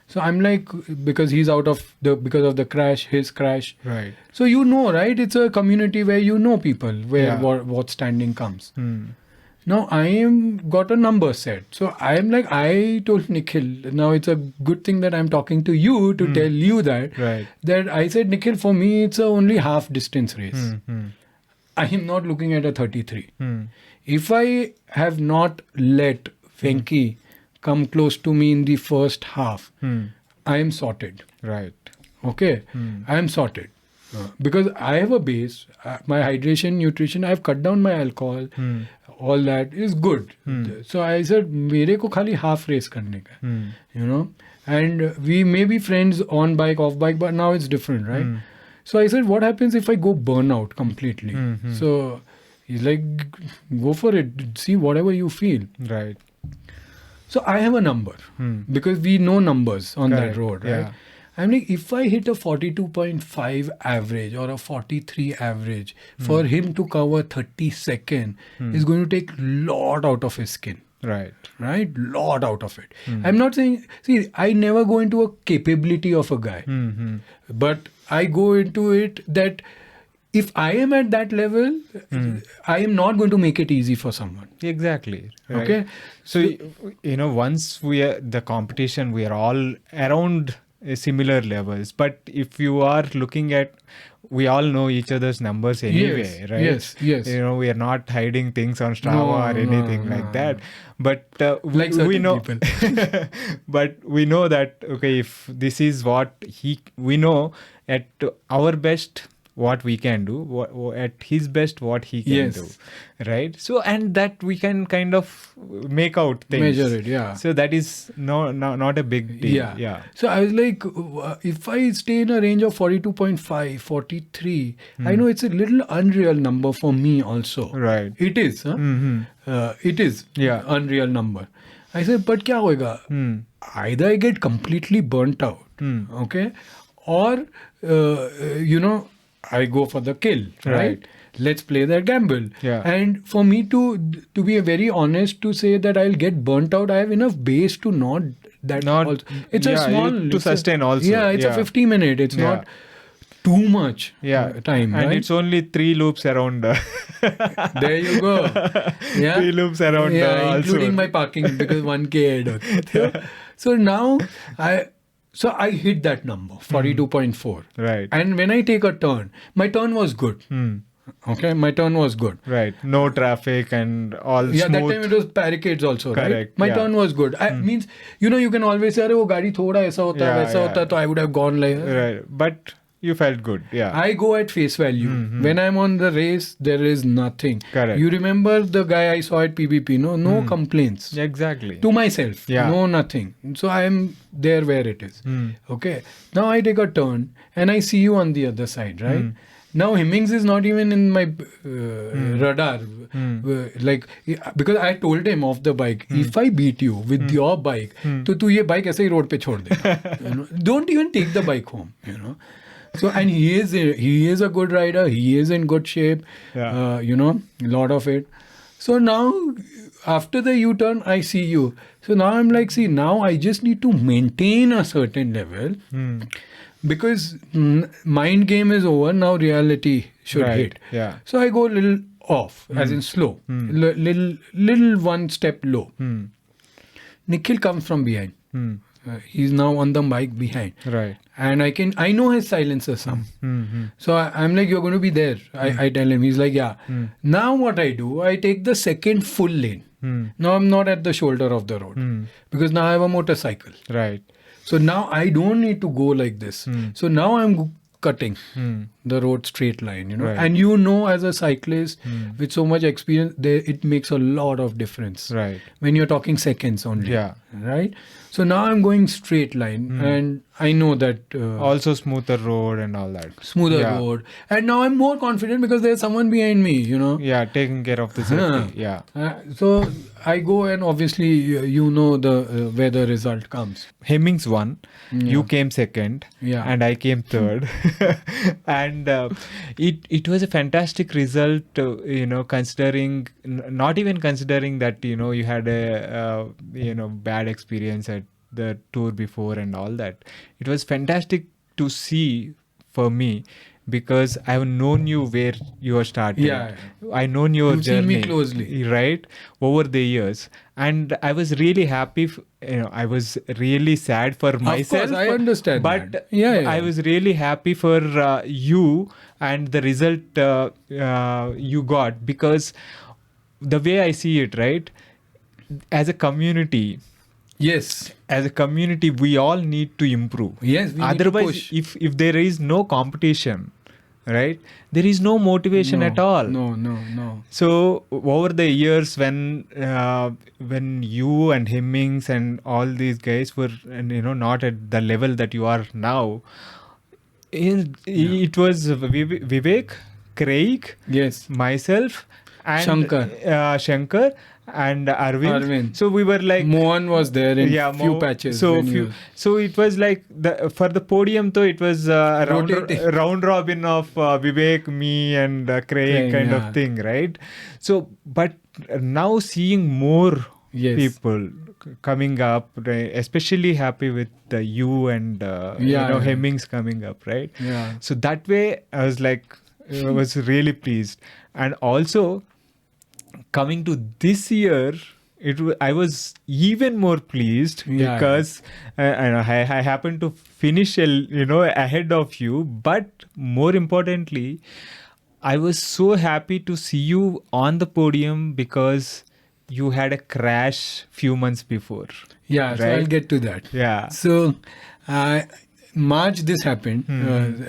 So I'm like, because he's out because of the crash, his crash. Right. So right? It's a community where people, where what standing comes. Now I got a number set. So I told Nikhil, now it's a good thing that I'm talking to you to tell you that I said, Nikhil, for me, it's a only half distance race. I am not looking at a 33. If I have not let Venki come close to me in the first half, I am sorted. Right. Okay. I am sorted. Because I have a base, my hydration, nutrition, I've cut down my alcohol. All that is good. So I said, मेरे को खाली half race करने का, and we may be friends on bike, off bike, but now it's different, right? So I said, what happens if I go burnout completely? So he's like, go for it, see whatever you feel. Right. So I have a number because we know numbers on that road, right? Yeah. I'm like, if I hit a 42.5 average or a 43 average, for him to cover 32nd is going to take lot out of his skin. Right. Lot out of it. I'm not saying, I never go into a capability of a guy, but I go into it that if I am at that level, I am not going to make it easy for someone. Exactly. Right. Okay. So, once we are the competition, we are all around similar levels. But if you are looking at, we all know each other's numbers anyway, Yes, right? yes. We are not hiding things on Strava No, or anything no, like no. that. But Like we certain know, people. but we know that, okay, if this is what we know at our best what we can do, at his best what he can Yes. do, right? So, and that we can kind of make out things. Measure it, yeah. So that is not a big deal. Yeah. So I was like, if I stay in a range of 42.5, 43, I know it's a little unreal number for me also. Right. It is. Huh? It is. Yeah. Unreal number. I said, but kya hoega? Either I get completely burnt out, okay, or I go for the kill, right? Let's play that gamble. Yeah. And for me to be very honest, to say that I'll get burnt out, I have enough base to not that. Also. It's a small to sustain also. Yeah, it's a 50 minute. It's not too much time, and right? it's only 3 loops around. There you go. Yeah, 3 loops around. including my parking because 1K ahead. So now I hit that number 42.4. Right. And when I take a turn, my turn was good. Okay, my turn was good. Right. No traffic and all smooth. That time it was barricades also, Correct. right? My turn was good. Means, you can always say, "Oh, गाड़ी थोड़ा ऐसा होता है, वैसा होता है," तो I would have gone like. Right. But you felt good. Yeah. I go at face value. When I'm on the race, there is nothing. Correct. You remember the guy I saw at PBP? No complaints. Exactly. To myself. Yeah. No, nothing. So I am there where it is. Okay. Now I take a turn and I see you on the other side, right? Now Hemmings is not even in my radar. Because I told him off the bike, if I beat you with your bike, तो तू ये bike ऐसे ही road पे छोड़ दे. Don't even take the bike home. So, and he is a good rider. He is in good shape. Yeah. Lot of it. So now, after the U-turn, I see you. So now I'm like, see, now I just need to maintain a certain level because mind game is over. Now reality should hit. Yeah. So I go a little off, as in slow, little one step low. Nikhil comes from behind. He's now on the bike behind. Right. And I know his silencer some. So I'm like, you're going to be there. I tell him. He's like, yeah. Now what I do, I take the second full lane. Now I'm not at the shoulder of the road because now I have a motorcycle. Right. So now I don't need to go like this. So now I'm cutting the road straight line, Right. And as a cyclist with so much experience, it makes a lot of difference. Right. When you're talking seconds only. Yeah. Right. So now I'm going straight line and I know that Also smoother road and all that. smoother road. And now I'm more confident because there's someone behind me, Yeah, taking care of the safety. Yeah. So I go and obviously where the result comes. Hemmings won. You came second. Yeah. And I came third. And it was a fantastic result, considering, not even considering that, you had a, bad experience at the tour before and all that. It was fantastic to see for me because I've known you where you are starting. Yeah. I've known your You've seen journey. me closely. Right? Over the years. And I was really happy. I was really sad for myself. Of course, I understand But that. Yeah. I was really happy for you and the result you got, because the way I see it, right? As a community, Yes. we all need to improve. Yes, we Otherwise, need to push. if there is no competition, right, there is no motivation at all. No. So over the years, when you and Hemmings and all these guys were, not at the level that you are now, it was Vivek, Craig, Yes. myself, and Shankar and Arvind. So we were like, Mohan was there in few patches. So it was like for the podium, though, it was a round robin of Vivek, me, and Craig kind of thing, right? So, but now seeing more people coming up, right, especially happy with you and Hemmings coming up, right? Yeah. So that way, I was like, I was really pleased, and also coming to this year, I was even more pleased because I happened to finish ahead of you, but more importantly, I was so happy to see you on the podium because you had a crash few months before. Yeah, right? So I'll get to that. Yeah. So March this happened.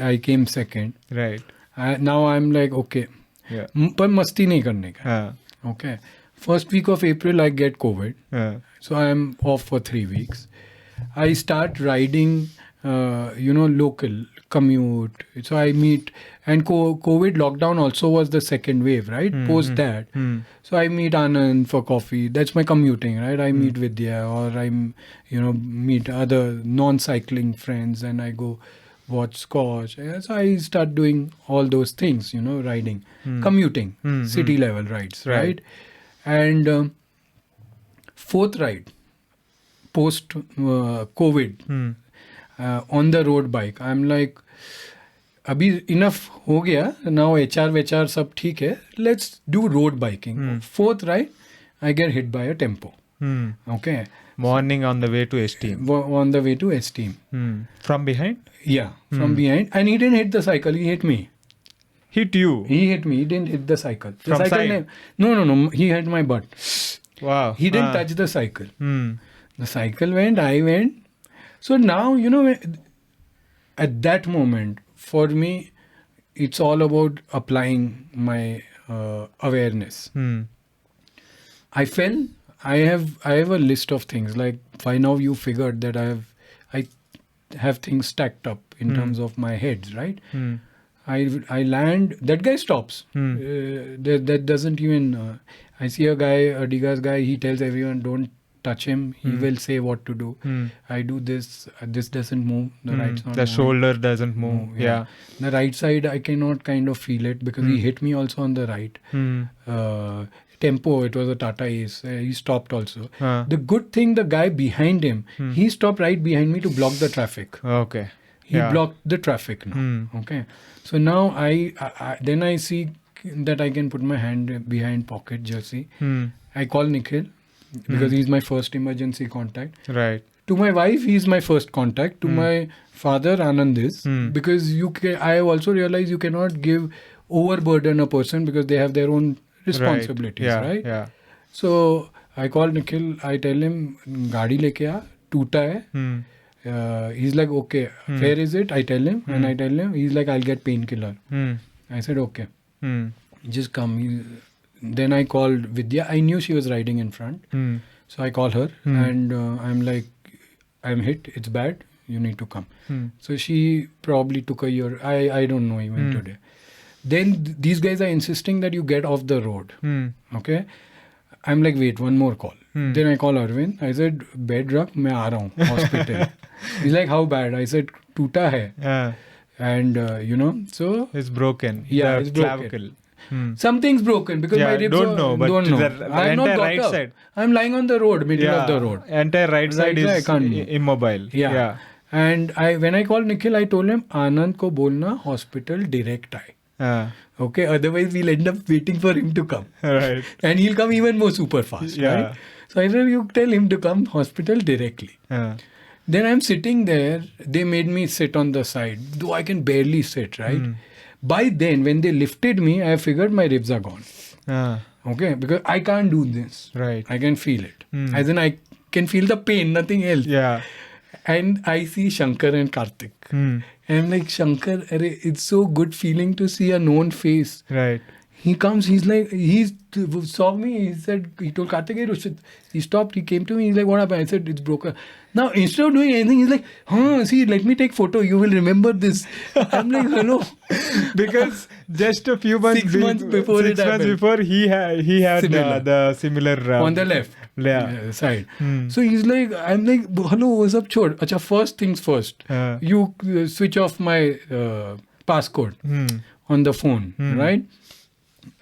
I came second. Right. Now I'm like, okay. Yeah. पर मस्ती नहीं करने का. Okay. First week of April, I get COVID. So I'm off for 3 weeks. I start riding, local, commute. So I meet, and COVID lockdown also was the second wave, right? Post that. So I meet Anand for coffee. That's my commuting, right? I meet Vidya, or meet other non-cycling friends, and I go watch squash. So I start doing all those things, riding, commuting, city level rides, right? And fourth ride, post COVID, on the road bike, I'm like, abhi enough ho gaya, now HR sab theek hai, let's do road biking. Fourth ride, I get hit by a tempo. Okay. Morning on the way to Esteem. On the way to Esteem. From behind? Yeah, from behind. And he didn't hit the cycle, he hit me. Hit you? He hit me, he didn't hit the cycle. The From cycle side? No, he hit my butt. Wow. He didn't touch the cycle. The cycle went, I went. So now, at that moment, for me, it's all about applying my awareness. I fell. I have a list of things. Like by now you figured that I have things stacked up in terms of my heads, right? I land. That guy stops. That doesn't even. I see a guy, a Digas guy. He tells everyone, "Don't touch him. He will say what to do." I do this. This doesn't move. The right's not. The shoulder doesn't move. Yeah. The right side, I cannot kind of feel it because he hit me also on the right. Tempo, it was a Tata Ace. He stopped also. The good thing, the guy behind him, he stopped right behind me to block the traffic. Okay. He blocked the traffic now. Okay. So now then I see that I can put my hand behind pocket jersey. I call Nikhil because he's my first emergency contact. Right. To my wife, he's my first contact. To my father, Anand is. Because I have also realized you cannot give overburden a person because they have their own responsibilities, right? Yeah. So I call Nikhil, I tell him, gaadi leke aa, toota hai. He's like, okay, where is it? I tell him, and I tell him, he's like, I'll get painkiller. I said, okay, just come. Then I called Vidya. I knew she was riding in front. So I call her and I'm like, I'm hit, it's bad, you need to come. So she probably took a year, I don't know even today. Then these guys are insisting that you get off the road. Okay. I'm like, wait, one more call. Then I call Arvind. I said, bed rakh, main aa raha hu, hospital. He's like, how bad? I said, toota hai. And, so. It's broken. Yeah, the it's broken. clavicle. Something's broken because my ribs don't know, but don't know. the I'm not entire got right up. side. I'm lying on the road, middle of the road. Entire right side is immobile. Yeah. And when I called Nikhil, I told him, Anand ko bolna hospital direct aaye. Okay, otherwise we'll end up waiting for him to come. Right. And he'll come even more super fast. Right? So I said, you tell him to come hospital directly. Then I'm sitting there. They made me sit on the side, though I can barely sit, right? By then, when they lifted me, I figured my ribs are gone. Okay, because I can't do this. Right. I can feel it. As in, I can feel the pain, nothing else. Yeah. And I see Shankar and Karthik. And I'm like, Shankar, it's so good feeling to see a known face. Right. He comes, he's like, he saw me, he told Karthik, hey, Rushit. He stopped, he came to me, he's like, what happened? I said, it's broken. Now, instead of doing anything, he's like, see, let me take photo, you will remember this. I'm like, hello. Because just a few months, 6 months before it happened. 6 months before, he had the similar... on the left side. So he's like, I'm like, hello, what's up, chod? Acha, first things first. You switch off my passcode on the phone, right?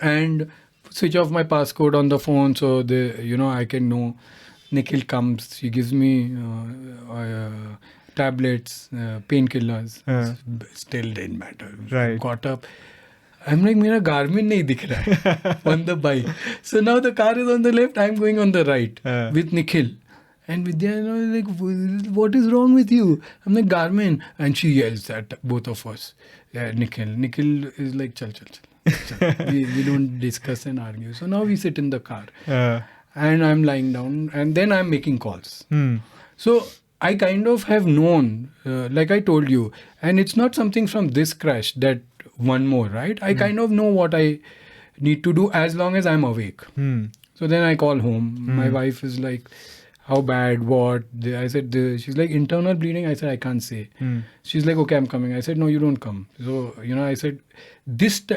And switch off my passcode on the phone so I can know. Nikhil comes, she gives me tablets, painkillers. Still didn't matter. Right. Got up. I'm like, मेरा Garmin नहीं दिख रहा है on the bike. So now the car is on the left, I'm going on the right with Nikhil. And Vidya, like, what is wrong with you? I'm like, Garmin. And she yells at both of us. Yeah, Nikhil is like, chal. we don't discuss and argue. So now we sit in the car. And I'm lying down. And then I'm making calls. So I kind of have known, like I told you, and it's not something from this crash that one more, right? I kind of know what I need to do as long as I'm awake. So then I call home. My wife is like, how bad, what? I said, she's like, internal bleeding. I said, I can't say. She's like, okay, I'm coming. I said, no, you don't come. So, I said,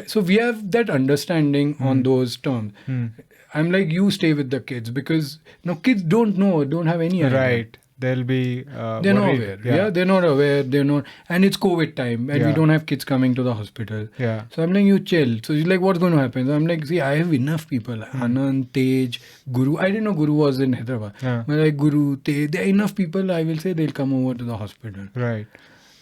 so we have that understanding on those terms. I'm like, you stay with the kids because kids don't have any idea. Right. They'll be they're not aware. Yeah, they're not aware. And it's COVID time and we don't have kids coming to the hospital. Yeah. So I'm like, you chill. So she's like, what's going to happen? So I'm like, see, I have enough people. Anand, Tej, Guru. I didn't know Guru was in Hyderabad. I'm like, Guru, Tej, there are enough people. I will say they'll come over to the hospital. Right.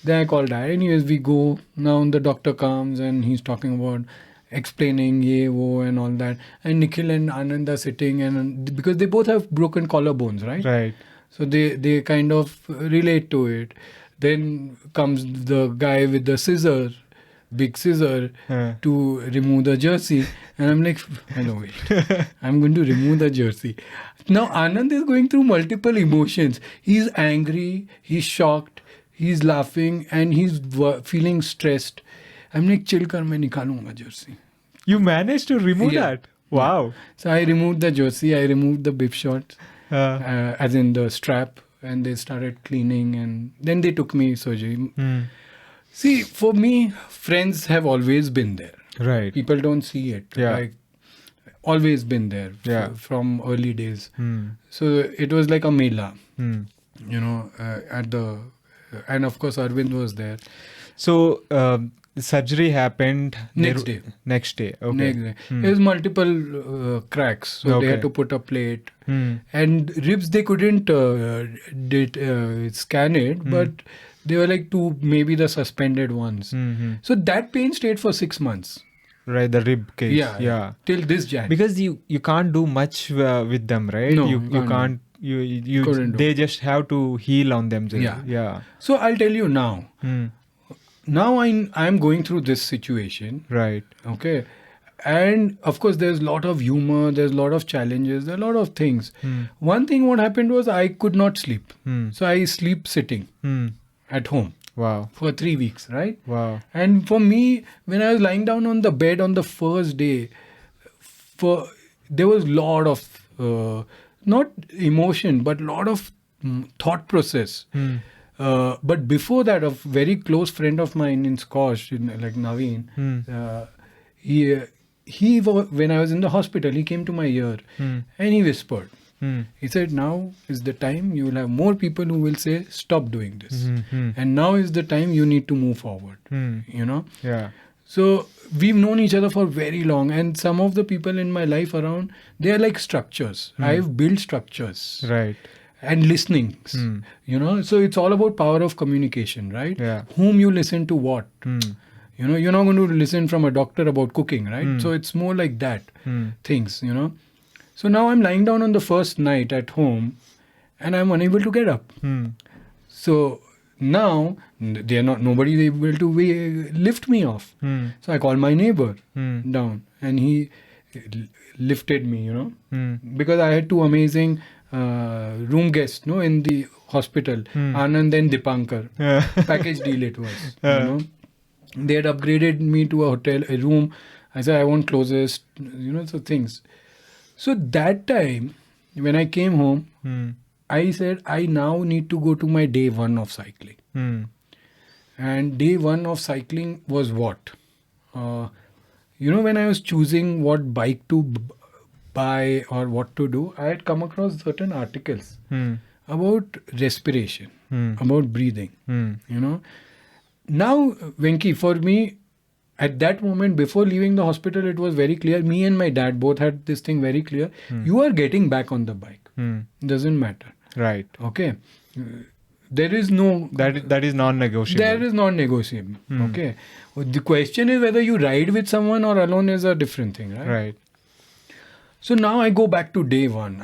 Then I called Dad. Anyways, we go. Now the doctor comes and he's talking about explaining ye, wo and all that. And Nikhil and Anand are sitting and because they both have broken collarbones, right? Right. So they kind of relate to it. Then comes the guy with the big scissor to remove the jersey. And I'm like, hello, wait. I'm going to remove the jersey. Now Anand is going through multiple emotions. He's angry, he's shocked, he's laughing and he's feeling stressed. I'm like, chill kar, main nikalunga jersey. You managed to remove that? Wow. Yeah. So I removed the jersey, I removed the bib shorts. As in the strap, and they started cleaning and then they took me surgery. See, for me, friends have always been there. Right. People don't see it. Yeah. Like, always been there from early days. So it was like a mela, at the... And of course, Arvind was there. So... the surgery happened next day. Okay. Next day. There was multiple cracks, so they had to put a plate. And ribs they couldn't scan it, but they were like two, maybe the suspended ones. So that pain stayed for 6 months. Right, the rib case. Yeah. Till this Jan. Because you can't do much with them, right? No, you can't. They just have to heal on them. Yeah. So I'll tell you now. Now I'm going through this situation. Right. Okay. And of course, there's a lot of humor, there's a lot of challenges, there are a lot of things. One thing what happened was I could not sleep. So I sleep sitting at home. Wow. For 3 weeks, right? Wow. And for me, when I was lying down on the bed on the first day, there was a lot of, not emotion, but a lot of thought process. But before that, a very close friend of mine in squash, like Naveen, he when I was in the hospital, he came to my ear and he whispered. He said, now is the time you will have more people who will say, stop doing this. And now is the time you need to move forward. Yeah. So we've known each other for very long. And some of the people in my life around, they are like structures. I've built structures. Right. And listening, so it's all about power of communication, right? Yeah. Whom you listen to what? You're not going to listen from a doctor about cooking, right? So it's more like that things, So now I'm lying down on the first night at home and I'm unable to get up. So now nobody is able to lift me off. So I call my neighbor down and he lifted me, because I had two amazing room guests, in the hospital, Anand and Dipankar. Package deal it was. They had upgraded me to a hotel, a room. I said, I want closest, so things. So that time, when I came home, I said, I now need to go to my day 1 of cycling. And day 1 of cycling was what? When I was choosing what bike to buy or what to do, I had come across certain articles about respiration, about breathing, Now, Venki, for me, at that moment, before leaving the hospital, it was very clear. Me and my dad both had this thing very clear. You are getting back on the bike. Doesn't matter. Right. Okay. There is no... That is non-negotiable. There is non-negotiable. Okay. The question is whether you ride with someone or alone is a different thing, right? Right. So now I go back to day one.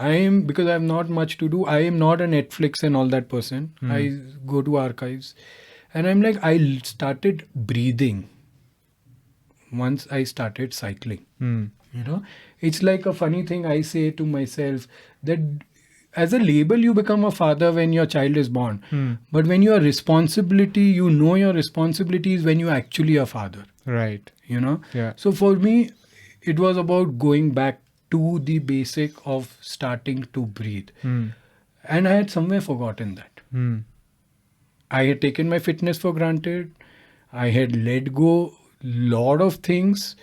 Because I have not much to do, I am not a Netflix and all that person. I go to archives and I'm like, I started breathing once I started cycling. You know, it's like a funny thing I say to myself that as a label, you become a father when your child is born. But when your responsibility, you know your responsibility is when you actually a father. Right. You know? Yeah. So for me, it was about going back to the basic of starting to breathe. And I had somewhere forgotten that. I had taken my fitness for granted. I had let go lot of things.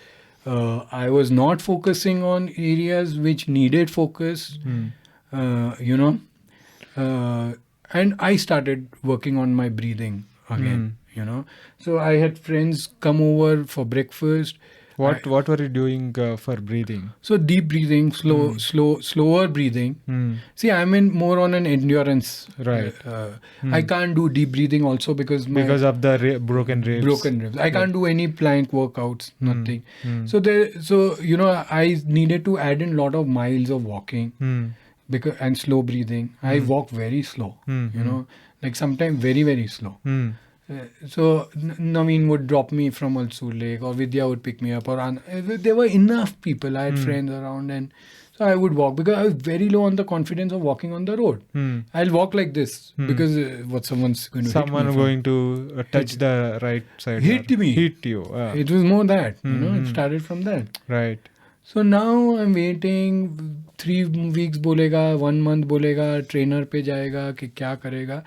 I was not focusing on areas which needed focus. You know, and I started working on my breathing again. You know, so I had friends come over for breakfast. What were you doing for breathing? So deep breathing, slower breathing. See, I'm in more on an endurance. Right. I can't do deep breathing also because of the broken ribs. Broken ribs. I can't do any plank workouts. Nothing. So you know, I needed to add in a lot of miles of walking and slow breathing. I walk very slow. You know, like sometimes very very slow. So Naveen would drop me from Ulsoor Lake, or Vidya would pick me up, or there were enough people. I had friends around, and so I would walk because I was very low on the confidence of walking on the road. I'll walk like this because someone's going to going to touch the right side. Hit you. It was more that, you know, it started from that. Right. So now I'm waiting. 3 weeks bolega, 1 month bolega, trainer pe jayega कि क्या करेगा.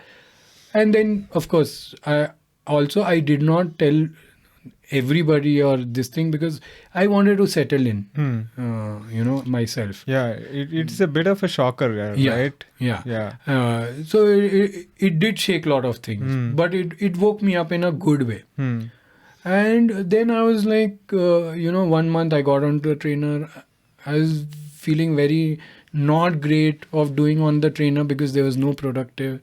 And then, of course, I did not tell everybody or this thing because I wanted to settle in, you know, myself. Yeah, it's a bit of a shocker, right? Yeah. So it did shake a lot of things, but it woke me up in a good way. And then I was like, you know, 1 month I got onto a trainer. I was feeling very not great of doing on the trainer because there was no productive.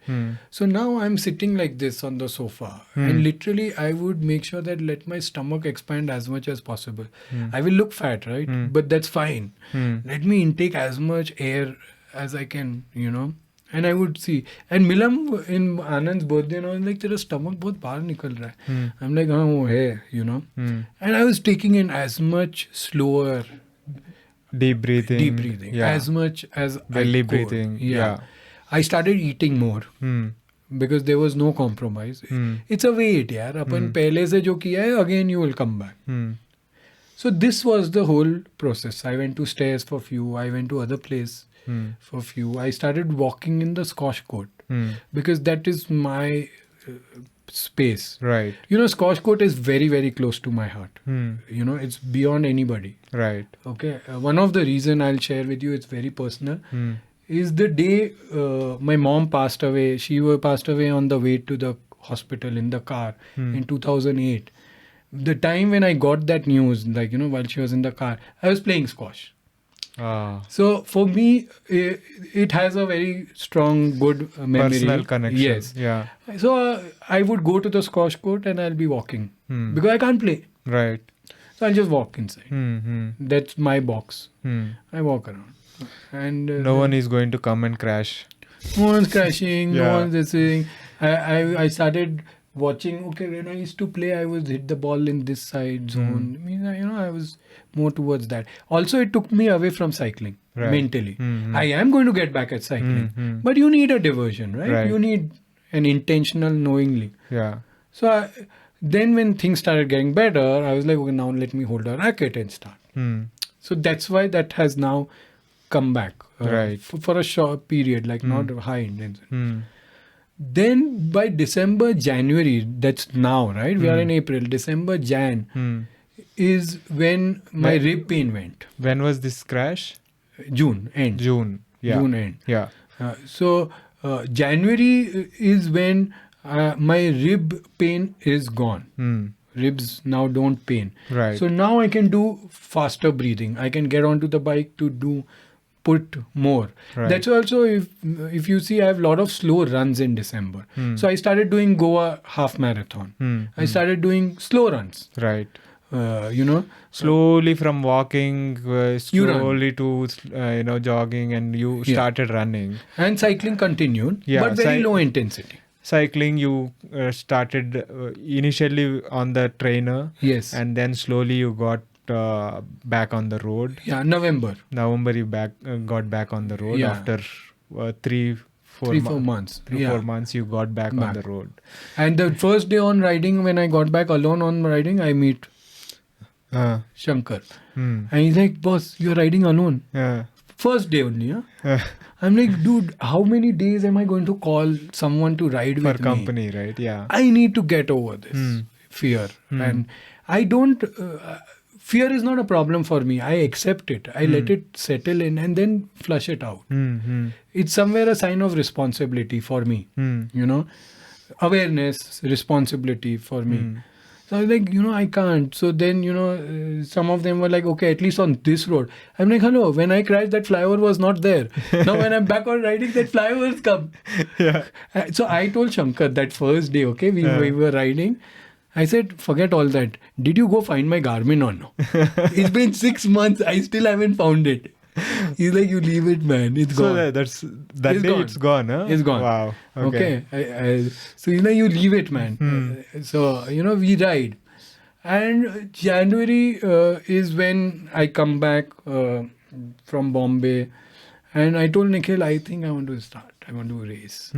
So now I'm sitting like this on the sofa and literally I would make sure that let my stomach expand as much as possible. I will look fat, right? But that's fine. Let me intake as much air as I can, you know. And I would see. And Milam in Anand's birthday, and I was like, tera stomach bahut bahar nikal raha hai. I'm like, wo hai, you know. And I was taking in as much slower deep breathing, as much as belly breathing. I started eating more because there was no compromise. It's a weight, yaar. Apan pehle se jo kiya hai, again you will come back. So this was the whole process. I went to stairs for few. I went to other place for few. I started walking in the squash court because that is my space. Right. You know, squash court is very, very close to my heart. You know, it's beyond anybody. Right. Okay. One of the reason I'll share with you, it's very personal, is the day my mom passed away. She passed away on the way to the hospital in the car in 2008. The time when I got that news, like, you know, while she was in the car, I was playing squash. So for me, it has a very strong, good memory. Personal connection. Yes. Yeah. So I would go to the squash court and I'll be walking because I can't play. Right. So I'll just walk inside. That's my box. I walk around. And no one is going to come and crash. No one's crashing. No one's this thing. I started watching. Okay, when I used to play, I would hit the ball in this side zone. I mean, you know, I was more towards that. Also, it took me away from cycling mentally. I am going to get back at cycling, but you need a diversion, right? You need an intentional knowingly. Yeah. So then when things started getting better, I was like, okay, now let me hold a racket and start. So that's why that has now come back for a short period, like not high intensity. Then by December, January, that's now, right? We are in April. December, Jan is when my rib pain went. When was this crash? June end. June. Yeah. June end. Yeah. So January is when my rib pain is gone. Ribs now don't pain. Right. So now I can do faster breathing. I can get onto the bike to do put more. Right. That's also, if you see, I have a lot of slow runs in December. So I started doing Goa half marathon. I started doing slow runs. Right. You know, Slowly from walking, You run. slowly to jogging, and you started running. and cycling continued, Yeah, but very low intensity. Cycling, you started initially on the trainer, Yes. and then slowly you got back on the road. Yeah, November. You got back on the road Yeah. after 3-4 months. 4 months. You got back on the road. And the first day on riding, when I got back alone on riding, I meet Shankar. And he's like, boss, you're riding alone. First day only, huh? I'm like, dude, how many days am I going to call someone to ride For with me? company, right? Yeah. I need to get over this fear. And I don't... fear is not a problem for me. I accept it. I let it settle in and then flush it out. It's somewhere a sign of responsibility for me. You know, awareness, responsibility for me. So I was like, I can't. So then, some of them were like, okay, at least on this road. I'm like, hello, when I crashed, that flyover was not there. Now when I'm back on riding, that flyover's come. Yeah. So I told Shankar that first day, okay, we were riding. I said, forget all that. Did you go find my Garmin or no? It's been 6 months. I still haven't found it. He's like, you leave it, man. It's gone. So it's gone, huh? It's gone. Wow. Okay. So, you leave it, man. So, we ride. And January is when I come back from Bombay. And I told Nikhil, I think I want to start. I want to race.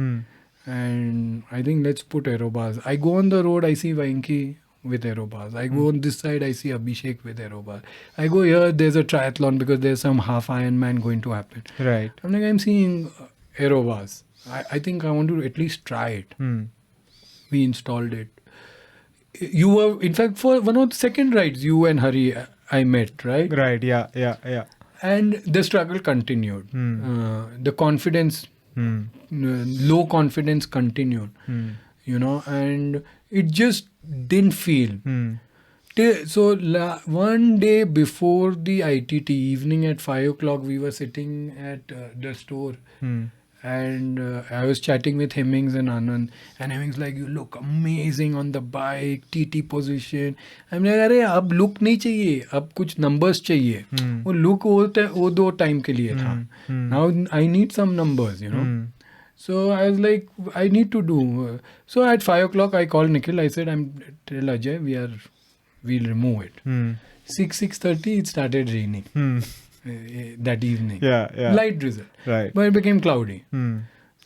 And I think let's put aerobars. I go on the road, I see Venki with aerobars. I go on this side, I see Abhishek with aerobars. I go here, there's a triathlon because there's some half Ironman going to happen. Right. I'm like, I'm seeing aerobars. I think I want to at least try it. We installed it. You were, in fact, for one of the second rides, you and Hari, I met, right? Right. Yeah. And the struggle continued. The confidence, low confidence continued. And it just didn't feel. So one day before the ITT evening at 5 o'clock, we were sitting at the store. And I was chatting with Hemmings and Anand. And Hemmings like, you look amazing on the bike, TT position. I'm like, अरे अब look नहीं चाहिए, अब कुछ numbers चाहिए. वो look वो दो time के लिए था. Now I need some numbers, So I was like, I need to do. So at 5 o'clock, I called Nikhil. I said, tell Ajay, we'll remove it. 6:30, it started raining. That evening. Yeah. Light drizzle. Right. But it became cloudy.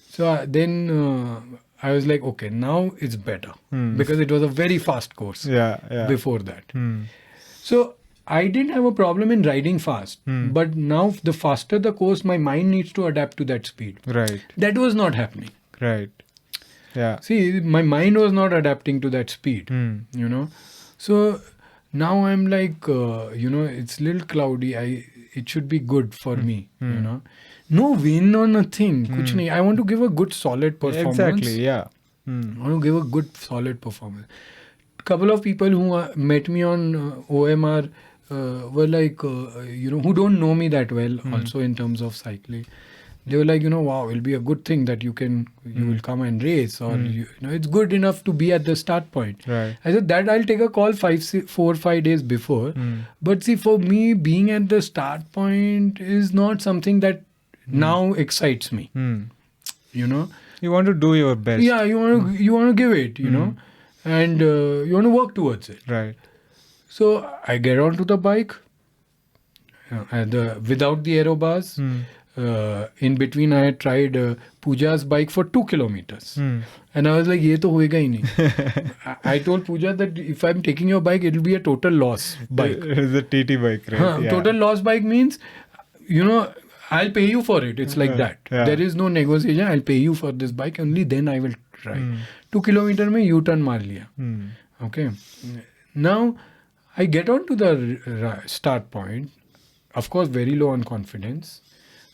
So then I was like, okay, now it's better. Because it was a very fast course. Yeah. Before that. So I didn't have a problem in riding fast. But now the faster the course, my mind needs to adapt to that speed. Right. That was not happening. Right. Yeah. See, my mind was not adapting to that speed. So now I'm like, it's a little cloudy. It should be good for me, No win or nothing. Kuch nahi. I want to give a good, solid performance. Exactly, yeah. I want to give a good, solid performance. Couple of people who met me on OMR were like, who don't know me that well, also in terms of cycling. They were like, wow, it'll be a good thing that you will come and race, or it's good enough to be at the start point. Right. I said that I'll take a call 4 or 5 days before. But see, for me, being at the start point is not something that now excites me. You want to do your best. Yeah, you want to give it, and you want to work towards it. Right. So I get onto the bike without the aero bars. In between, I had tried Pooja's bike for 2 kilometers. And I was like, ye to hoega hi nahi. I told Pooja that if I'm taking your bike, it will be a total loss bike. It's a TT bike, right? Yeah. Total loss bike means, I'll pay you for it. It's like that. Yeah. There is no negotiation. I'll pay you for this bike. Only then I will try. 2 kilometer mein U-turn maar liya. Okay. Now, I get on to the start point. Of course, very low on confidence.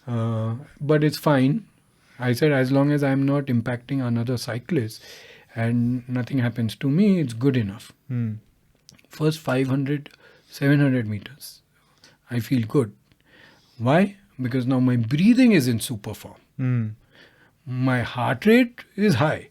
But it's fine. I said, as long as I'm not impacting another cyclist and nothing happens to me, it's good enough. First 500, 700 meters, I feel good. Why? because now my breathing is in super form. My heart rate is high.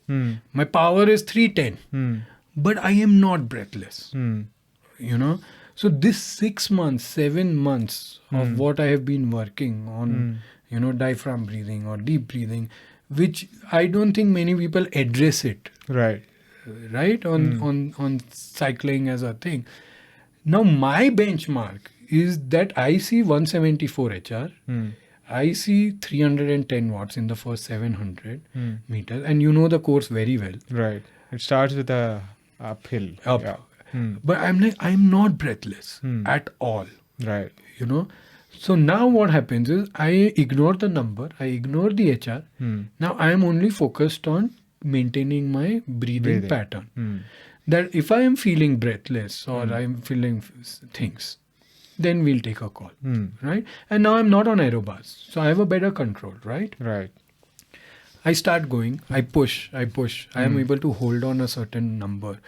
My power is 310. But I am not breathless. You know, so this 6 months, 7 months of what I have been working on, you know, diaphragm breathing or deep breathing, which I don't think many people address it. Right. On cycling as a thing. Now my benchmark is that I see 174 HR. I see 310 watts in the first 700 meters, and you know the course very well. Right. It starts with a uphill. Up. Yeah. But I'm not breathless at all. Right. You know. So now what happens is I ignore the number, I ignore the HR. Now I am only focused on maintaining my breathing pattern. That if I am feeling breathless or I am feeling things, then we'll take a call, right? And now I'm not on aerobars, so I have a better control, right? Right. I start going, I push. I am able to hold on a certain number.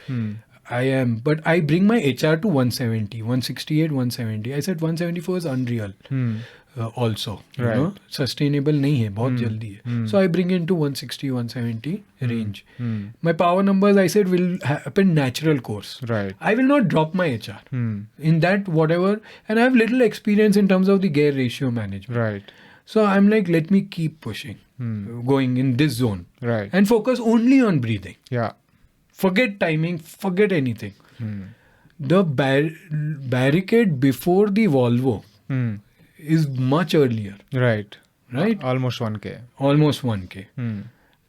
But I bring my HR to 170, 168, 170. I said 174 is unreal. Also, you know, sustainable nahi hai, bahut jaldi hai. So I bring it to 160, 170 range. My power numbers, I said, will happen natural course. Right. I will not drop my HR in that whatever, and I have little experience in terms of the gear ratio management. Right. So I'm like, let me keep pushing, going in this zone, Right. and focus only on breathing. Yeah. Forget timing, forget anything. The barricade before the Volvo is much earlier. Right. Right? Almost 1K. Almost 1K.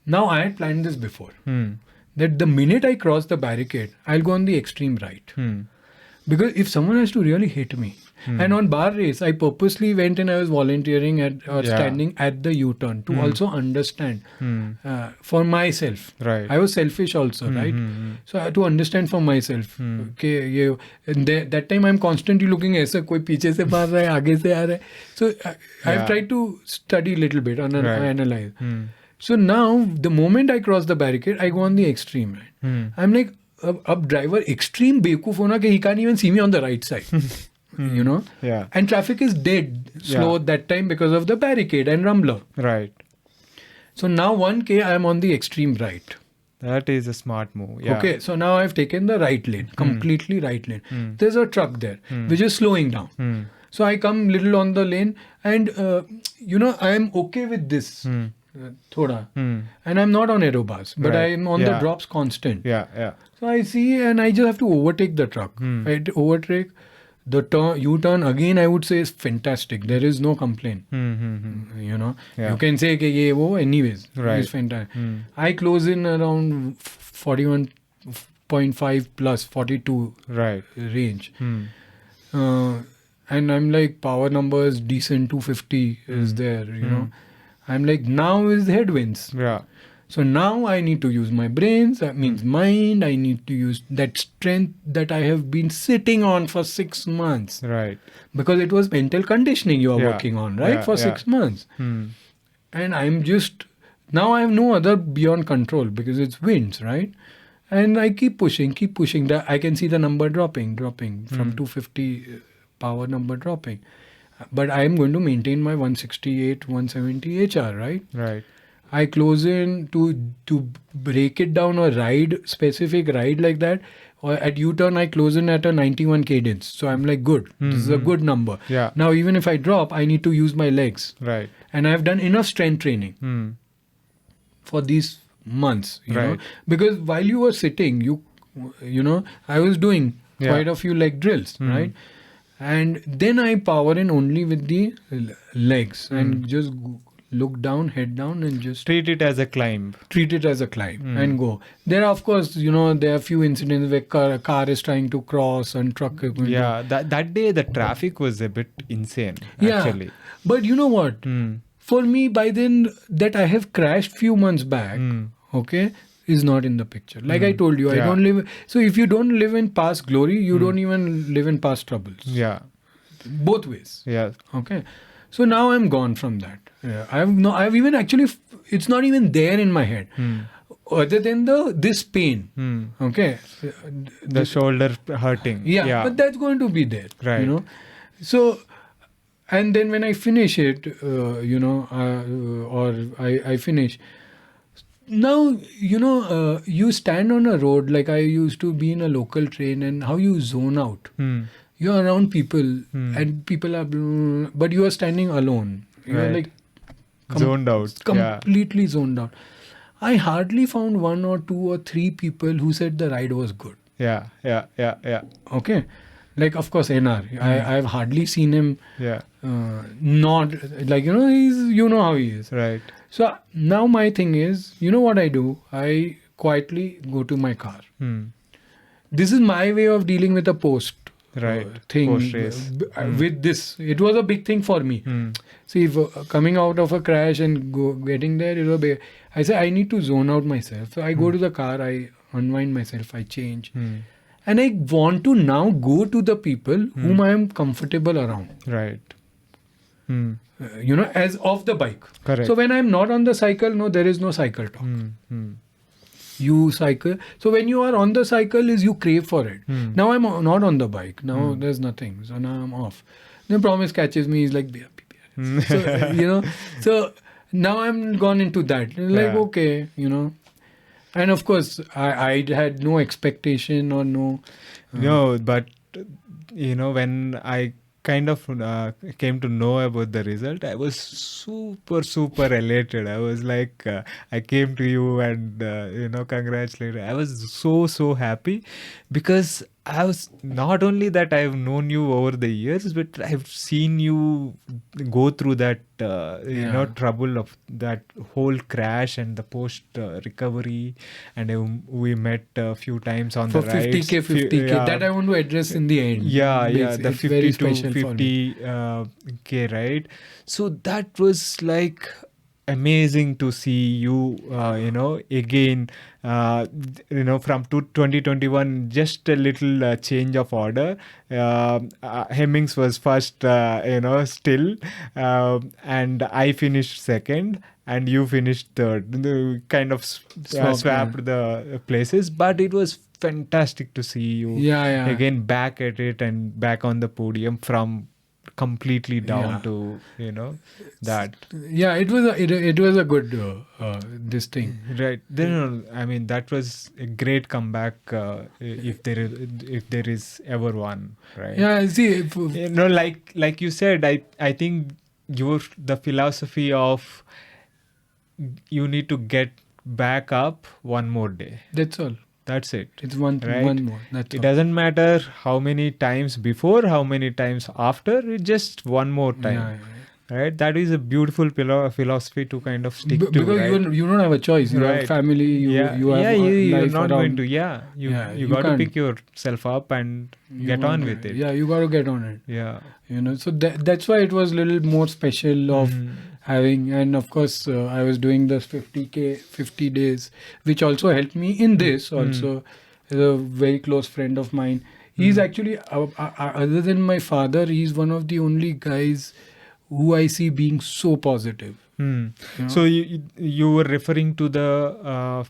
Now I had planned this before. That the minute I cross the barricade, I'll go on the extreme right. Because if someone has to really hit me, and on bar race, I purposely went and I was volunteering standing at the U-turn to also understand for myself. Right. I was selfish also, right? So I had to understand for myself. Okay, that time I'm constantly looking, ऐसा कोई पीछे से मार रहा है, आगे से आ रहा है. So I've tried to study a little bit and analyze. So now, the moment I cross the barricade, I go on the extreme right. I'm like, अब driver extreme बेवकूफ होना कि he can't even see me on the right side. You know? Yeah. And traffic is dead slow that time because of the barricade and rumbler. Right. So now 1K, I am on the extreme right. That is a smart move. Yeah. Okay, so now I've taken the right lane, completely right lane. There's a truck there, which is slowing down. So I come little on the lane and, you know, I am okay with this. Thoda. And I'm not on aerobars, but I'm on the drops constant. Yeah. So I see and I just have to overtake the truck. I overtake. The U-turn again, I would say, is fantastic. There is no complaint. You know, you can say कि ये वो anyways. Right. It's fantastic. I close in around 41.5 plus 42 range. And I'm like, power numbers decent, 250 is there. You know, I'm like, now is headwinds. Yeah. So now I need to use my brains, that means mind, I need to use that strength that I have been sitting on for 6 months. Right. Because it was mental conditioning you are working on, right? For 6 months. And I'm just, now I have no other beyond control because it's winds, right? And I keep pushing. I can see the number dropping from 250 power number dropping. But I am going to maintain my 168, 170 HR, right? Right. I close in to break it down or specific ride like that. Or at U-turn, I close in at a 91 cadence. So I'm like, good. This is a good number. Yeah. Now, even if I drop, I need to use my legs. Right. And I've done enough strength training for these months. You know? Because while you were sitting, you know, I was doing quite a few leg drills, right? And then I power in only with the legs and just look down, head down, and just treat it as a climb. And go. There are, of course, you know, there are few incidents where car is trying to cross and truck. That day the traffic was a bit insane. Actually. But you know what? For me, by then that I have crashed few months back, okay, is not in the picture. Like I told you, I don't live. So if you don't live in past glory, you don't even live in past troubles. Yeah. Both ways. Yeah. Okay. So now I'm gone from that. I've even actually, it's not even there in my head. Other than this pain. Okay. The shoulder hurting. Yeah. But that's going to be there. Right. You know. So and then when I finish it, or I finish. Now, you stand on a road, like I used to be in a local train, and how you zone out. You're around people, and people are, but you are standing alone. You're Right. like Zoned out. completely zoned out. I hardly found 1 or 2 or 3 people who said the ride was good. Yeah. Okay, like of course NR. I've hardly seen him. Yeah. Not like he's how he is. Right. So now my thing is, what I do? I quietly go to my car. This is my way of dealing with a post Right. thing. Post-race. With this, it was a big thing for me. See, if, coming out of a crash and getting there, I say I need to zone out myself. So I go to the car, I unwind myself, I change. And I want to now go to the people whom I am comfortable around. Right. As off the bike. Correct. So when I'm not on the cycle, no, there is no cycle talk. You cycle. So when you are on the cycle, is you crave for it. Now I'm not on the bike. Now there's nothing. So now I'm off. The promise catches me. He's like, so So now I'm gone into that. Like okay, and of course I had no expectation or no. No, but when I kind of came to know about the result, I was super elated. I was like, I came to you and congratulated. I was so happy because I was not only that I've known you over the years, but I've seen you go through that trouble of that whole crash and the post recovery, and we met a few times on for the rides. 50k. That I want to address in the end. The It's 50 very to special for me. 50k, right? So that was like amazing to see you, again, from 2021, just a little change of order. Hemmings was first, still, and I finished second, and you finished third. The kind of swapped the places, but it was fantastic to see you again back at it and back on the podium from completely down to that. It was a good this thing, right. Then I mean that was a great comeback, if there is ever one, right? See, like you said, I think the philosophy of you need to get back up one more day. That's all. That's it. It's one more. That's it all. Doesn't matter how many times before, how many times after. It's just one more time. Right? That is a beautiful philosophy to kind of stick to. Because right? you don't have a choice. You have family. You have you're life not around. going to. You got to pick yourself up and get on with it. Yeah, you got to get on it. Yeah. So that's why it was a little more special of having, and of course I was doing this 50 days, which also helped me in this also. Is a very close friend of mine. He's actually, other than my father, he's one of the only guys who I see being so positive. So you were referring to the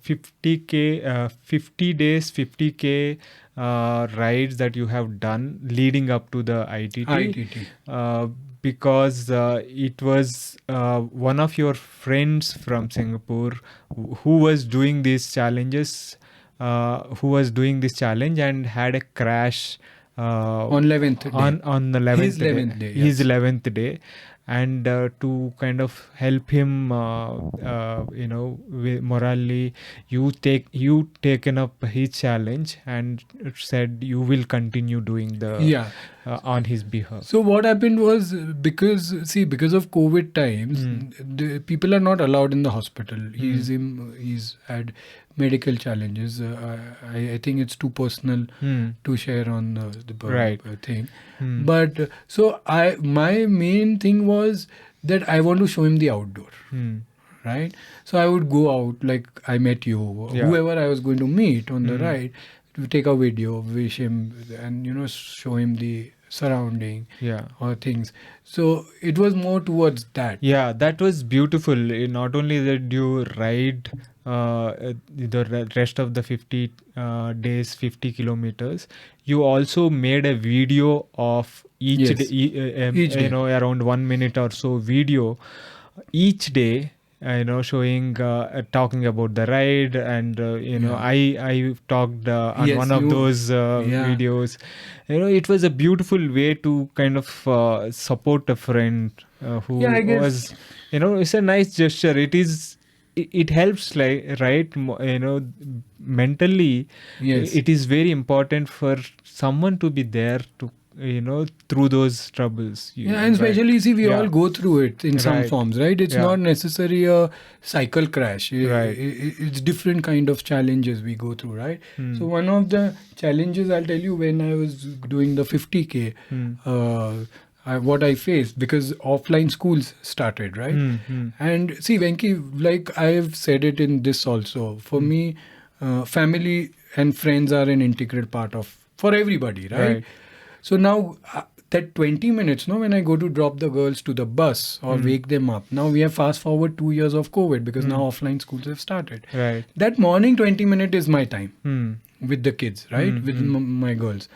50k, 50 days, 50k rides that you have done leading up to the ITT. Because it was one of your friends from Singapore who was doing these challenges, and had a crash on 11th day. On the 11th his 11th day. His 11th day. And to kind of help him, morally, you taken up his challenge and said you will continue doing the on his behalf. So what happened was, because of COVID times, the people are not allowed in the hospital. He's had medical challenges. I think it's too personal to share on the thing. But so my main thing was that I want to show him the outdoor. Right? So I would go out, like I met you, whoever I was going to meet on the ride, to take a video, wish him, and show him the surrounding Yeah. or things. So it was more towards that. Yeah, that was beautiful. Not only did you ride the rest of the 50 days, 50 kilometers, you also made a video of each Yes. day, Each day. around 1 minute or so video each day. Showing, talking about the ride, and I talked on Yes, one of those videos. It was a beautiful way to kind of support a friend who Yeah, I guess. was, it's a nice gesture. It helps, like, right, mentally. Yes. It is very important for someone to be there to, through those troubles. Yeah, and especially see, we Yeah. all go through it in some Right. forms, right? It's Yeah. not necessarily a cycle crash. Right. It's different kind of challenges we go through, right? So one of the challenges, I'll tell you, when I was doing the 50K, what I faced, because offline schools started, right? And see, Venki, like I have said it in this also, for me, family and friends are an integral part of, for everybody, right? So now that 20 minutes, when I go to drop the girls to the bus or wake them up, now we have fast forward 2 years of COVID because now offline schools have started. Right. That morning 20 minutes is my time with the kids, right? With my girls.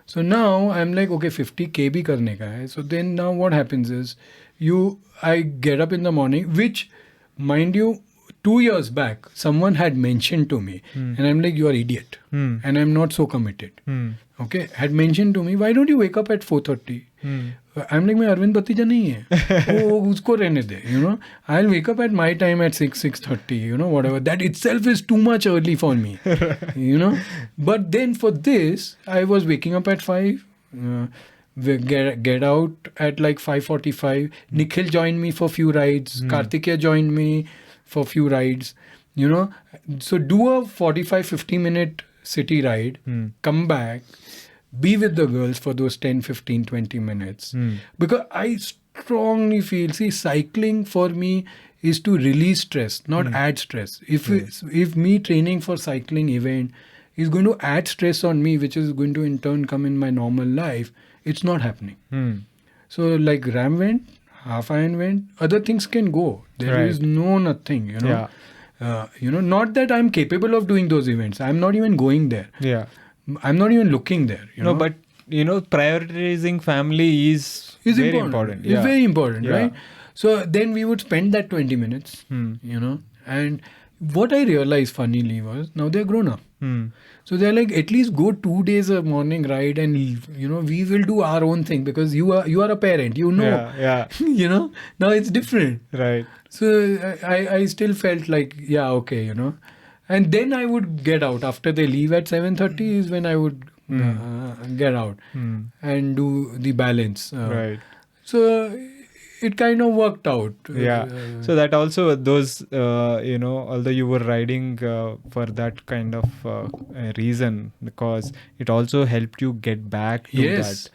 So now I'm like, okay, 50K bhi karne ka hai. So then now what happens is I get up in the morning, which, mind you, 2 years back, someone had mentioned to me, and I'm like, you are idiot. And I'm not so committed. Okay, had mentioned to me, why don't you wake up at 4:30? I'm like, मैं अरविंद भतीजा नहीं है, वो उसको रहने दे, I'll wake up at my time at 6:30, whatever. That itself is too much early for me, But then for this, I was waking up at 5, get out at like 5:45. Nikhil joined me for few rides. Kartikeya joined me for few rides, So do a 45-50 minute city ride, come back, be with the girls for those 10, 15, 20 minutes. Because I strongly feel, see, cycling for me is to release stress, not add stress. If me training for cycling event is going to add stress on me, which is going to in turn come in my normal life, it's not happening. So like Ram went, half iron went, other things can go. There is nothing, not that I'm capable of doing those events. I'm not even going there. Yeah. I'm not even looking there. No, but prioritizing family is very important. It's very important, Yeah. right? So then we would spend that 20 minutes, and what I realized funnily was, now they're grown up. So they're like, at least go 2 days a morning ride, and we will do our own thing, because you are a parent, Yeah. now it's different. Right. So I still felt like, yeah, okay, and then I would get out after they leave at 7:30 is when I would get out and do the balance. Right. So it kind of worked out. Yeah. So that also, those, although you were riding for that kind of reason, because it also helped you get back to that,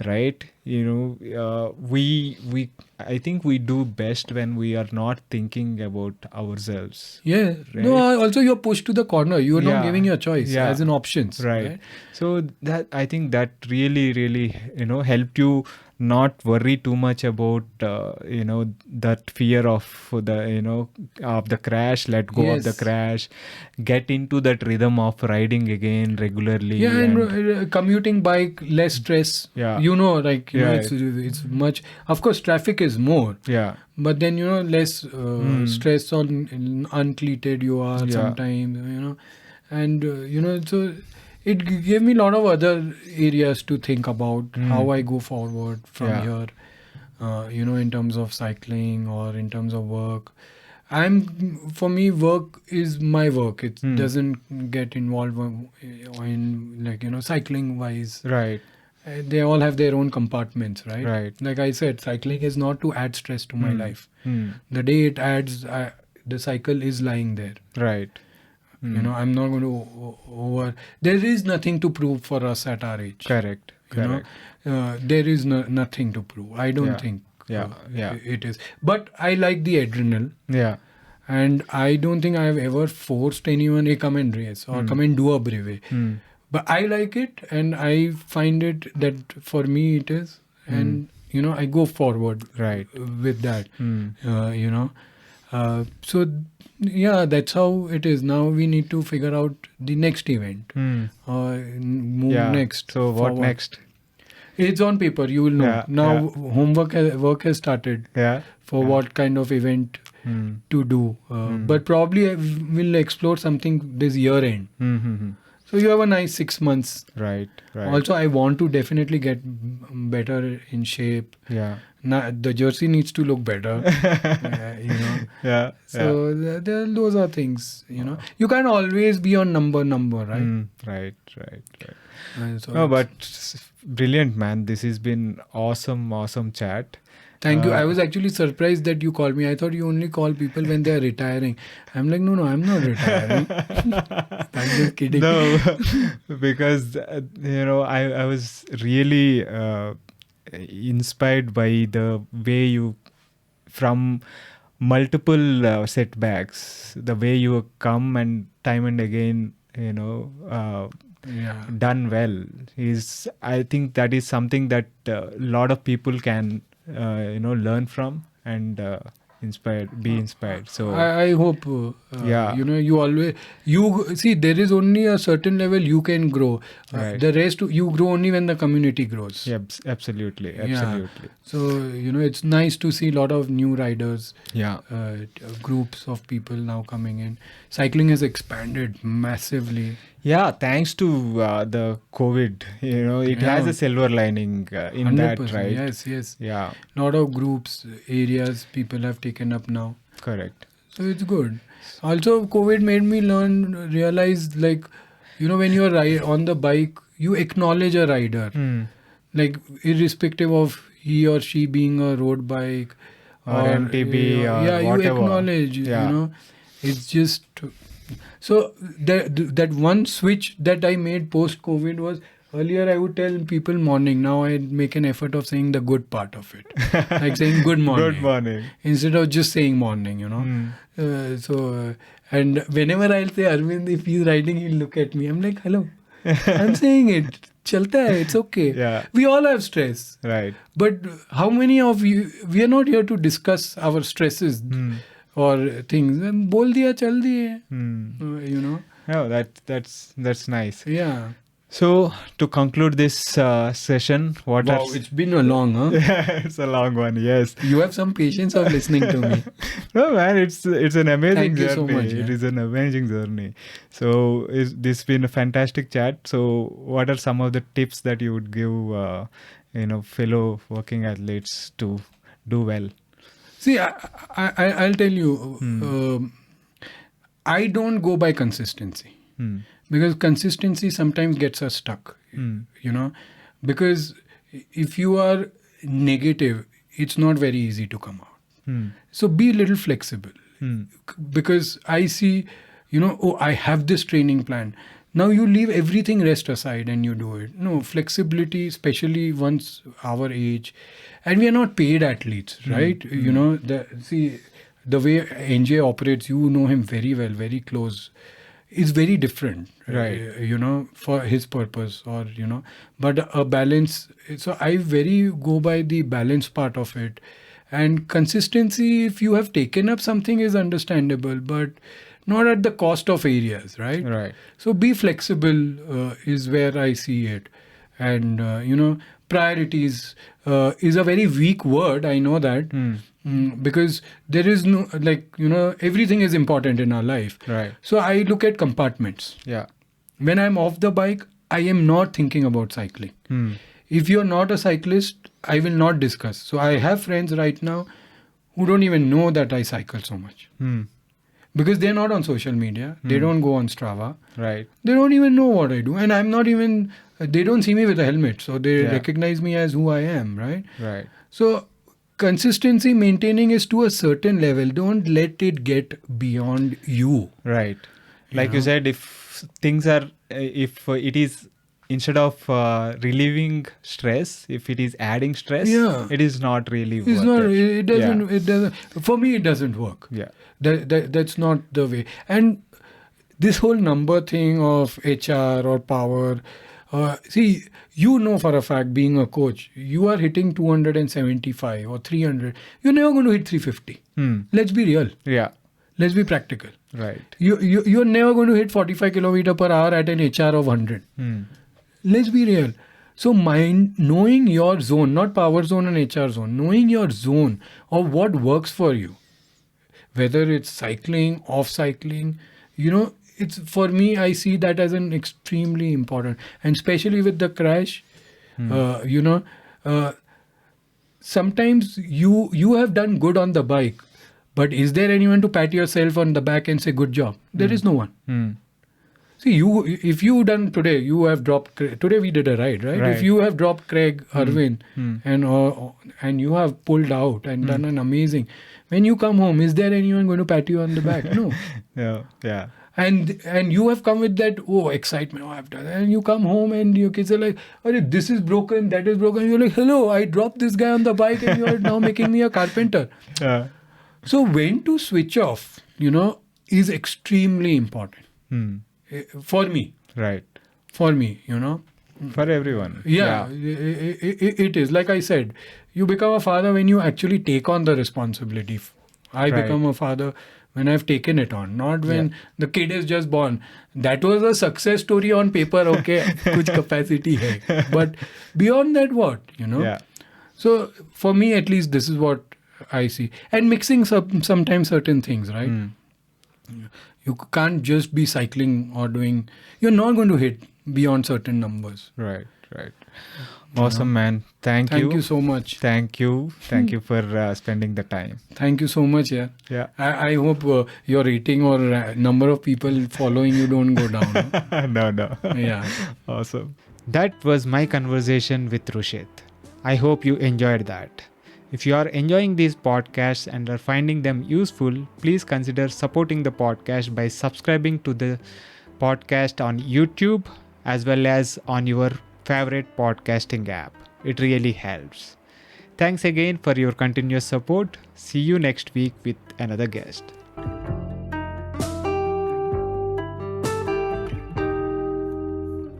right? I think we do best when we are not thinking about ourselves. Yeah. Right? No, also you're pushed to the corner. You are not giving your choice as an options. Right. So that, I think that really, really, helped you not worry too much about, that fear of of the crash, let go of the crash, get into that rhythm of riding again regularly. Yeah, and commuting bike, less stress. Yeah. It's much, of course, traffic is more. Yeah. But then, less stress on uncleated you are sometimes, and, so it gave me a lot of other areas to think about how I go forward from here, in terms of cycling or in terms of work. For me, work is my work. It doesn't get involved in, cycling wise. Right. They all have their own compartments, right? Right. Like I said, cycling is not to add stress to my life. The day it adds, the cycle is lying there. Right. I'm not going to there is nothing to prove for us at our age. Correct. There is nothing to prove. I don't think it is. But I like the adrenaline. Yeah. And I don't think I have ever forced anyone, hey, come and race or come and do a brevet. But I like it, and I find it that for me it is, and I go forward with that. So yeah, that's how it is. Now we need to figure out the next event, move next. So what forward. next? It's on paper. You will know. Yeah, Now work has started for what kind of event to do. But probably we'll explore something this year end. So you have a nice 6 months. Right. Also, I want to definitely get better in shape. Yeah. Now, the jersey needs to look better. So those are things. You can't always be on number, right? Right. So No, but brilliant, man. This has been awesome chat. Thank you. I was actually surprised that you called me. I thought you only call people when they are retiring. I'm like, no, I'm not retiring. I'm just kidding. No, because I was really inspired by the way you, from multiple setbacks, the way you come and time and again, done well. I think that is something that a lot of people can learn from and be inspired. So I hope you see, there is only a certain level you can grow. The rest you grow only when the community grows. Yeah, absolutely. So it's nice to see a lot of new riders, groups of people now coming in. Cycling has expanded massively. Yeah, thanks to the COVID, it has a silver lining in 100%, that, right? Yes. Yeah. A lot of groups, areas people have taken up now. Correct. So it's good. Also, COVID made me realize, like, when you're on the bike, you acknowledge a rider. Like, irrespective of he or she being a road bike or MTB or whatever. You acknowledge, it's just... So that one switch that I made post-COVID was, earlier I would tell people morning. Now I make an effort of saying the good part of it. Like saying good morning. Good morning. Instead of just saying morning, and whenever I'll say Arvind, if he's riding, he'll look at me. I'm like, hello. I'm saying it. Chalta hai, it's okay. Yeah. We all have stress. Right. But how many of you, we are not here to discuss our stresses. Or things. Bol diya, chal diye. Oh, that's nice. Yeah. So to conclude this session, it's been a long, huh? Yeah, it's a long one. Yes. You have some patience of listening to me. No, man, it's an amazing Thank journey. You so much, It is an amazing journey. So this has been a fantastic chat. So what are some of the tips that you would give, fellow working athletes to do well? See, I'll tell you, I don't go by consistency. Because consistency sometimes gets us stuck, because if you are negative, it's not very easy to come out. So be a little flexible, because I see, I have this training plan. Now you leave everything rest aside and you do it. No, flexibility, especially once our age, and we are not paid athletes, right? The way NJ operates, you know him very well, very close. Is very different, right? For his purpose, or but a balance. So I go by the balance part of it, and consistency. If you have taken up something, is understandable, but not at the cost of areas, right? Right. So be flexible is where I see it, and priorities is a very weak word. I know that. Because there is no, everything is important in our life. Right. So I look at compartments. Yeah. When I'm off the bike, I am not thinking about cycling. If you're not a cyclist, I will not discuss. So I have friends right now who don't even know that I cycle so much. Because they're not on social media. They don't go on Strava. Right. They don't even know what I do. And I'm not even, they don't see me with a helmet. So they recognize me as who I am, right? Right. So consistency maintaining is to a certain level. Don't let it get beyond you. Right. Like you said, if things are, if it is, instead of relieving stress, if it is adding stress, it is not really worth it. It doesn't, for me, it doesn't work. Yeah. That's not the way. And this whole number thing of HR or power, see, you know for a fact, being a coach, you are hitting 275 or 300. You're never going to hit 350. Let's be real. Yeah. Let's be practical. Right. You're never going to hit 45 kilometer per hour at an HR of 100. Let's be real. So knowing your zone, not power zone and HR zone, knowing your zone of what works for you, whether it's cycling, off cycling, it's for me, I see that as an extremely important, and especially with the crash, sometimes you have done good on the bike, but is there anyone to pat yourself on the back and say good job? There is no one. See, if you done today, you have dropped. Today we did a ride, right? If you have dropped Craig Irwin and you have pulled out and done an amazing. When you come home, is there anyone going to pat you on the back? No. Yeah. And you have come with that excitement. Oh, I've done. And you come home and your kids are like, "Oh, this is broken, that is broken." You're like, "Hello, I dropped this guy on the bike, and you are now making me a carpenter." So when to switch off, is extremely important. For me. Right. For me, For everyone. Yeah. It is. Like I said, you become a father when you actually take on the responsibility. I become a father when I've taken it on, not when the kid is just born. That was a success story on paper, okay, kuch capacity hai. But beyond that, what, Yeah. So for me, at least, this is what I see. And mixing sometimes certain things, right? You can't just be cycling or doing, you're not going to hit beyond certain numbers. Right. Awesome, man. Thank you. Thank you so much. Thank you for spending the time. Thank you so much. Yeah. I hope your rating or number of people following you don't go down. No. Yeah. Awesome. That was my conversation with Rushit. I hope you enjoyed that. If you are enjoying these podcasts and are finding them useful, please consider supporting the podcast by subscribing to the podcast on YouTube as well as on your favorite podcasting app. It really helps. Thanks again for your continuous support. See you next week with another guest.